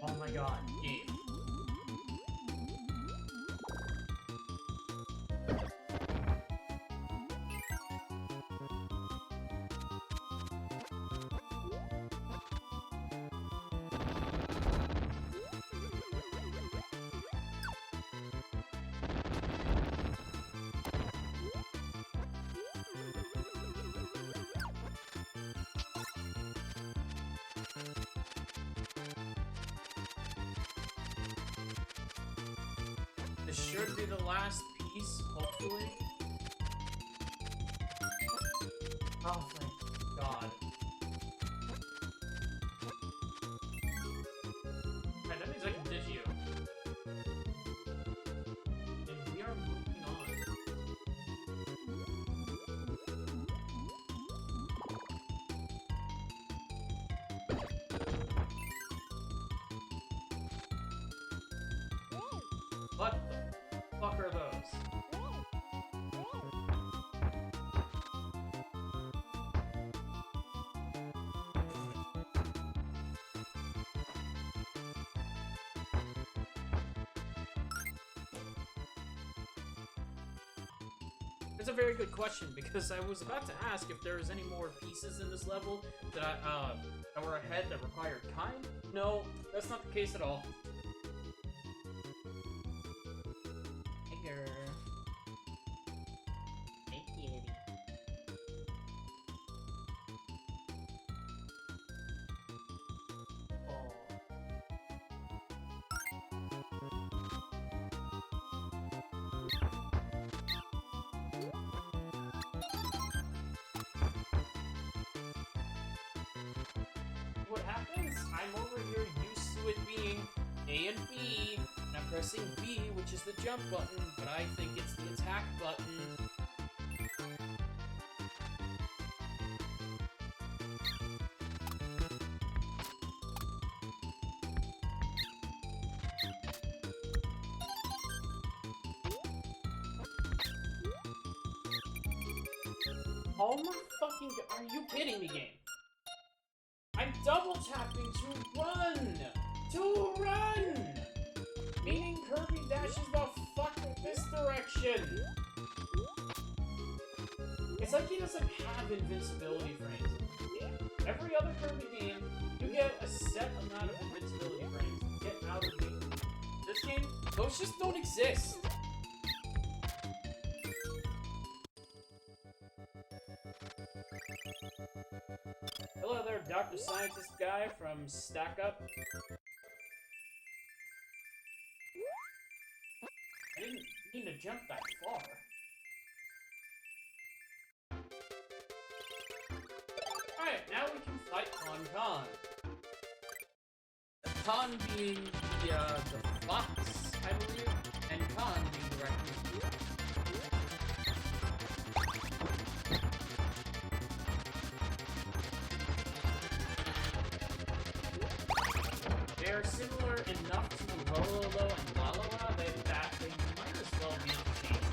Oh my god, game. This should be the last piece, hopefully. Oh, thank God. Alright, that means I can ditch you. And we are moving on. What the fuck are those? It's a very good question, because I was about to ask if there was any more pieces in this level that that were ahead that required time. No, that's not the case at all. What happens? I'm over here used to it being A and B, and I'm pressing B, which is the jump button, but I think it's the attack button. Oh my fucking god, are you kidding me, game? I'm double tapping to run! To run! Meaning Kirby dashes the fuck this direction! It's like he doesn't have invincibility frames. Every other Kirby game, you get a set amount of invincibility frames to get out of the game. This game, those just don't exist. Hello there, Dr. Scientist guy from Stack Up. I didn't mean to jump that far. Alright, now we can fight Khan. Khan being the fox, I believe, and Khan being the raccoon. They're similar enough to Lolo and Laloa that they might as well be interchanged.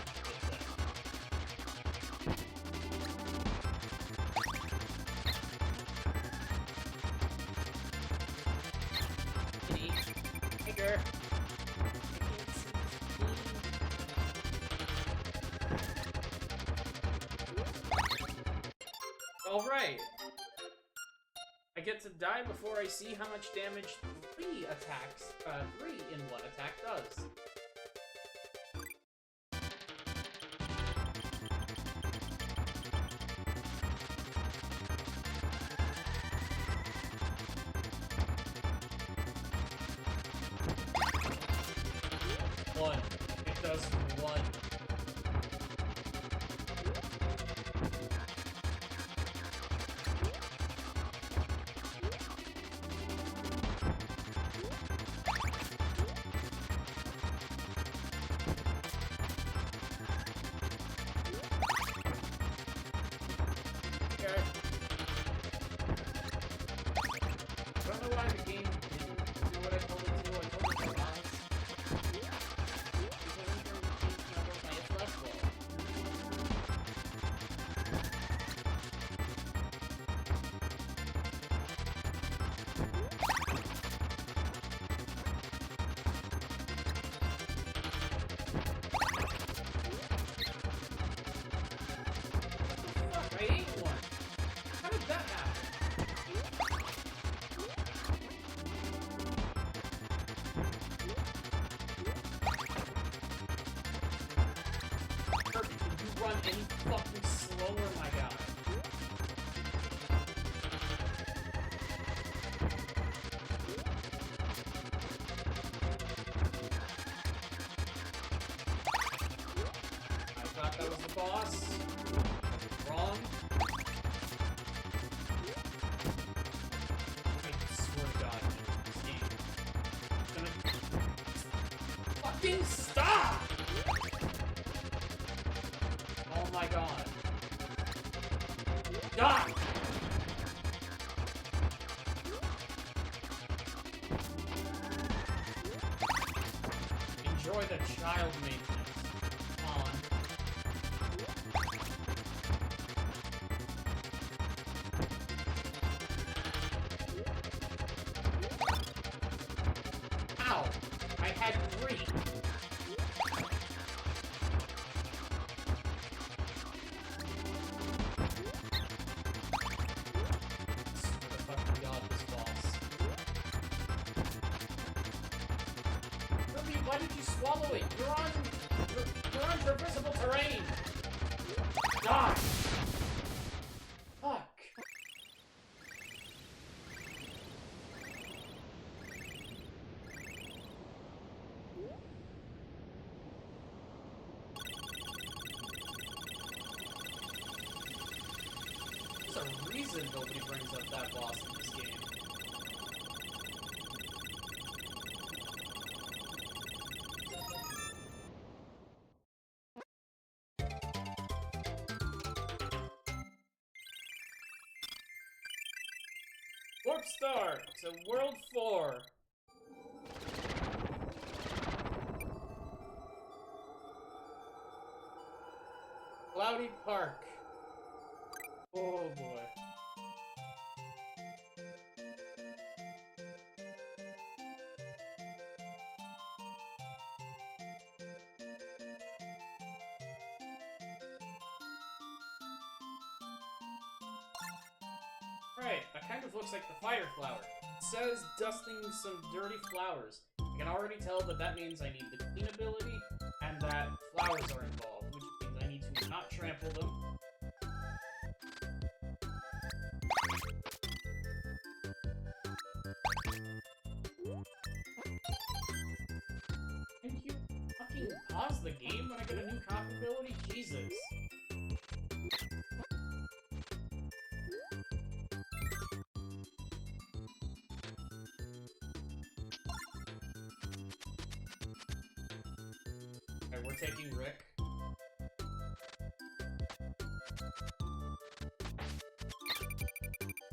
Bigger. Alright. I get to die before I see how much damage 3 in one attack does. One. It does 1. I don't know why the game didn't do what I told it to. I told it to balance. Because I'm sure the play its left ball. Fuck, I ate one. How did that happen? Kirby, can you run any fucking slower, my guy? fucking stop! Oh my god. Die! Enjoy the child maintenance. On. Ow! I had 3. Kirby, why did you swallow it? You're on traversable terrain. Die. Fuck. There's a reason nobody brings up that boss in this game. Warp Star to World 4. Cloudy Park. Oh boy. Right, that kind of looks like the fire flower. It says dusting some dirty flowers. I can already tell that that means I need the clean ability, and that flowers are involved, which means I need to not trample them. Can you fucking pause the game when I get a new cop ability? Jesus. Alright, we're taking Rick.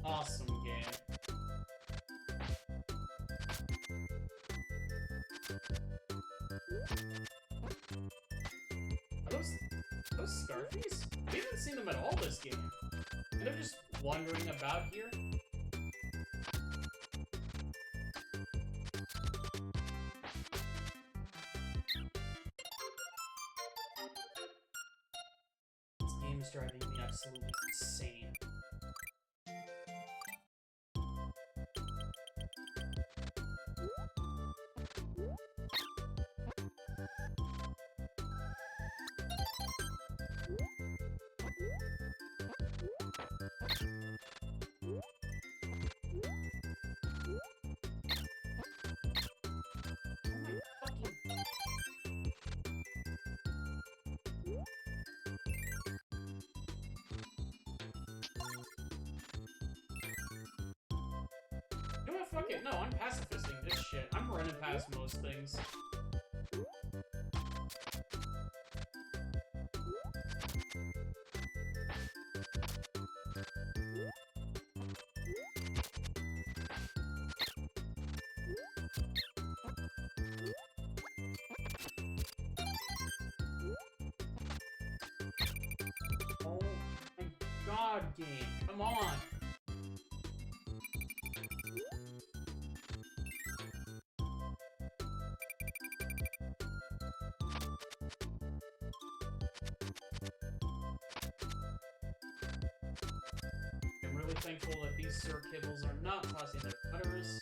Awesome game. Are those Scarfies? We haven't seen them at all this game. And they're just wandering about here. This game is driving me absolutely insane. You know what, fuck it, no, I'm pacifisting this shit. I'm running past most things. Oh my god, game, come on! I'm really thankful that these Sir Kibbles are not tossing their cutters.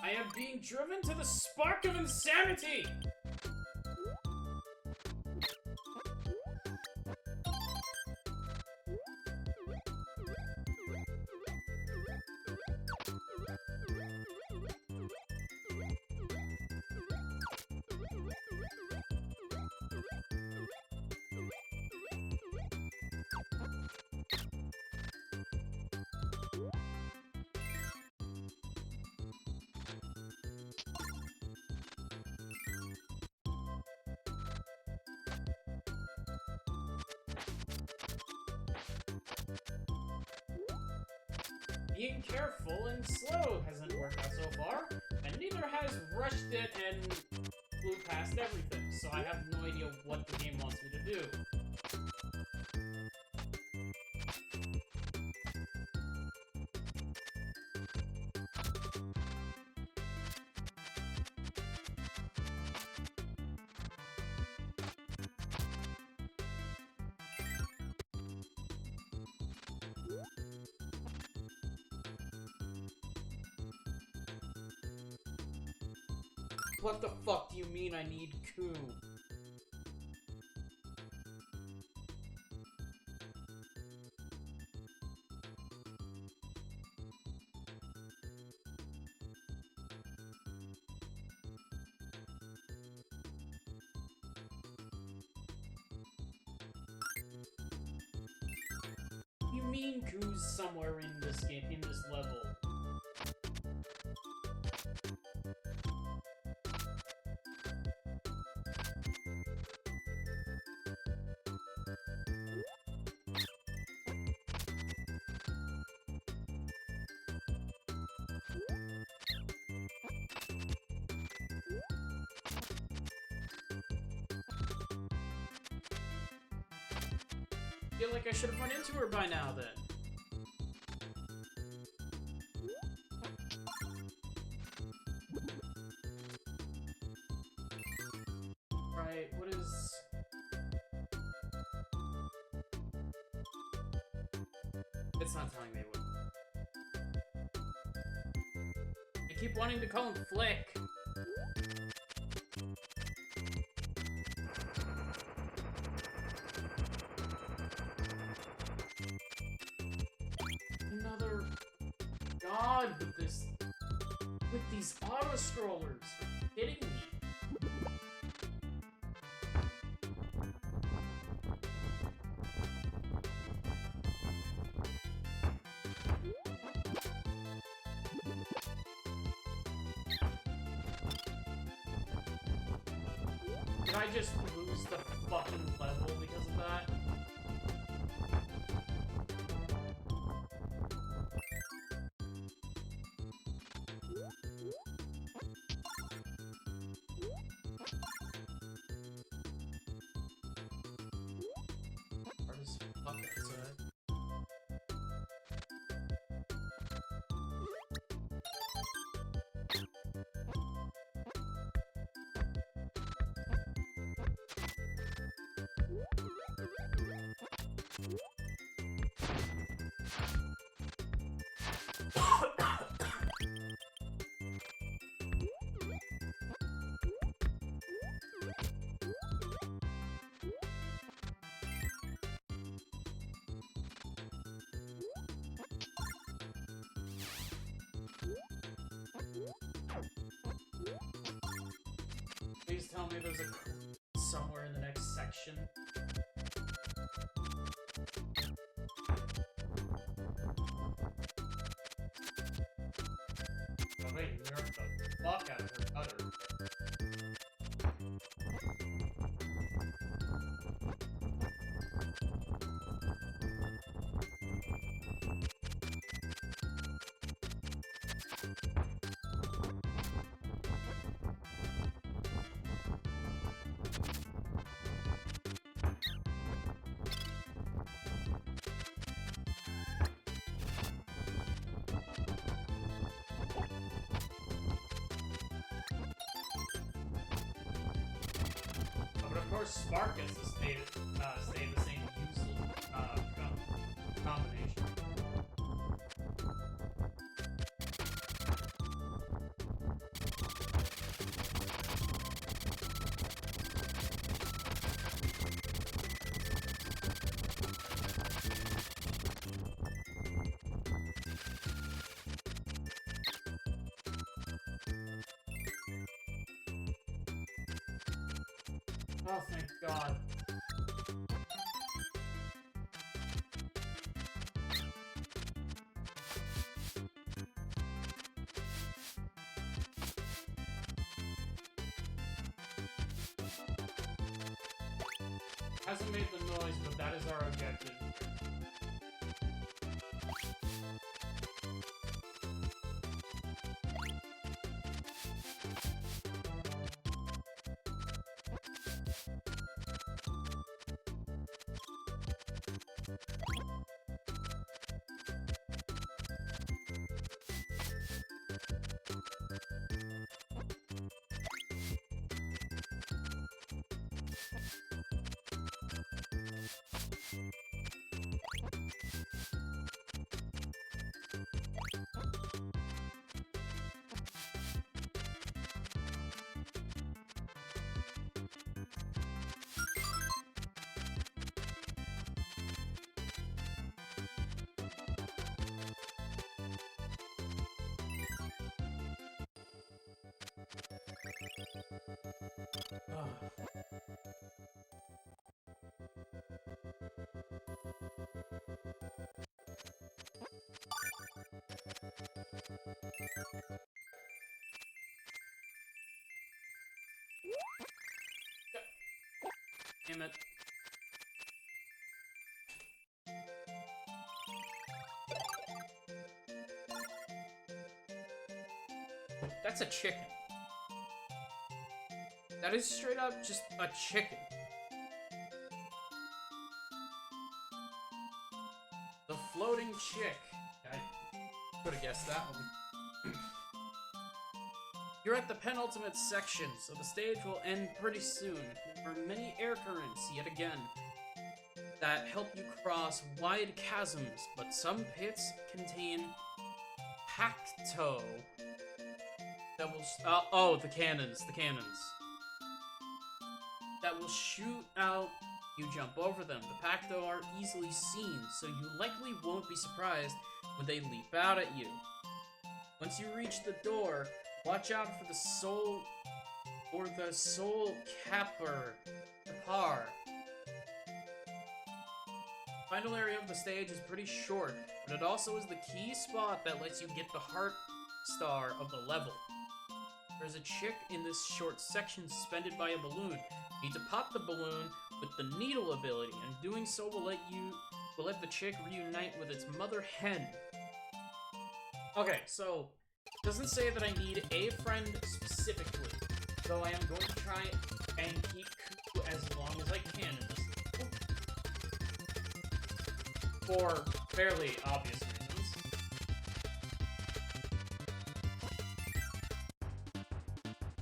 I am being driven to the spark of insanity! being careful and slow hasn't worked out so far, and neither has rushed it and flew past everything, so I have no idea what the game wants me to do. What the fuck do you mean I need coup? You mean Goo's somewhere in this game, in this level? I feel like I should have run into her by now, then. Right, what is... It's not telling me what... I keep wanting to call him Flick. Another... God, with these auto-scrollers. Kidding me. Did I just lose the fucking level because of that? Hard as fuck outside. Please tell me there's a somewhere in the next section. Oh wait, you nerfed the fuck out of her cutter. But of course, Spark gets to stay in the same useless combination. Oh, thank God. Hasn't made the noise, but that is our objective. damn it. That's a chicken. That is straight up just a chicken. The floating chick. I could have guessed that one. You're at the penultimate section, so the stage will end pretty soon. There are many air currents, yet again, that help you cross wide chasms, but some pits contain Pacto. That will oh, the cannons. That will shoot out. You jump over them. The Pacto are easily seen, so you likely won't be surprised when they leap out at you. Once you reach the door, watch out for the soul capper. Final area of the stage is pretty short, but it also is the key spot that lets you get the heart star of the level. There's a chick in this short section suspended by a balloon. You need to pop the balloon with the needle ability, and doing so will let the chick reunite with its mother hen. Okay, so it doesn't say that I need a friend specifically, though I am going to try and keep Koo as long as I can in this. For fairly obvious reasons.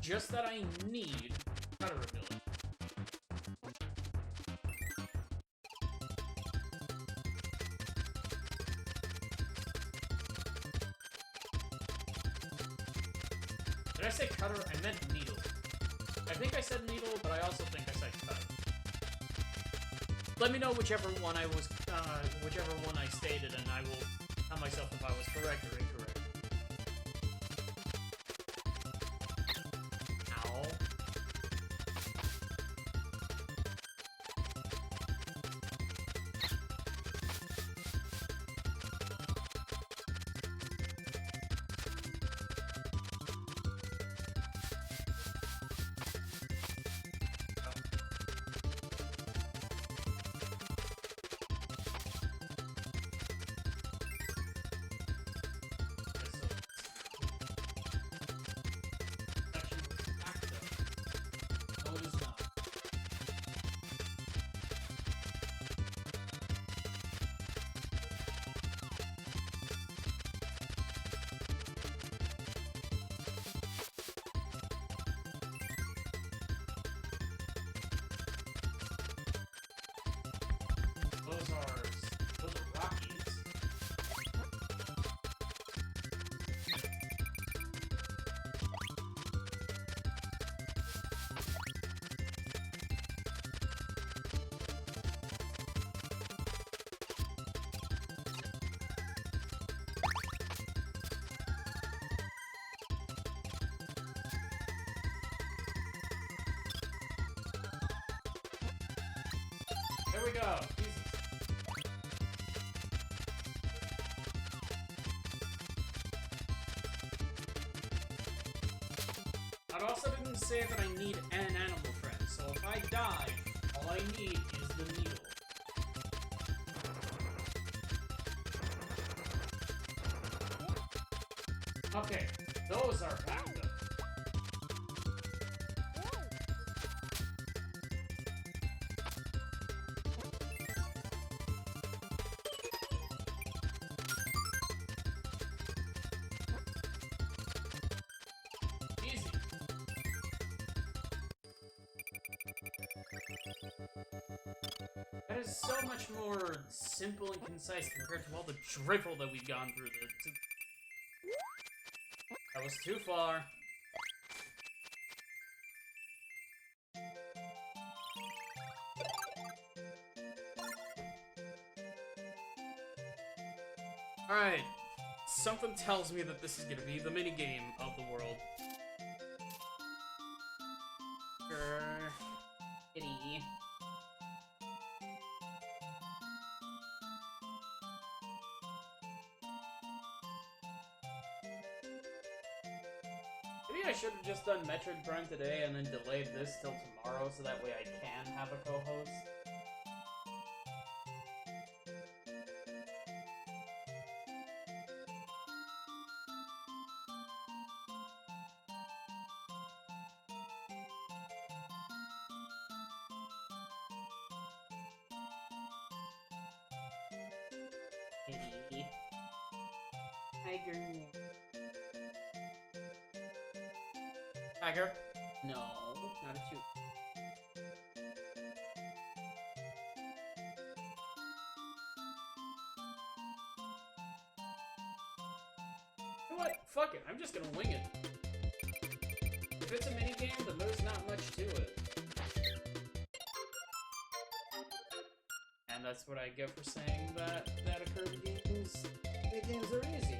Just that I need cutter ability. Did I say cutter? I meant needle. I think I said needle, but I also think I said cutter. Let me know whichever one I stated, and I will tell myself if I was correct or incorrect. Ow. Those are Rockies. There we go. Jesus. It also didn't say that I need an animal friend, so if I die, all I need is the needle. Okay, those are backed up. That is so much more simple and concise compared to all the drivel that we've gone through. That was too far. Alright. Something tells me that this is gonna be the minigame of the world. Kitty. Maybe I should have just done Metroid Prime today and then delayed this till tomorrow so that way I can have a co-host. Tiger. Tiger? No, not a two. You know what? Fuck it. I'm just gonna wing it. If it's a minigame, then there's not much to it. And that's what I get for saying that a Kirby games are easy.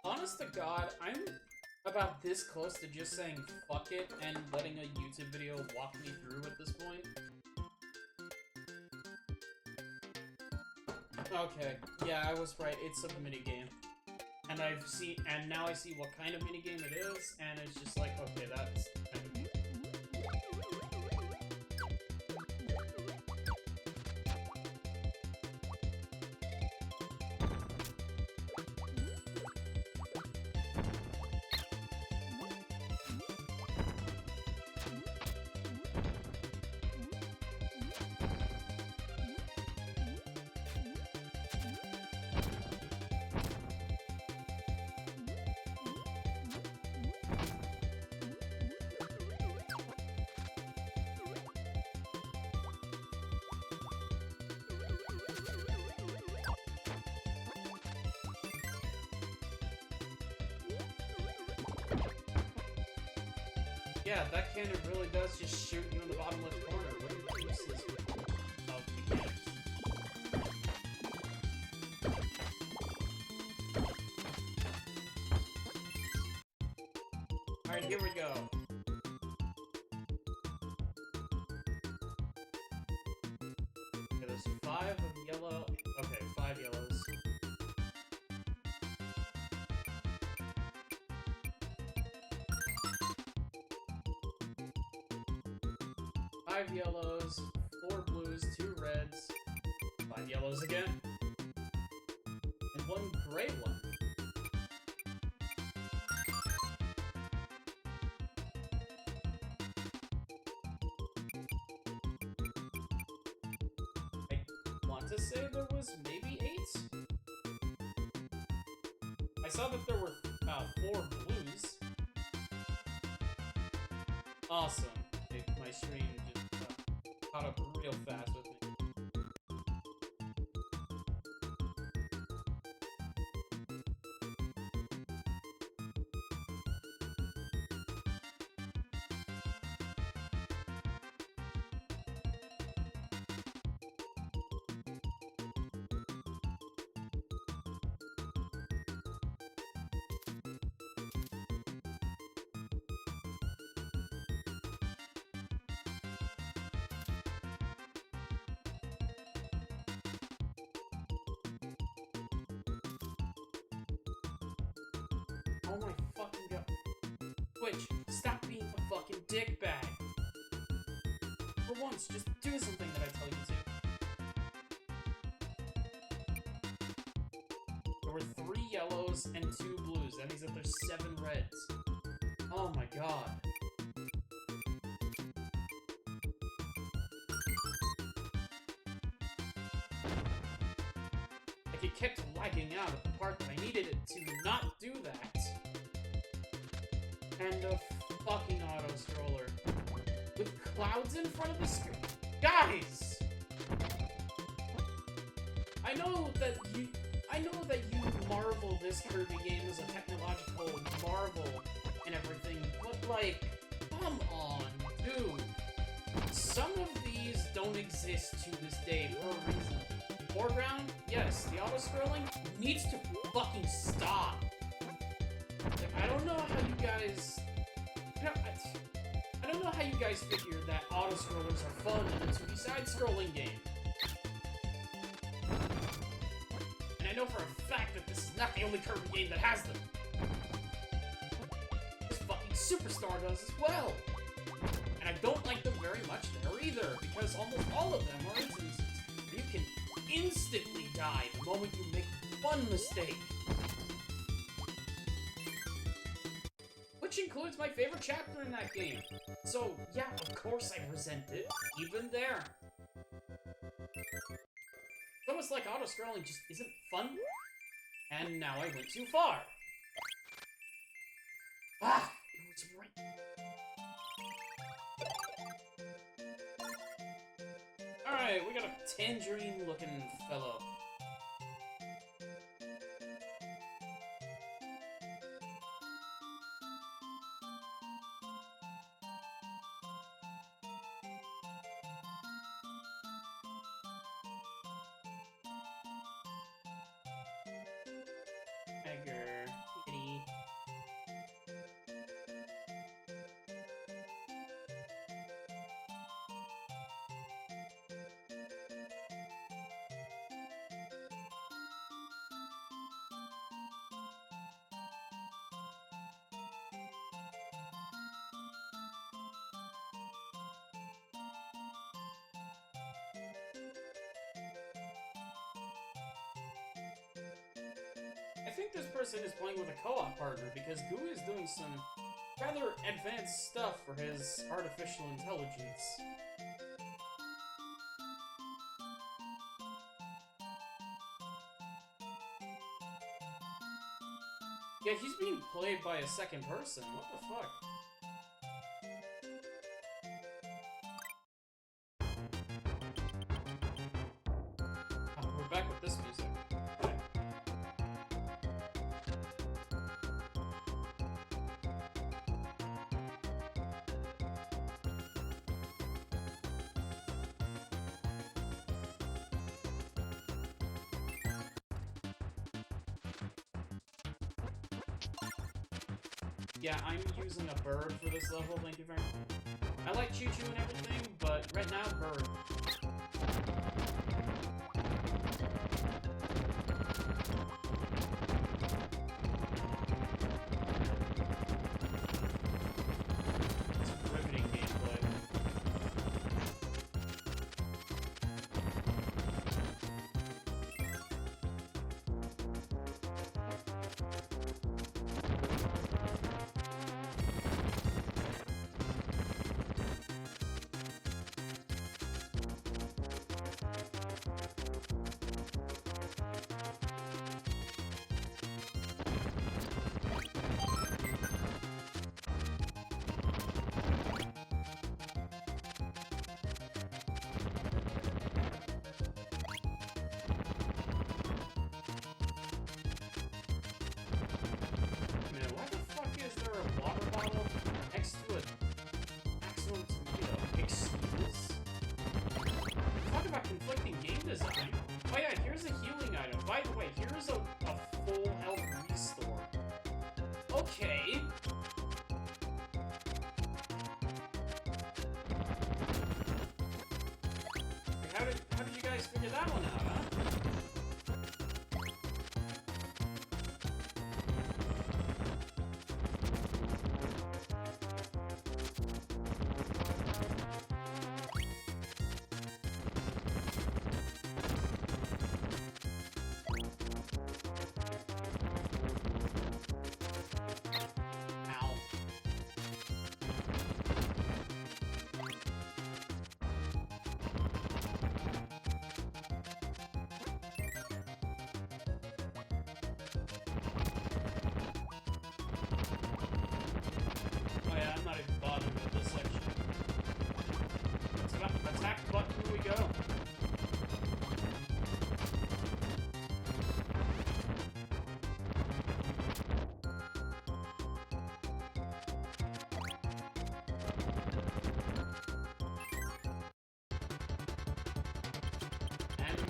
Honest to God, I'm about this close to just saying fuck it and letting a YouTube video walk me through at this point. Okay, yeah, I was right. It's a minigame. And now I see what kind of minigame it is, and it's just like, okay, that's kind of... Yeah, that cannon really does just shoot you in the bottom left corner. What are the uses of mechanics? Alright, here we go. Okay, there's 5 of yellow. Okay, 5 yellows. Five yellows, 4 blues, 2 reds, 5 yellows again, and 1 gray one. I want to say there was maybe 8? I saw that there were 4 blues. Awesome. My stream just caught up real fast with me. Oh my fucking god. Twitch, stop being a fucking dickbag. For For once, just do something that I tell you to. There were 3 yellows and 2 blues. That means that there's 7 reds. Oh my god. Like, it kept lagging out at the part that I needed it to not do that. And a fucking auto-scroller. With clouds in front of the screen. Guys! I know that you marvel this Kirby game as a technological marvel and everything, but like, come on, dude. Some of these don't exist to this day for a reason. Foreground, yes, the auto-scrolling needs to fucking stop. Like, I don't know how you guys... I don't know how you guys figure that auto-scrollers are fun in a 2D side-scrolling game. And I know for a fact that this is not the only Kirby game that has them. This fucking Superstar does as well. And I don't like them very much there either, because almost all of them are instances where you can instantly die the moment you make one mistake. Which includes my favorite chapter in that game. So, yeah, of course I resent it, even there. It's almost like auto-scrolling just isn't fun. And now I went too far. Ah, it was right. Alright, we got a tangerine-looking fellow. Tiger, kitty. I think this person is playing with a co-op partner because Goo is doing some rather advanced stuff for his artificial intelligence. Yeah, he's being played by a second person. What the fuck? Oh, we're back with this music. Yeah, I'm using a bird for this level, thank you very much. I like choo-choo and everything, but right now, bird. It's riveting gameplay. Okay. How did you guys figure that one out, huh?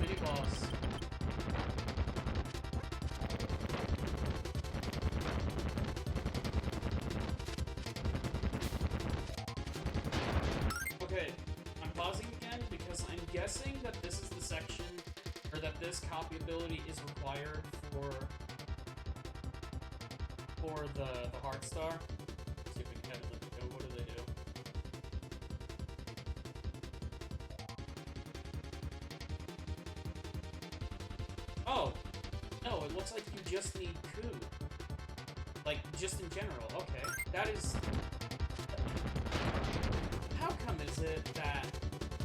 mini boss. Okay, I'm pausing again because I'm guessing that this is the section, or that this copy ability is required for the heart star. Let's see if we can get it. What do they do? Oh, no, it looks like you just need Coup. Like, just in general. Okay, that is... How come is it that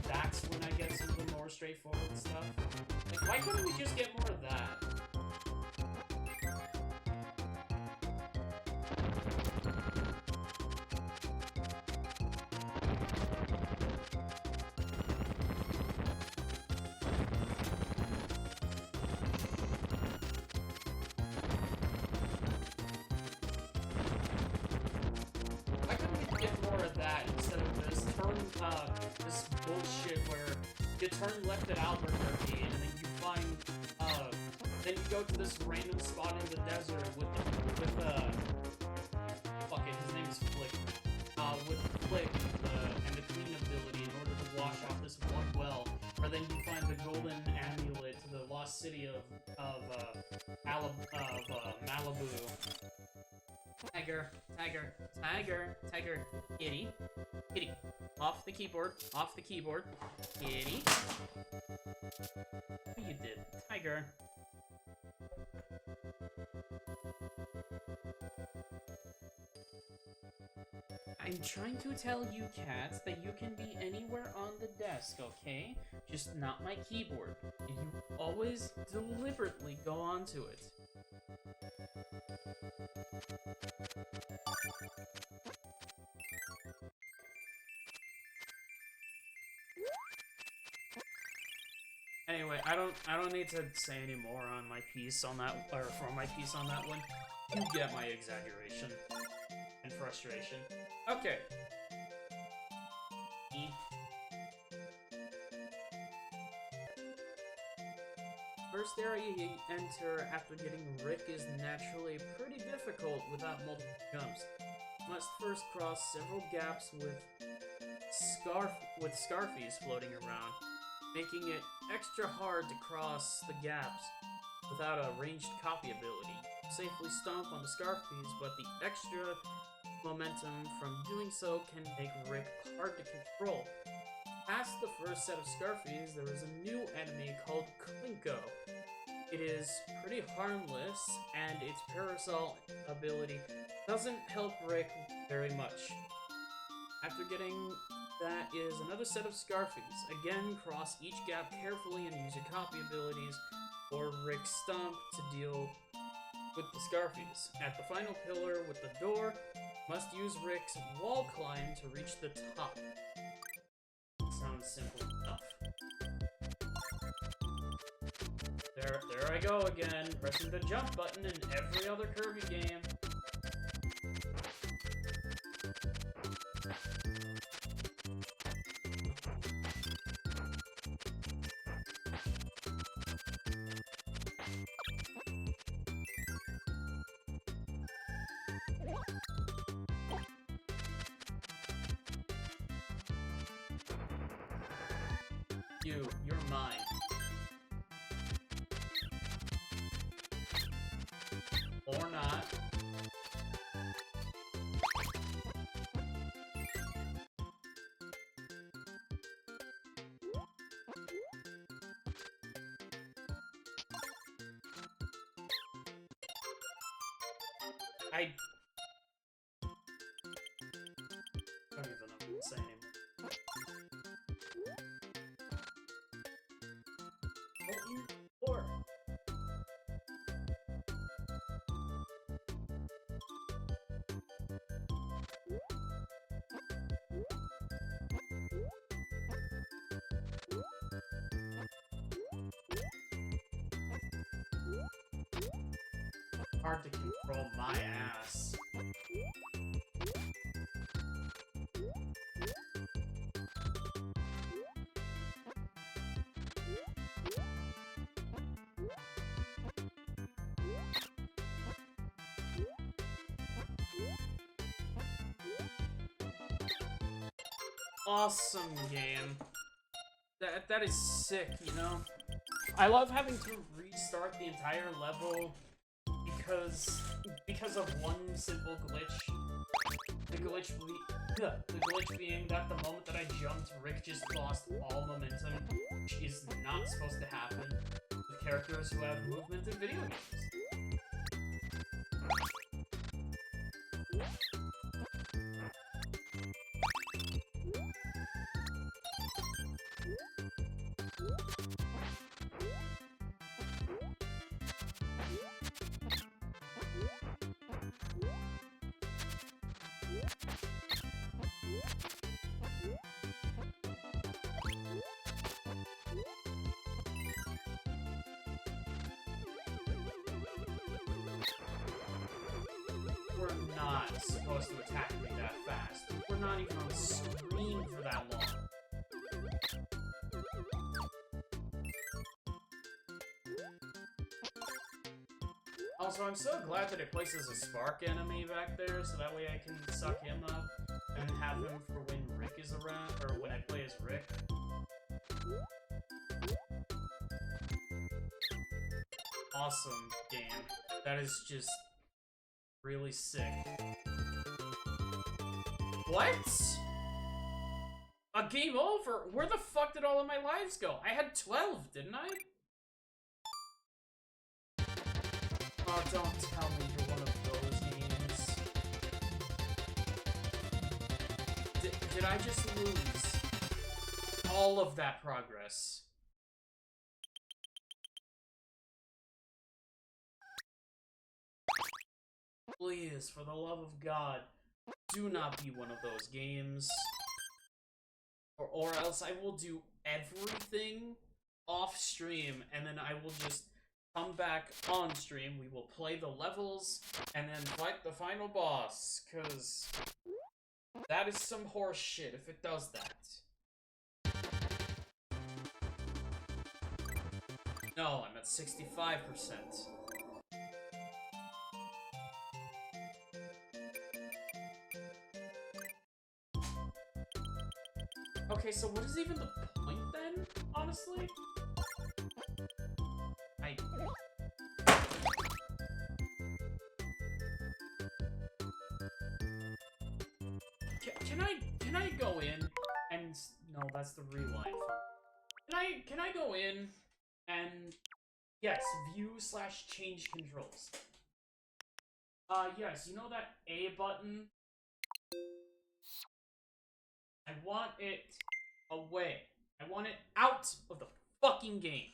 that's when I get some of the more straightforward stuff? Like, why couldn't we just get more of that? Why couldn't we get more of that instead of this this bullshit where you turn left at Albuquerque and then you find, then you go to this random spot in the desert with fuck it, his name's Flick. With Flick, and the clean ability in order to wash off this one well, or then you find the golden amulet to the lost city of Malibu. Tiger, tiger, tiger, tiger, kitty, kitty, off the keyboard, kitty. What you did, tiger. I'm trying to tell you cats that you can be anywhere on the desk, okay? Just not my keyboard. And you always deliberately go onto it. Anyway, I don't need to say any more on my piece on that, or for my piece on that one. You get my exaggeration and frustration. Okay. First area you enter after getting Rick is naturally pretty difficult without multiple jumps. You must first cross several gaps with Scarfies floating around, making it extra hard to cross the gaps without a ranged copy ability. Safely stomp on the Scarfies, but the extra momentum from doing so can make Rick hard to control. Past the first set of Scarfies, there is a new enemy called Klinko. It is pretty harmless, and its parasol ability doesn't help Rick very much. After getting that is another set of Scarfies. Again, cross each gap carefully and use your copy abilities or Rick Stomp to deal with the Scarfies. At the final pillar with the door, must use Rick's wall climb to reach the top. Sounds simple enough. There I go again, pressing the jump button in every other Kirby game. You're mine. Or not. I don't even know what to say anymore. Or hard to control my ass. awesome game. That is sick, you know? I love having to restart the entire level because of one simple glitch. The glitch being that the moment that I jumped, Rick just lost all momentum, which is not supposed to happen with characters who have movement in video games. We're not supposed to attack me that fast. We're not even on the screen for that long. Also, I'm so glad that it places a spark enemy back there, so that way I can suck him up and have him for when Rick is around, or when I play as Rick. Awesome game. That is just really sick. What? A game over? Where the fuck did all of my lives go? I had 12, didn't I? Oh, don't tell me you're one of those games. Did I just lose all of that progress? Please, for the love of God, do not be one of those games. Or else I will do everything off stream, and then I will just come back on stream. We will play the levels, and then fight the final boss, because that is some horse shit if it does that. No, I'm at 65%. Okay, so what is even the point then, honestly? Can I go in and... No, that's the rewind. Can I go in and... Yes, view/change controls. Yes, you know that A button? I want it away. I want it out of the fucking game.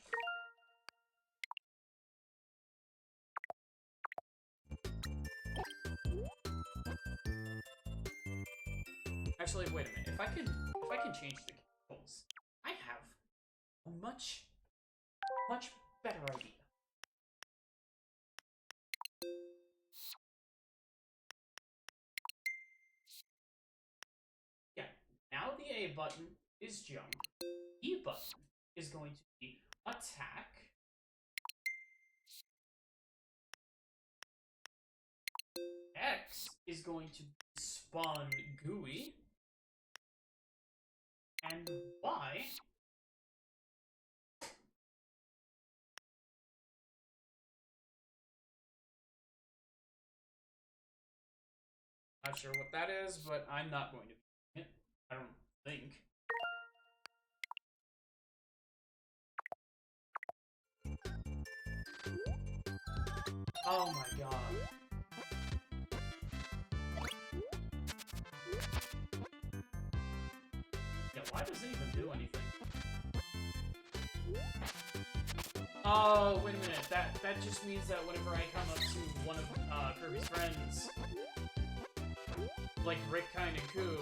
Actually, wait a minute. If I can change the controls, I have a much better idea. Yeah, now the A button is jump. E button is going to be attack. X is going to spawn GUI. And Y not sure what that is, but I'm not going to be it. I don't think. Oh my god. Yeah, why does it even do anything? Oh, wait a minute. That just means that whenever I come up to one of Kirby's friends, like Rick, Kind, and Koo,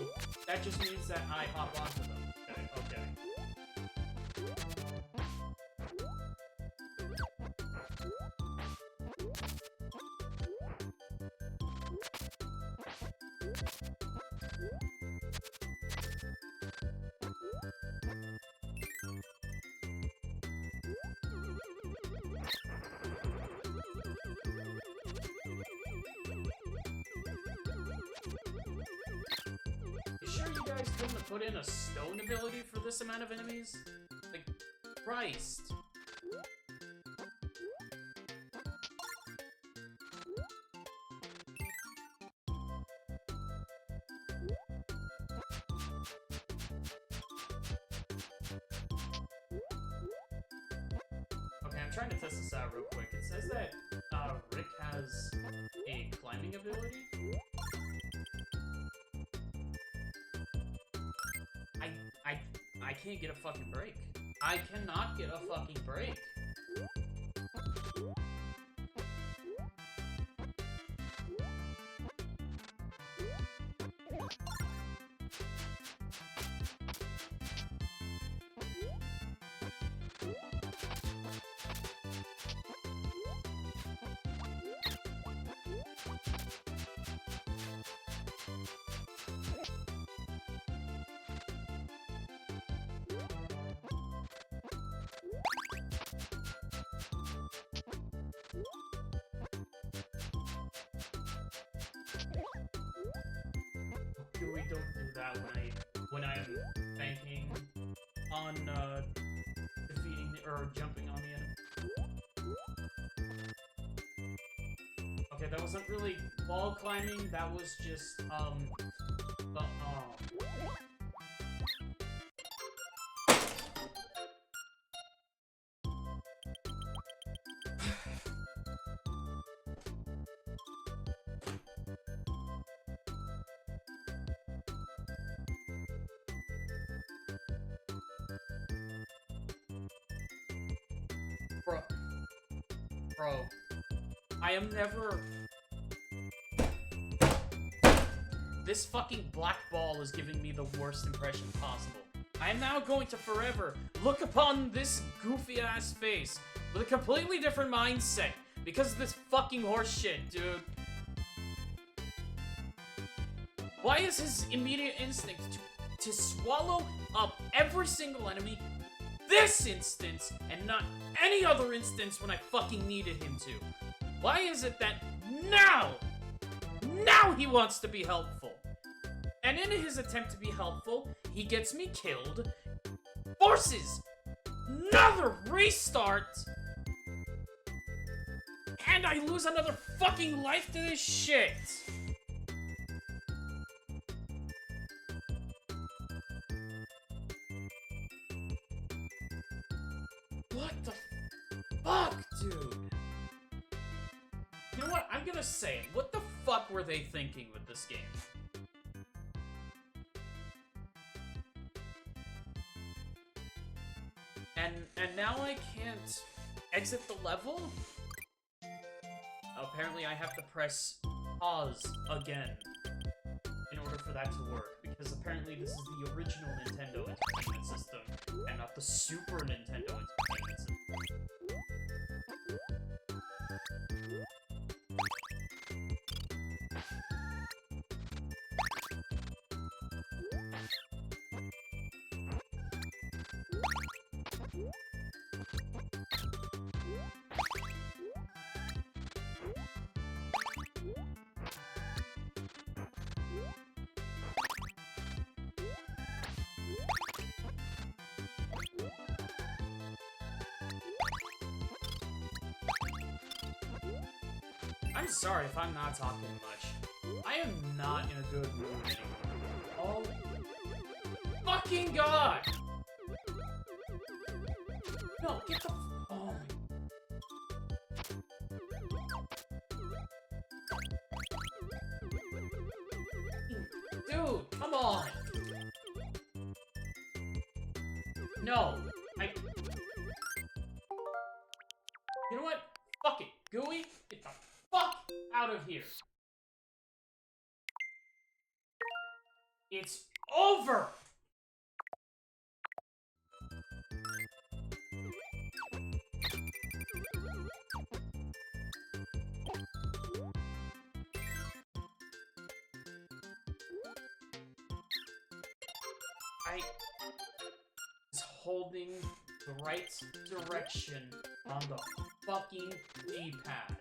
that just means that I hop onto them. Okay. You sure you you guys couldn't have put in a stone ability for this amount of enemies? Like, Christ. Okay, I'm trying to test this out real quick. It says that Rick has a climbing ability. I can't get a fucking break. I cannot get a fucking break. We don't do that when I'm banking on defeating or jumping on the enemy. Okay, that wasn't really wall climbing. That was just Bro, I am never... This fucking black ball is giving me the worst impression possible. I am now going to forever look upon this goofy-ass face with a completely different mindset because of this fucking horse shit, dude. Why is his immediate instinct to swallow up every single enemy this instance and not any other instance when I fucking needed him to? Why is it that now he wants to be helpful? And in his attempt to be helpful, he gets me killed, forces another restart, and I lose another fucking life to this shit. What the fuck, dude? You know what? I'm gonna say it. What the fuck were they thinking with this game? And now I can't exit the level? Apparently I have to press pause again in order for that to work, because apparently this is the original Nintendo Entertainment System and not the Super Nintendo Entertainment System. I'm sorry if I'm not talking much. I am not in a good mood anymore. Oh fucking god! No, get the oh. Dude, come on! No, you know what? Fuck it, Gooey, get the fuck out of here. It's over! I was holding the right direction on the fucking D-pad.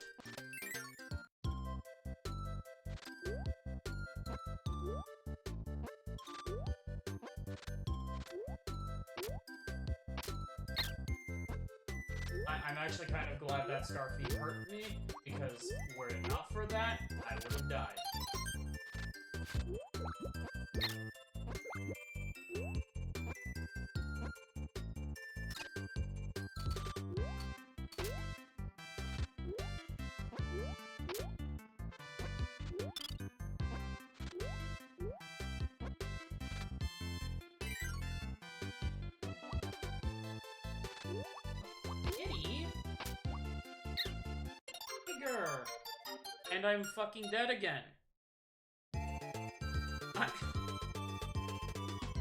I'm actually kind of glad that Starfy hurt me, because were it not for that, I would have died. Kitty? Bigger! And I'm fucking dead again.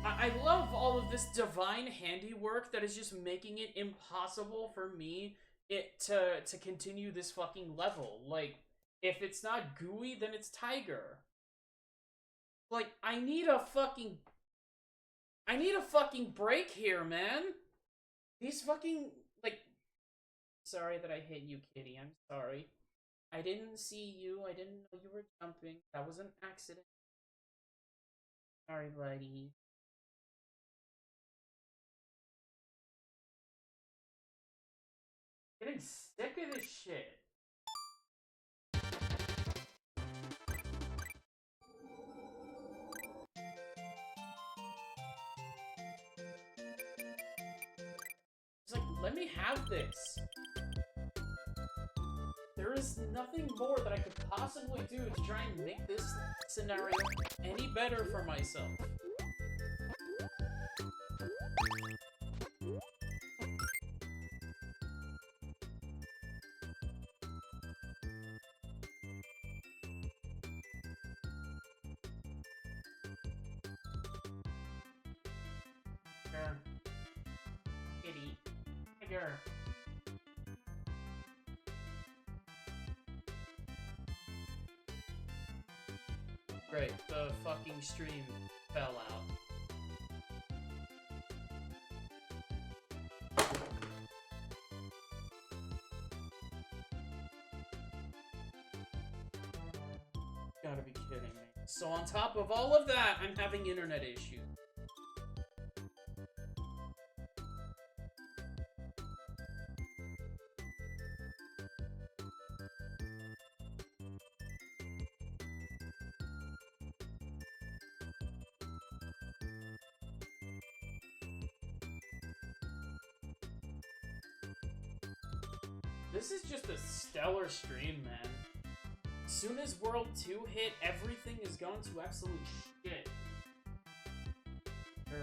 I love all of this divine handiwork that is just making it impossible for me to continue this fucking level. Like, if it's not Gooey, then it's Tiger. Like, I need a fucking break here, man. These fucking, like, sorry that I hit you, Kitty. I'm sorry. I didn't see you. I didn't know you were jumping. That was an accident. Sorry, buddy. Getting sick of this shit. It's like, let me have this. There is nothing more that I could possibly do to try and make this scenario any better for myself. Kitty. Tiger. Great, the fucking stream fell out. Gotta be kidding me. So on top of all of that, I'm having internet issues. This is just a stellar stream, man. As soon as World 2 hit, everything is going to absolute shit. Sure.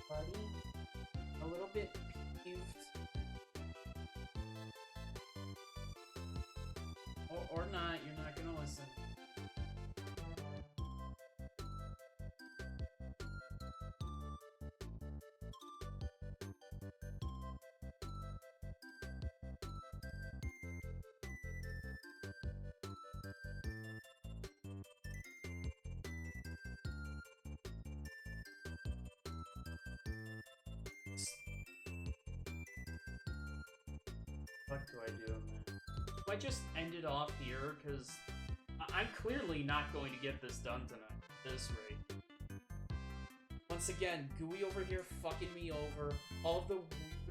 Buddy? A little bit peeved. Or not, you're not gonna listen. What do I do, man? Do I just end it off here? Because I'm clearly not going to get this done tonight at this rate. Once again, Gooey over here fucking me over. All of the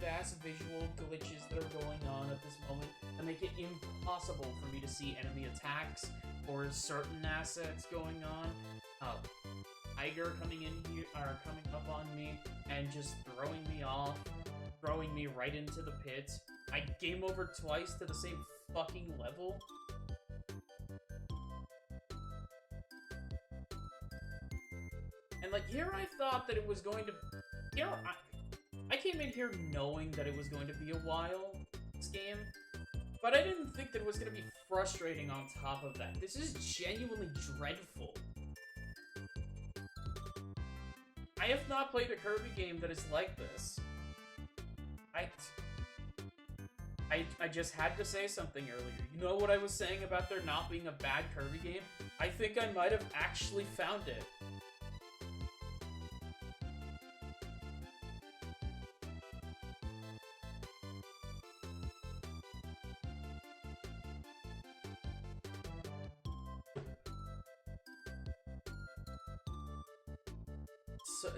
weird-ass visual glitches that are going on at this moment that make it impossible for me to see enemy attacks or certain assets going on. Tiger coming in here, or coming up on me and just throwing me off, throwing me right into the pit. I game over twice to the same fucking level. And like, here I thought that it was going to... Here, I came in here knowing that it was going to be a while, this game. But I didn't think that it was going to be frustrating on top of that. This is genuinely dreadful. I have not played a Kirby game that is like this. I just had to say something earlier. You know what I was saying about there not being a bad Kirby game? I think I might have actually found it. So,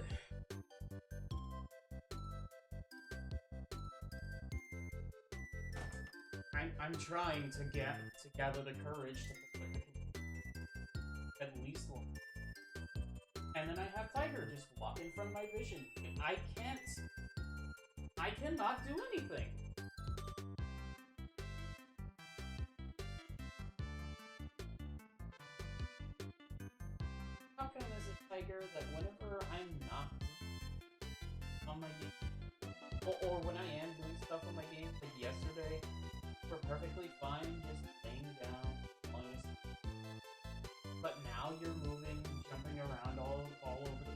I'm trying to gather the courage to at least one. And then I have Tiger just walk in front of my vision. I cannot do anything. How come as a Tiger that whenever I'm not on my game, or when I am doing stuff on my game, like yesterday, we're perfectly fine just laying down, falling asleep. But now you're moving, jumping around all over the...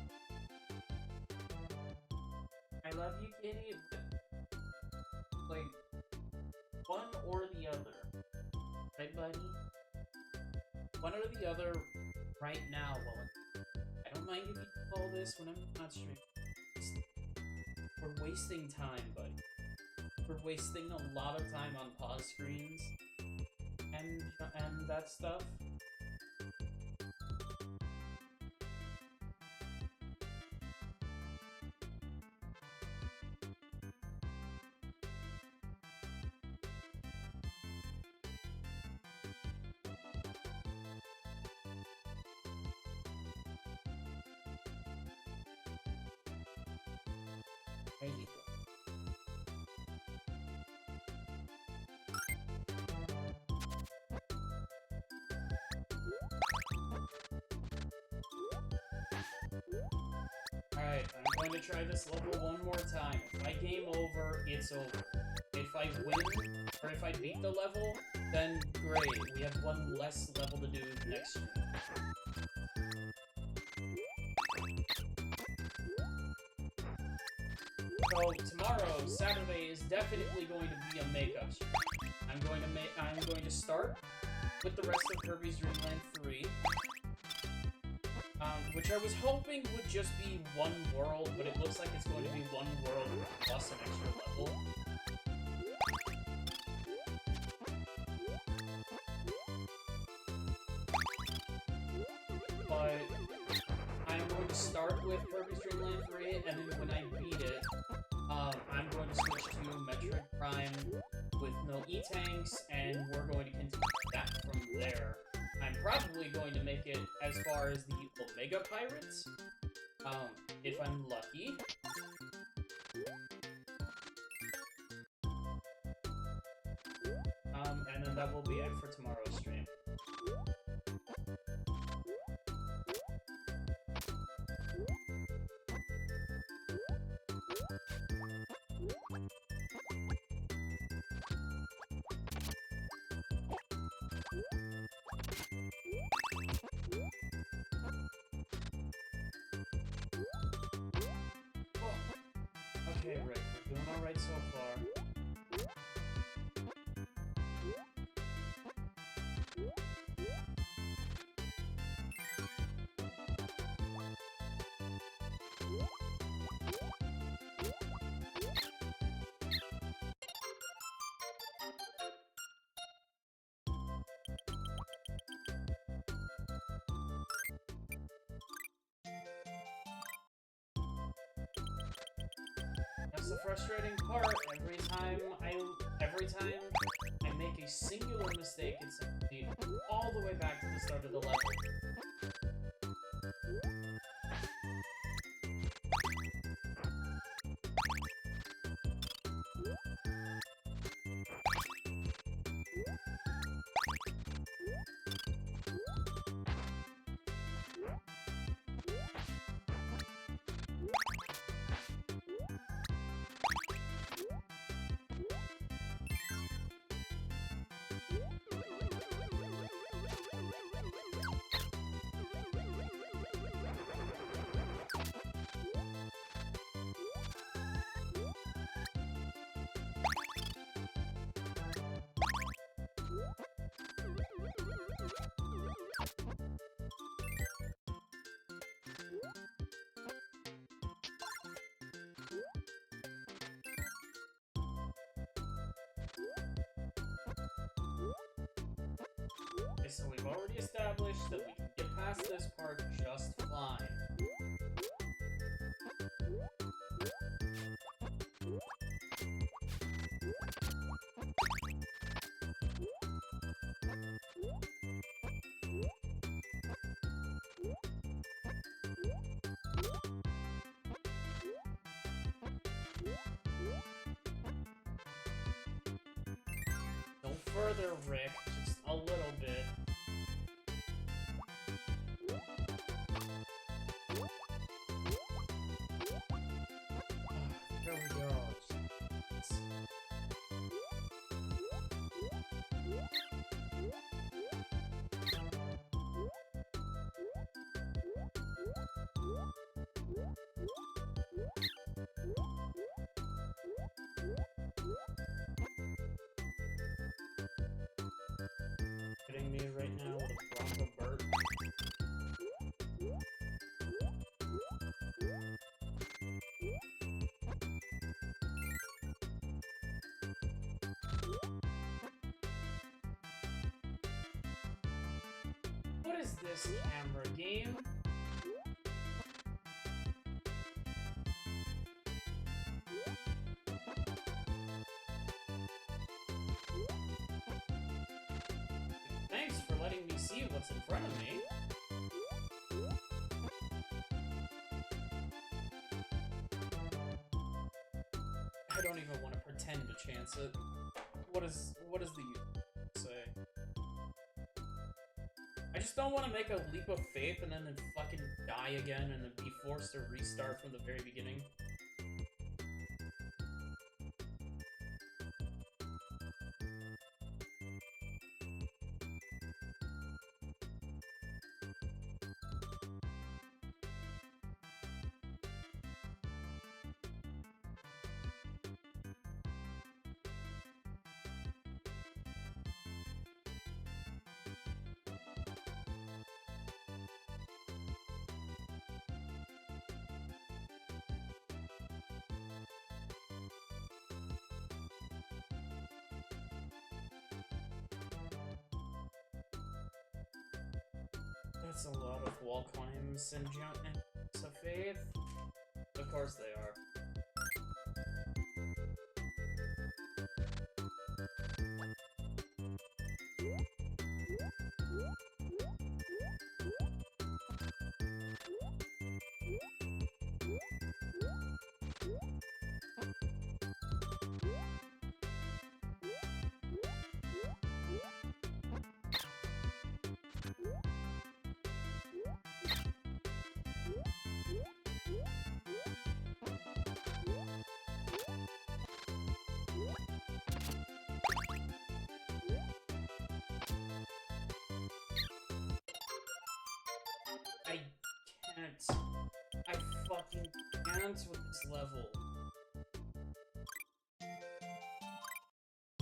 I love you, kitty, but like one or the other, right, buddy? One or the other right now. Well, I don't mind if you do all this when I'm not streaming. We're wasting time, buddy. We're wasting a lot of time on pause screens and that stuff. There you go. Alright, I'm going to try this level one more time. If I game over, it's over. If I win, or if I beat the level, then great. We have one less level to do next stream. So tomorrow, Saturday, is definitely going to be a makeup stream. I'm going to start with the rest of Kirby's Dreamland 3. Which I was hoping would just be one world, but it looks like it's going to be one world plus an extra level. But I'm going to start with Kirby's Dreamland 3, and then when I beat it, I'm going to switch to Metroid Prime with no E-Tanks, and we're going to continue that from there. I'm probably going to make it as far as the Omega Pirates, if I'm lucky. And then that will be it for tomorrow's stream. Okay, Rick, we're doing alright so far. That's the frustrating part. Every time I make a singular mistake, it sends me all the way back to the start of the level. Okay, so we've already established that we can get past this part just fine. further, Rick. Just a little bit. There we go. Hitting me right now with a Bronco Burt. What is this camera game? Thanks for letting me see what's in front of me. I don't even want to pretend to chance it. What is the say? I just don't want to make a leap of faith and then fucking die again and then be forced to restart from the very beginning. That's a lot of wall climbs and jumps of faith. Of course they are. I can't. I fucking can't with this level.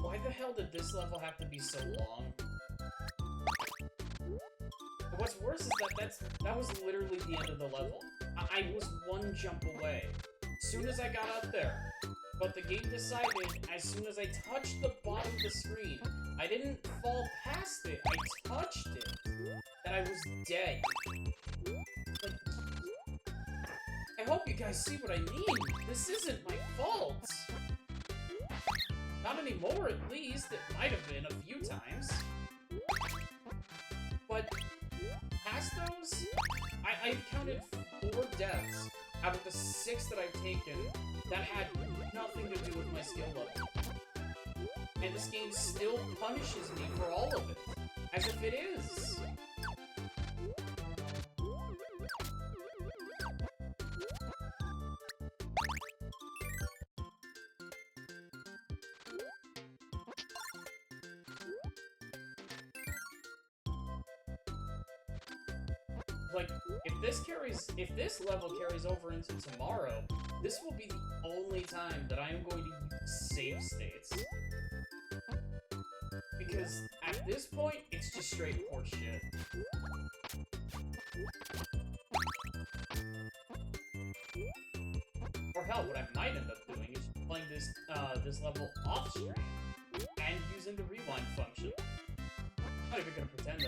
Why the hell did this level have to be so long? What's worse is that was literally the end of the level. I was one jump away. Soon as I got up there. But the game decided, as soon as I touched the bottom of the screen, I didn't fall past it, I touched it, that I was dead. Like, I hope you guys see what I mean. This isn't my fault. Not anymore, at least. It might have been a few times. But past those, I've counted 4 deaths out of the 6 that I've taken that had nothing to do with my skill level. And this game still punishes me for all of it, as if it is. Like, if this level carries over into tomorrow, this will be the only time that I am going to use save states. Because at this point, it's just straight horseshit. Or hell, what I might end up doing is playing this level off stream and using the rewind function. I'm not even gonna pretend